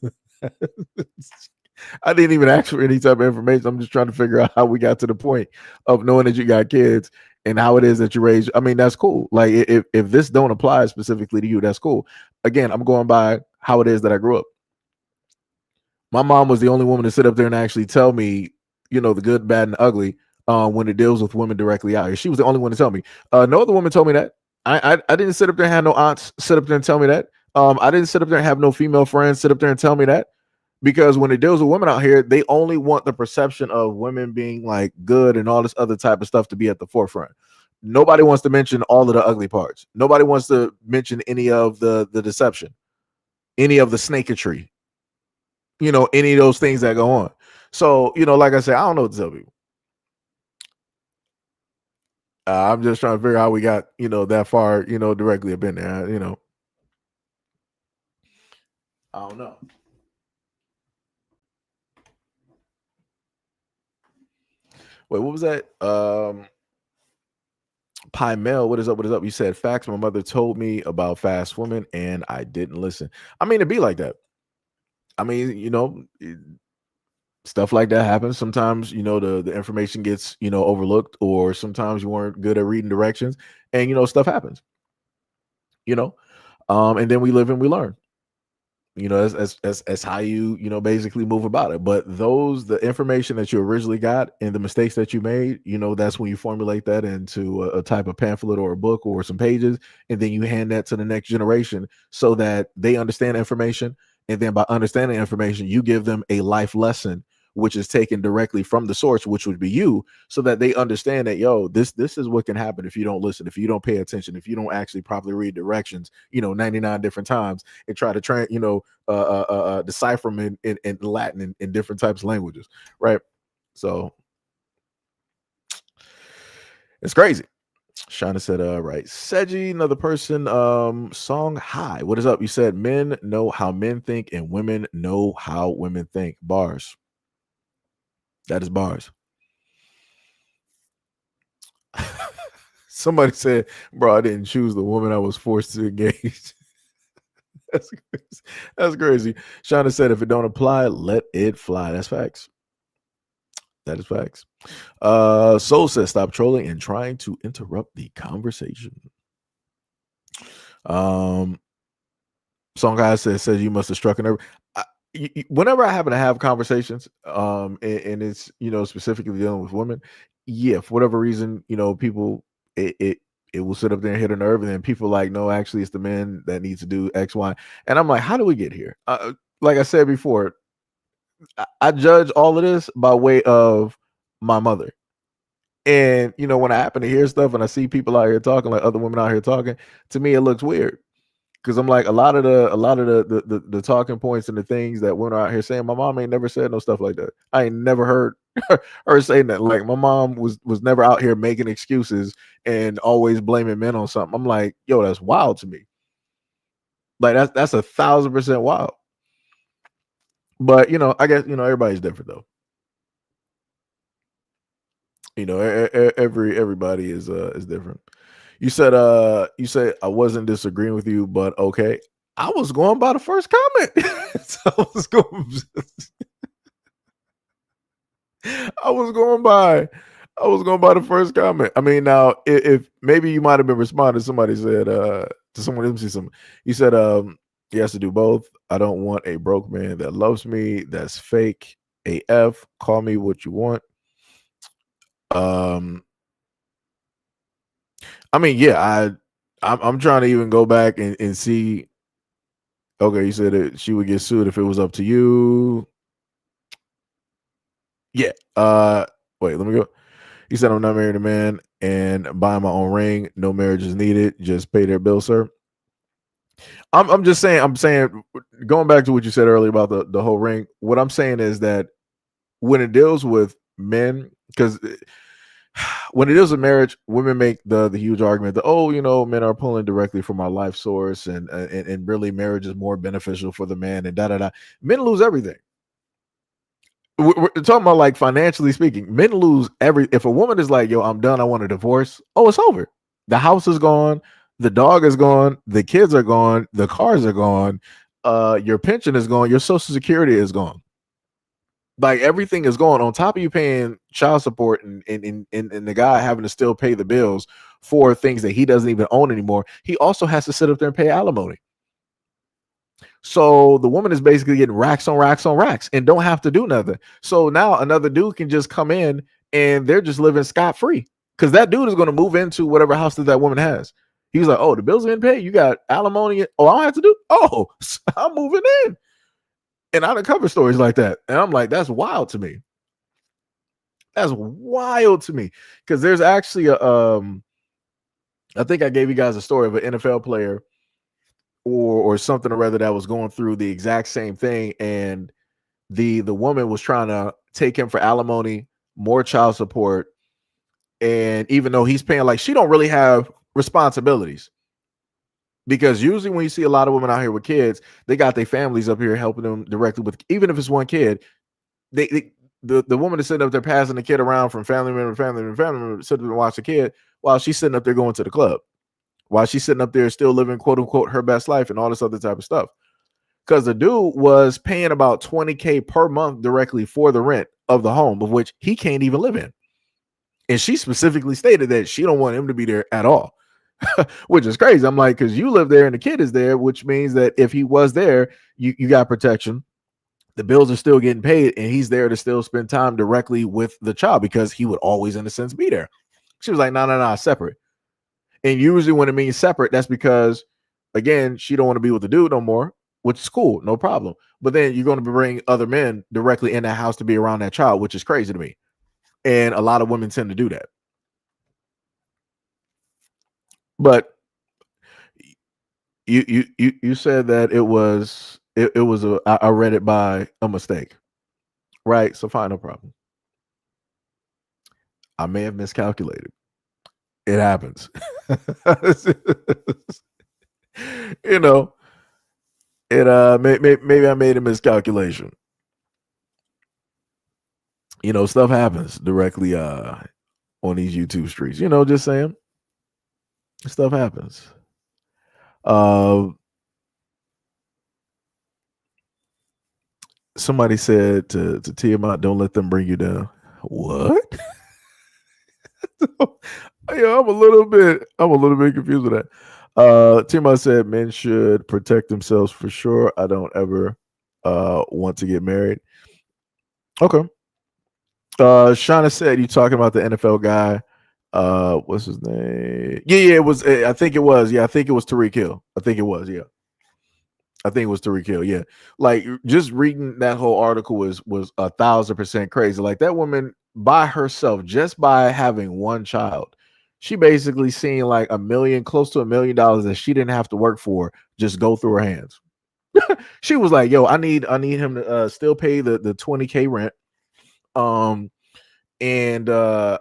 I didn't even ask for any type of information. I'm just trying to figure out how we got to the point of knowing that you got kids and how it is that you raise. I mean, that's cool. Like, if this don't apply specifically to you, that's cool. Again, I'm going by how it is that I grew up. My mom was the only woman to sit up there and actually tell me, the good, bad, and ugly when it deals with women directly out here. She was the only one to tell me. No other woman told me that. I didn't sit up there and have no aunts sit up there and tell me that. I didn't sit up there and have no female friends sit up there and tell me that. Because when it deals with women out here, they only want the perception of women being like good and all this other type of stuff to be at the forefront. Nobody wants to mention all of the ugly parts. Nobody wants to mention any of the deception, any of the snakeetry, any of those things that go on. So, like I said, I don't know what to tell people. I'm just trying to figure out how we got, that far, directly up in there, I don't know. Wait, what was that? Pie Mel, what is up? What is up? You said facts. My mother told me about fast women and I didn't listen. I mean, it'd be like that. I mean, stuff like that happens. Sometimes, the information gets, overlooked, or sometimes you weren't good at reading directions, and stuff happens. And then we live and we learn. That's how you basically move about it. But the information that you originally got and the mistakes that you made, that's when you formulate that into a type of pamphlet or a book or some pages, and then you hand that to the next generation so that they understand information. And then by understanding information, you give them a life lesson, which is taken directly from the source, which would be you, so that they understand that, yo, this is what can happen if you don't listen, if you don't pay attention, if you don't actually properly read directions, 99 different times, and try to decipher them in Latin, in different types of languages, right? So it's crazy. Shauna said, right. Seji, another person, song hi. What is up? You said men know how men think and women know how women think. Bars. That is bars. Somebody said, bro, I didn't choose the woman I was forced to engage. That's crazy. That's crazy. Shauna said, if it don't apply, let it fly. That's facts. That is facts. Soul says, stop trolling and trying to interrupt the conversation. Song guy says you must have struck a nerve. Whenever I happen to have conversations, and it's specifically dealing with women, yeah, for whatever reason, people it will sit up there and hit a nerve, and then people like, no, actually, it's the men that need to do X, Y, and I'm like, how do we get here? Like I said before, I judge all of this by way of my mother, and when I happen to hear stuff and I see people out here talking, like other women out here talking, to me it looks weird. Because I'm like, a lot of the talking points and the things that women are out here saying, my mom ain't never said no stuff like that. I ain't never heard her saying that. Like, my mom was never out here making excuses and always blaming men on something. I'm like, yo, that's wild to me. Like, that's 1,000% wild. But I guess everybody's different though. Everybody is different. You said I wasn't disagreeing with you, but okay. I was going by the first comment. So I was going by the first comment. I mean, now if maybe you might have been responding, somebody said to someone, let me see something. You said he has to do both. I don't want a broke man that loves me. That's fake AF. Call me what you want. I mean, yeah, I'm trying to even go back and see. Okay, you said that she would get sued if it was up to you. Yeah. Wait, let me go. He said, I'm not married to a man and buying my own ring. No marriage is needed. Just pay their bill, sir. I'm just saying, going back to what you said earlier about the whole ring, what I'm saying is that when it deals with men, because when it deals with marriage, women make the huge argument that, oh, men are pulling directly from our life source, and really marriage is more beneficial for the man, and da da da. Men lose everything. We're talking about, like, financially speaking, men lose if a woman is like, yo, I'm done, I want a divorce, oh, it's over. The house is gone, the dog is gone, the kids are gone, the cars are gone, your pension is gone, your social security is gone. Like, everything is gone. On top of you paying child support and the guy having to still pay the bills for things that he doesn't even own anymore, he also has to sit up there and pay alimony. So the woman is basically getting racks on racks on racks and don't have to do nothing. So now another dude can just come in and they're just living scot-free, because that dude is going to move into whatever house that woman has. He's like, oh, the bills are getting paid. You got alimony. Oh, I don't have to do. Oh, I'm moving in. And I uncover stories like that. And I'm like, that's wild to me. That's wild to me. Because there's actually I think I gave you guys a story of an NFL player or something or rather that was going through the exact same thing, and the woman was trying to take him for alimony, more child support, and even though he's paying, like, she don't really have responsibilities, because usually when you see a lot of women out here with kids, they got their families up here helping them directly with, even if it's one kid, the woman is sitting up there passing the kid around from family member to family member to family member, sitting there and watch the kid while she's sitting up there going to the club, while she's sitting up there still living, quote unquote, her best life and all this other type of stuff. Because the dude was paying about $20K per month directly for the rent of the home, of which he can't even live in. And she specifically stated that she don't want him to be there at all, which is crazy. I'm like, because you live there and the kid is there, which means that if he was there, you got protection. The bills are still getting paid, and he's there to still spend time directly with the child, because he would always, in a sense, be there. She was like, no, separate. And usually when it means separate, that's because, again, she don't want to be with the dude no more, which is cool, no problem. But then you're going to bring other men directly in that house to be around that child, which is crazy to me. And a lot of women tend to do that. But you said that it was I read it by a mistake, right? So fine, no problem. I may have miscalculated. It happens. Maybe I made a miscalculation. Stuff happens directly on these YouTube streets. Just saying, stuff happens. Somebody said to Tiamat, don't let them bring you down. What? Yeah, I'm a little bit confused with that. Tiamat said men should protect themselves for sure. I don't ever want to get married. Okay. Shauna said, you talking about the NFL guy? What's his name? Yeah, it was. I think it was. Yeah, I think it was Tariq Hill. I think it was. Yeah, I think it was Tariq Hill. Yeah, like, just reading that whole article was 1,000% crazy. Like, that woman by herself, just by having one child, she basically seen like close to $1 million that she didn't have to work for, just go through her hands. She was like, yo, I need him to still pay the $20K rent. And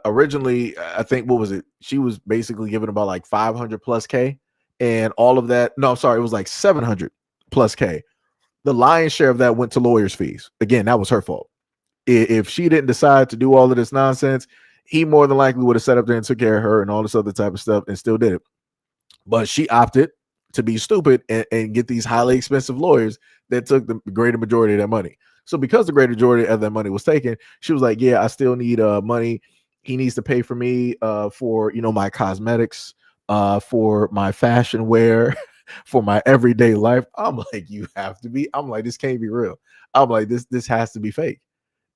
originally, I think, what was it? She was basically given about like 500 plus K, and all of that. No, sorry, it was like 700 plus K. The lion's share of that went to lawyers' fees. Again, that was her fault. If she didn't decide to do all of this nonsense, he more than likely would have sat up there and took care of her and all this other type of stuff and still did it. But she opted to be stupid and get these highly expensive lawyers that took the greater majority of that money. So because the greater majority of that money was taken, she was like, yeah, I still need money. He needs to pay for me for, you know, my cosmetics, for my fashion wear, for my everyday life. I'm like, you have to be. I'm like, this can't be real. I'm like, this has to be fake.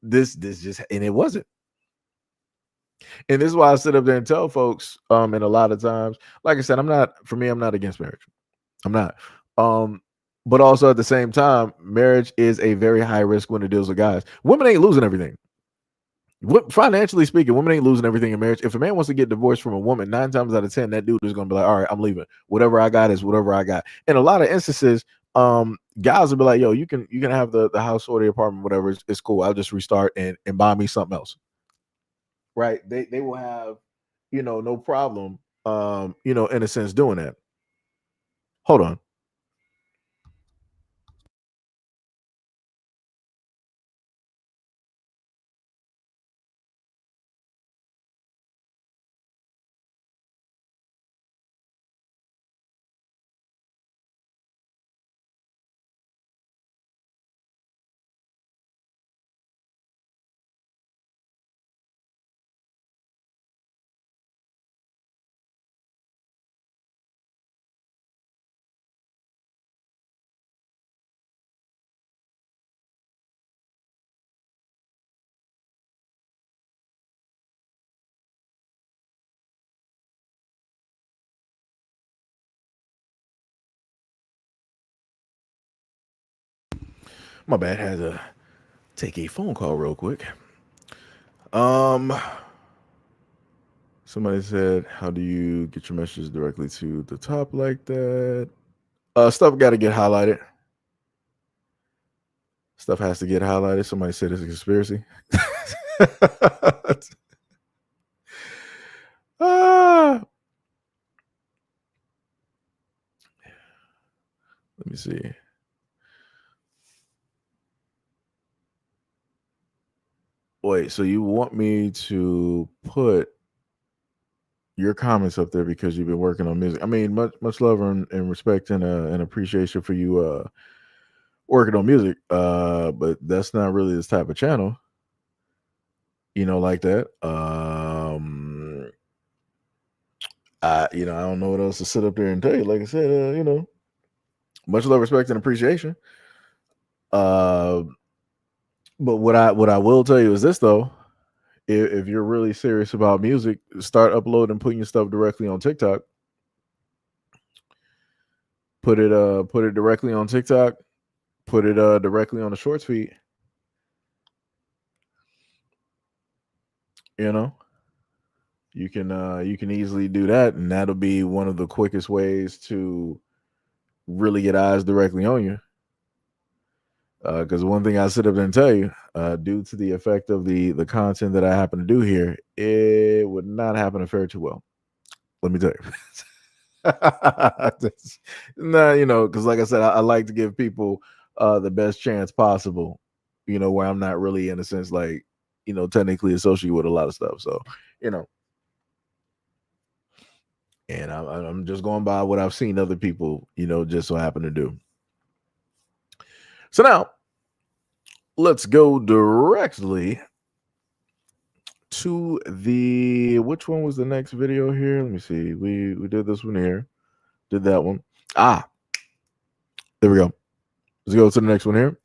This just, and it wasn't. And this is why I sit up there and tell folks, and a lot of times, like I said, I'm not against marriage. I'm not. But also at the same time, marriage is a very high risk when it deals with guys. Women ain't losing everything. Financially speaking, women ain't losing everything in marriage. If a man wants to get divorced from a woman, 9 times out of 10, that dude is going to be like, all right, I'm leaving. Whatever I got is whatever I got. In a lot of instances, guys will be like, yo, you can have the house or the apartment, whatever. It's cool. I'll just restart and buy me something else. Right? They will have, you know, no problem, you know, in a sense doing that. Hold on. My bad. Had to take a phone call real quick. Somebody said, how do you get your messages directly to the top like that? Stuff got to get highlighted. Stuff has to get highlighted. Somebody said it's a conspiracy. Let me see. Wait, so you want me to put your comments up there because you've been working on music? I mean, much love and respect and appreciation for you working on music. But that's not really this type of channel, you know, like that. I don't know what else to sit up there and tell you. Like I said, you know, much love, respect, and appreciation. But what I will tell you is this though. If you're really serious about music, start uploading and putting your stuff directly on TikTok. Put it directly on TikTok. Put it directly on the shorts feed. You know, you can easily do that, and that'll be one of the quickest ways to really get eyes directly on you. Because one thing I sit up there and tell you, due to the effect of the content that I happen to do here, it would not happen to fare too well. Let me tell you. No, you know, because like I said, I like to give people the best chance possible, you know, where I'm not really, in a sense, like, you know, technically associated with a lot of stuff. So, you know, and I'm just going by what I've seen other people, you know, just so happen to do. So now let's go directly to which one was the next video here? Let me see. We did this one here. Did that one. There we go. Let's go to the next one here.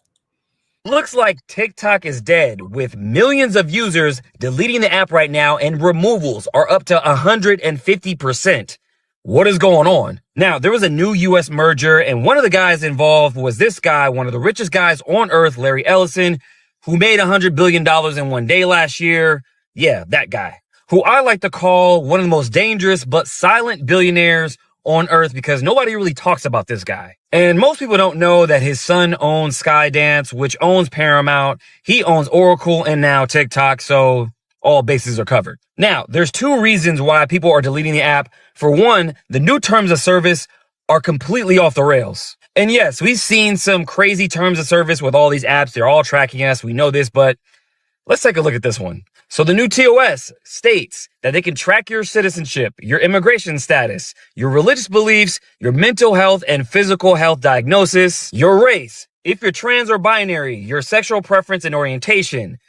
Looks like TikTok is dead, with millions of users deleting the app right now, and removals are up to 150%. What is going on? Now, there was a new U.S. merger, and one of the guys involved was this guy, one of the richest guys on earth, Larry Ellison, who made $100 billion in one day last year. Yeah, that guy, who I like to call one of the most dangerous but silent billionaires on earth, because nobody really talks about this guy. And most people don't know that his son owns Skydance, which owns Paramount. He owns Oracle and now TikTok. So all bases are covered. Now, there's 2 reasons why people are deleting the app. For one, the new terms of service are completely off the rails. And yes, we've seen some crazy terms of service with all these apps. They're all tracking us. We know this, but Let's take a look at this one. So the new TOS states that they can track your citizenship, your immigration status, your religious beliefs, your mental health and physical health diagnosis, your race, if you're trans or binary, your sexual preference and orientation.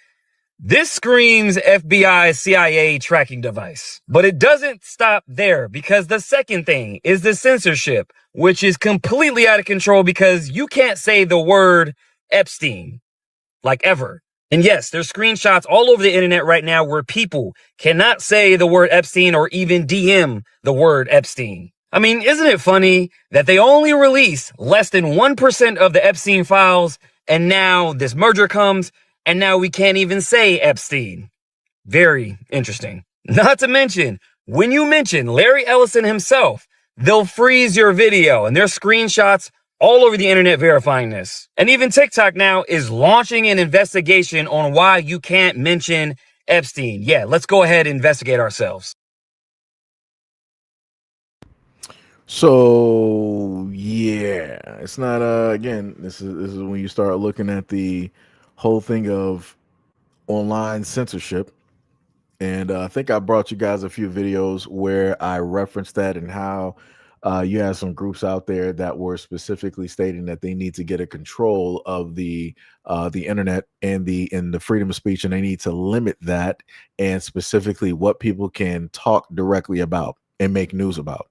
This screams FBI CIA tracking device. But it doesn't stop there, because the second thing is the censorship, which is completely out of control because you can't say the word Epstein, like ever. And yes, there's screenshots all over the internet right now where people cannot say the word Epstein or even DM the word Epstein. I mean, isn't it funny that they only release less than 1% of the Epstein files, and now this merger comes, and now we can't even say Epstein? Very interesting. Not to mention, when you mention Larry Ellison himself, they'll freeze your video, and there's screenshots all over the internet verifying this. And even TikTok now is launching an investigation on why you can't mention Epstein. Yeah, let's go ahead and investigate ourselves. So yeah, it's not again, this is when you start looking at the whole thing of online censorship. And I think I brought you guys a few videos where I referenced that, and how you have some groups out there that were specifically stating that they need to get a control of the internet and the freedom of speech, and they need to limit that, and specifically what people can talk directly about and make news about.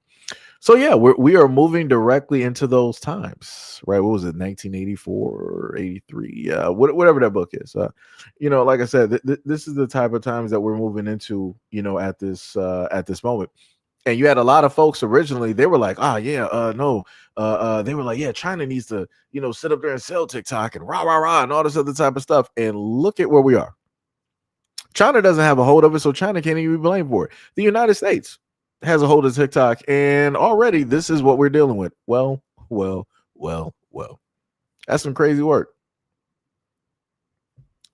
So yeah, we are moving directly into those times, right? What was it, 1984 or 83? Whatever that book is. Like I said, this is the type of times that we're moving into, at this moment. And you had a lot of folks originally, they were like, no, they were like, yeah, China needs to, sit up there and sell TikTok and rah, rah, rah, and all this other type of stuff. And look at where we are. China doesn't have a hold of it, so China can't even be blamed for it. The United States has a hold of TikTok, and already this is what we're dealing with. Well. That's some crazy work.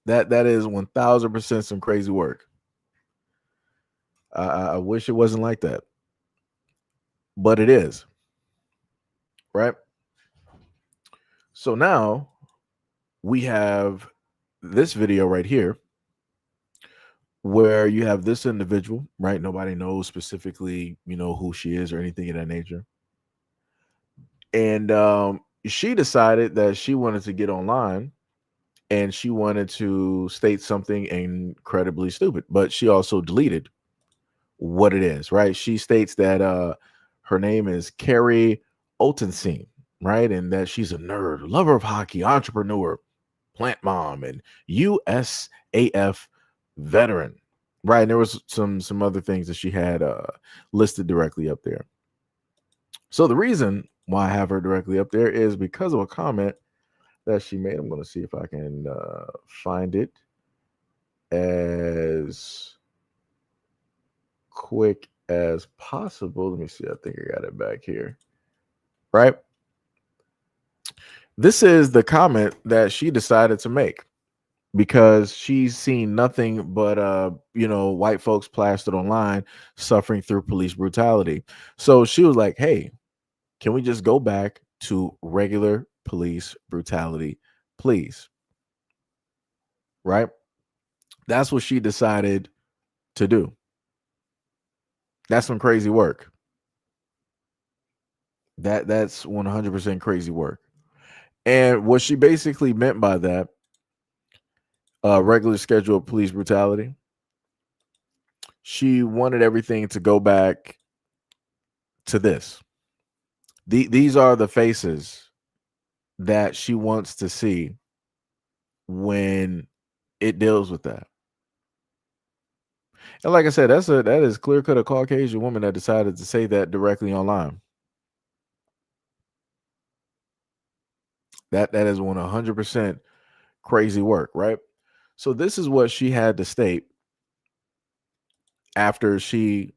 That is 1000% some crazy work. I wish it wasn't like that, but it is, right? So now we have this video right here where you have this individual, right? Nobody knows specifically, who she is or anything of that nature. And she decided that she wanted to get online, and she wanted to state something incredibly stupid, but she also deleted what it is, right? She states that her name is Carrie Otenstein, right? And that she's a nerd, lover of hockey, entrepreneur, plant mom, and USAF veteran, right? And there was some other things that she had listed directly up there. So the reason why I have her directly up there is because of a comment that she made. I'm going to see if I can find it as quick as possible. Let me see. I think I got it back here, right? This is the comment that she decided to make, because she's seen nothing but white folks plastered online suffering through police brutality. So she was like, hey, can we just go back to regular police brutality, please? Right? That's what she decided to do. That's some crazy work. That's 100% crazy work. And what she basically meant by that, regular scheduled police brutality, she wanted everything to go back to this. These are the faces that she wants to see when it deals with that. And like I said, that is clear cut a Caucasian woman that decided to say that directly online. That is 100% crazy work, right? So this is what she had to state after she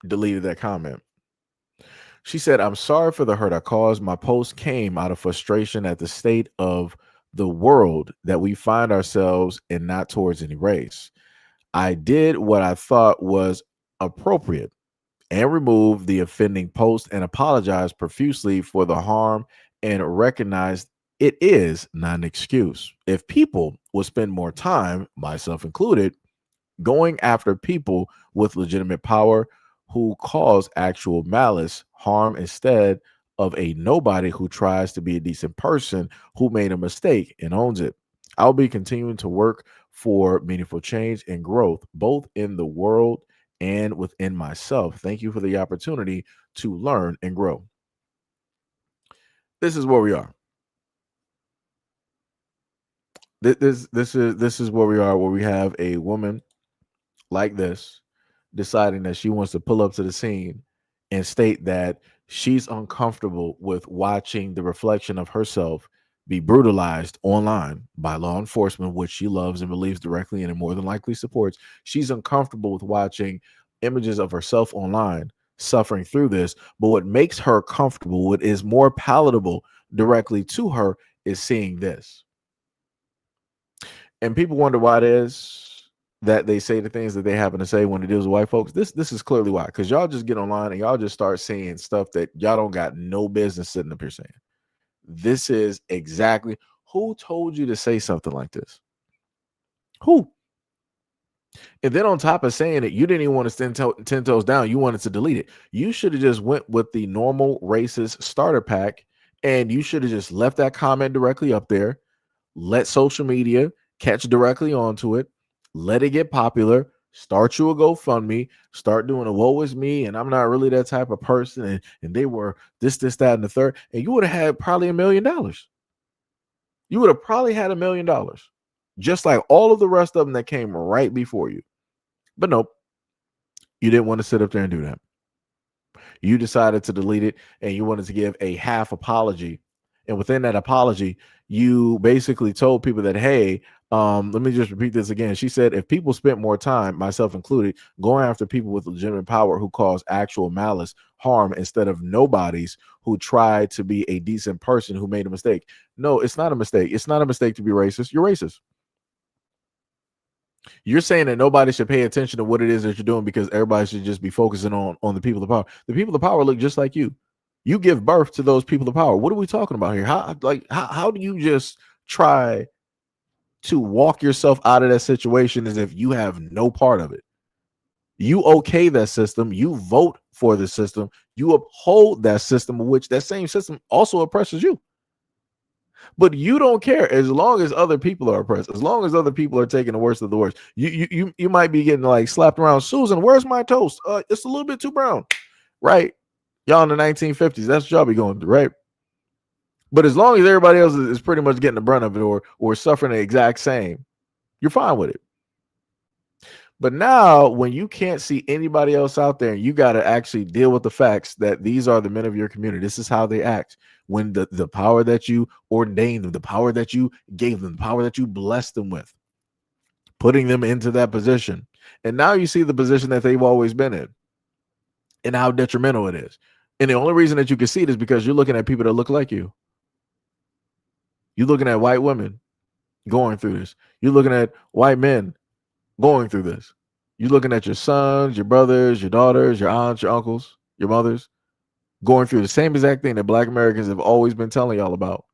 deleted that comment. She said, I'm sorry for the hurt I caused. My post came out of frustration at the state of the world that we find ourselves in, not towards any race. I did what I thought was appropriate and removed the offending post and apologized profusely for the harm and recognized It is not an excuse. If people would spend more time, myself included, going after people with legitimate power who cause actual malice, harm, instead of a nobody who tries to be a decent person who made a mistake and owns it. I'll be continuing to work for meaningful change and growth, both in the world and within myself. Thank you for the opportunity to learn and grow. This is where we are. This is where we are, where we have a woman like this deciding that she wants to pull up to the scene and state that she's uncomfortable with watching the reflection of herself be brutalized online by law enforcement, which she loves and believes directly in and more than likely supports. She's uncomfortable with watching images of herself online suffering through this. But what makes her comfortable, what is more palatable directly to her, is seeing this. And people wonder why it is that they say the things that they happen to say when it deals with white folks. This is clearly why. Because y'all just get online and y'all just start saying stuff that y'all don't got no business sitting up here saying. This is exactly who told you to say something like this? Who? And then on top of saying it, you didn't even want to stand 10 toes down. You wanted to delete it. You should have just went with the normal racist starter pack, and you should have just left that comment directly up there. Let social media catch directly onto it. Let it get popular. Start you a GoFundMe. Start doing a woe is me, and I'm not really that type of person. And they were this, that, and the third. And you would have had probably $1 million. You would have probably had $1 million. Just like all of the rest of them that came right before you. But nope, you didn't want to sit up there and do that. You decided to delete it, and you wanted to give a half apology. And within that apology, you basically told people that, hey, let me just repeat this again. She said, if people spent more time, myself included, going after people with legitimate power who cause actual malice, harm, instead of nobodies who tried to be a decent person who made a mistake. No, it's not a mistake. It's not a mistake to be racist. You're racist. You're saying that nobody should pay attention to what it is that you're doing because everybody should just be focusing on the people of power. The people of power look just like you. You give birth to those people of power. What are we talking about here? How do you just try to walk yourself out of that situation as if you have no part of it? You okay that system. You vote for the system. You uphold that system, which that same system also oppresses you. But you don't care as long as other people are oppressed, as long as other people are taking the worst of the worst. You might be getting like slapped around. Susan, where's my toast? It's a little bit too brown, right? Y'all in the 1950s, that's what y'all be going through, right? But as long as everybody else is pretty much getting the brunt of it or suffering the exact same, you're fine with it. But now when you can't see anybody else out there, you got to actually deal with the facts that these are the men of your community. This is how they act. When the power that you ordained them, the power that you gave them, the power that you blessed them with, putting them into that position. And now you see the position that they've always been in and how detrimental it is. And the only reason that you can see it is because you're looking at people that look like you. You're looking at white women going through this. You're looking at white men going through this. You're looking at your sons, your brothers, your daughters, your aunts, your uncles, your mothers going through the same exact thing that Black Americans have always been telling y'all about.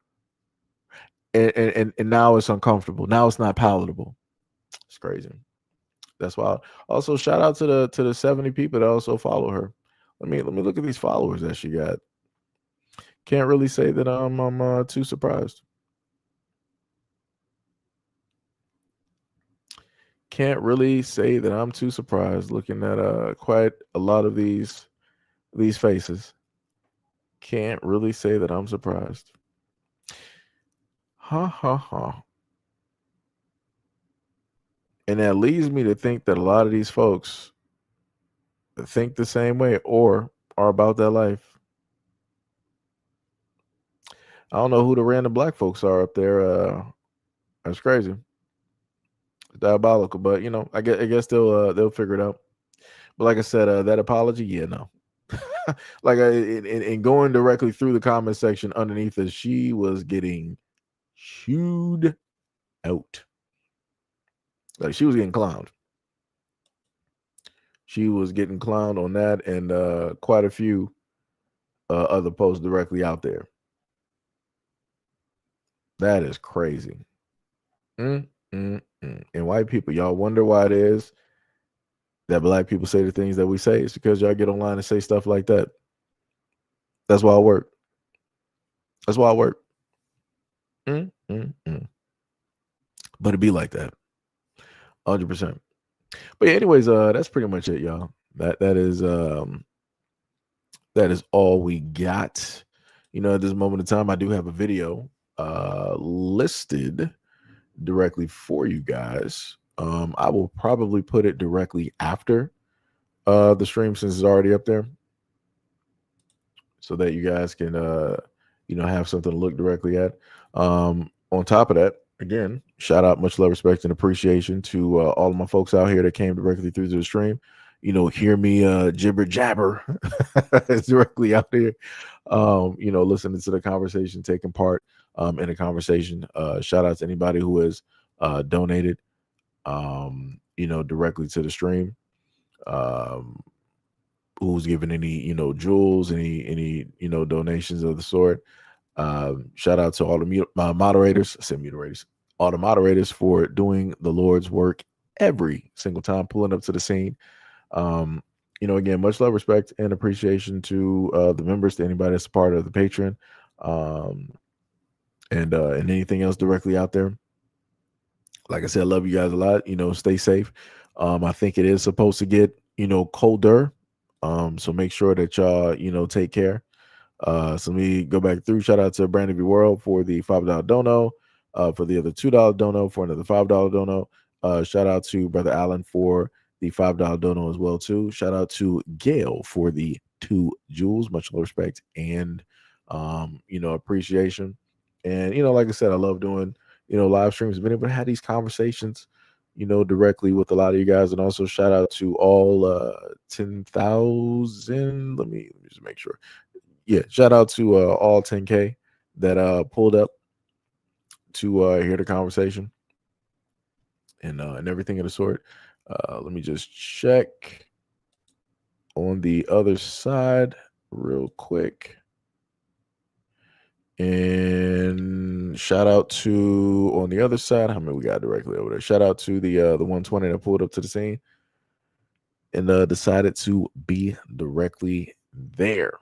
And now it's uncomfortable. Now it's not palatable. It's crazy. That's why. Also, shout out to the 70 people that also follow her. Let me look at these followers that she got. Can't really say that I'm too surprised. Can't really say that I'm too surprised looking at quite a lot of these faces. Can't really say that I'm surprised. Ha ha ha. And that leads me to think that a lot of these folks think the same way or are about that life. I don't know who the random Black folks are up there. That's crazy. It's diabolical, but I guess they'll figure it out. But like I said, that apology, yeah, no. Like in going directly through the comment section underneath it, she was getting chewed out. Like she was getting clowned. She was getting clowned on that and quite a few other posts directly out there. That is crazy. And white people, y'all wonder why it is that black people say the things that we say. It's because y'all get online and say stuff like that. That's why I work. That's why I work. But it'd be like that. 100%. But yeah, anyways, that's pretty much it, y'all. That is all we got. At this moment in time, I do have a video listed directly for you guys. I will probably put it directly after the stream since it's already up there, so that you guys can have something to look directly at. On top of that, again, shout out, much love, respect, and appreciation to all of my folks out here that came directly through to the stream. Hear me jibber jabber directly out there. Listening to the conversation, taking part in the conversation. Shout out to anybody who has donated, directly to the stream. Who's given any, jewels, any donations of the sort. Shout out to all the moderators. I said moderators. All the moderators for doing the Lord's work every single time, pulling up to the scene. Again, much love, respect, and appreciation to the members, to anybody that's a part of the Patreon, and anything else directly out there. Like I said, I love you guys a lot. Stay safe. I think it is supposed to get colder, so make sure that y'all take care. So let me go back through. Shout out to Brandon V World for the $5 dono, for the other $2 dono, for another $5 dono. Shout out to Brother Allen for the $5 dono as well too. Shout out to Gail for the 2 jewels. Much love, respect, and appreciation. And like I said, I love doing live streams. Been able to have these conversations directly with a lot of you guys. And also shout out to all 10,000. Let me just make sure. Yeah, shout out to all 10K that pulled up to hear the conversation and everything of the sort. Let me just check on the other side real quick. And shout out to, on the other side, how many we got directly over there? Shout out to the 120 that pulled up to the scene and decided to be directly there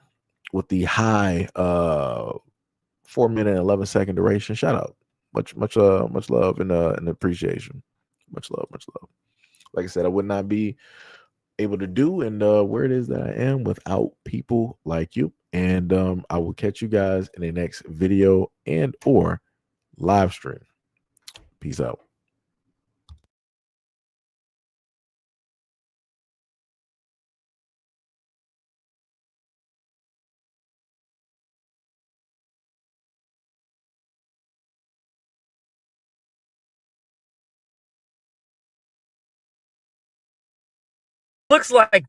with the high 4-minute and 11-second duration. Shout out. Much love and appreciation. Much love. Like I said, I would not be able to do and where it is that I am without people like you. And I will catch you guys in the next video and or live stream. Peace out. Looks like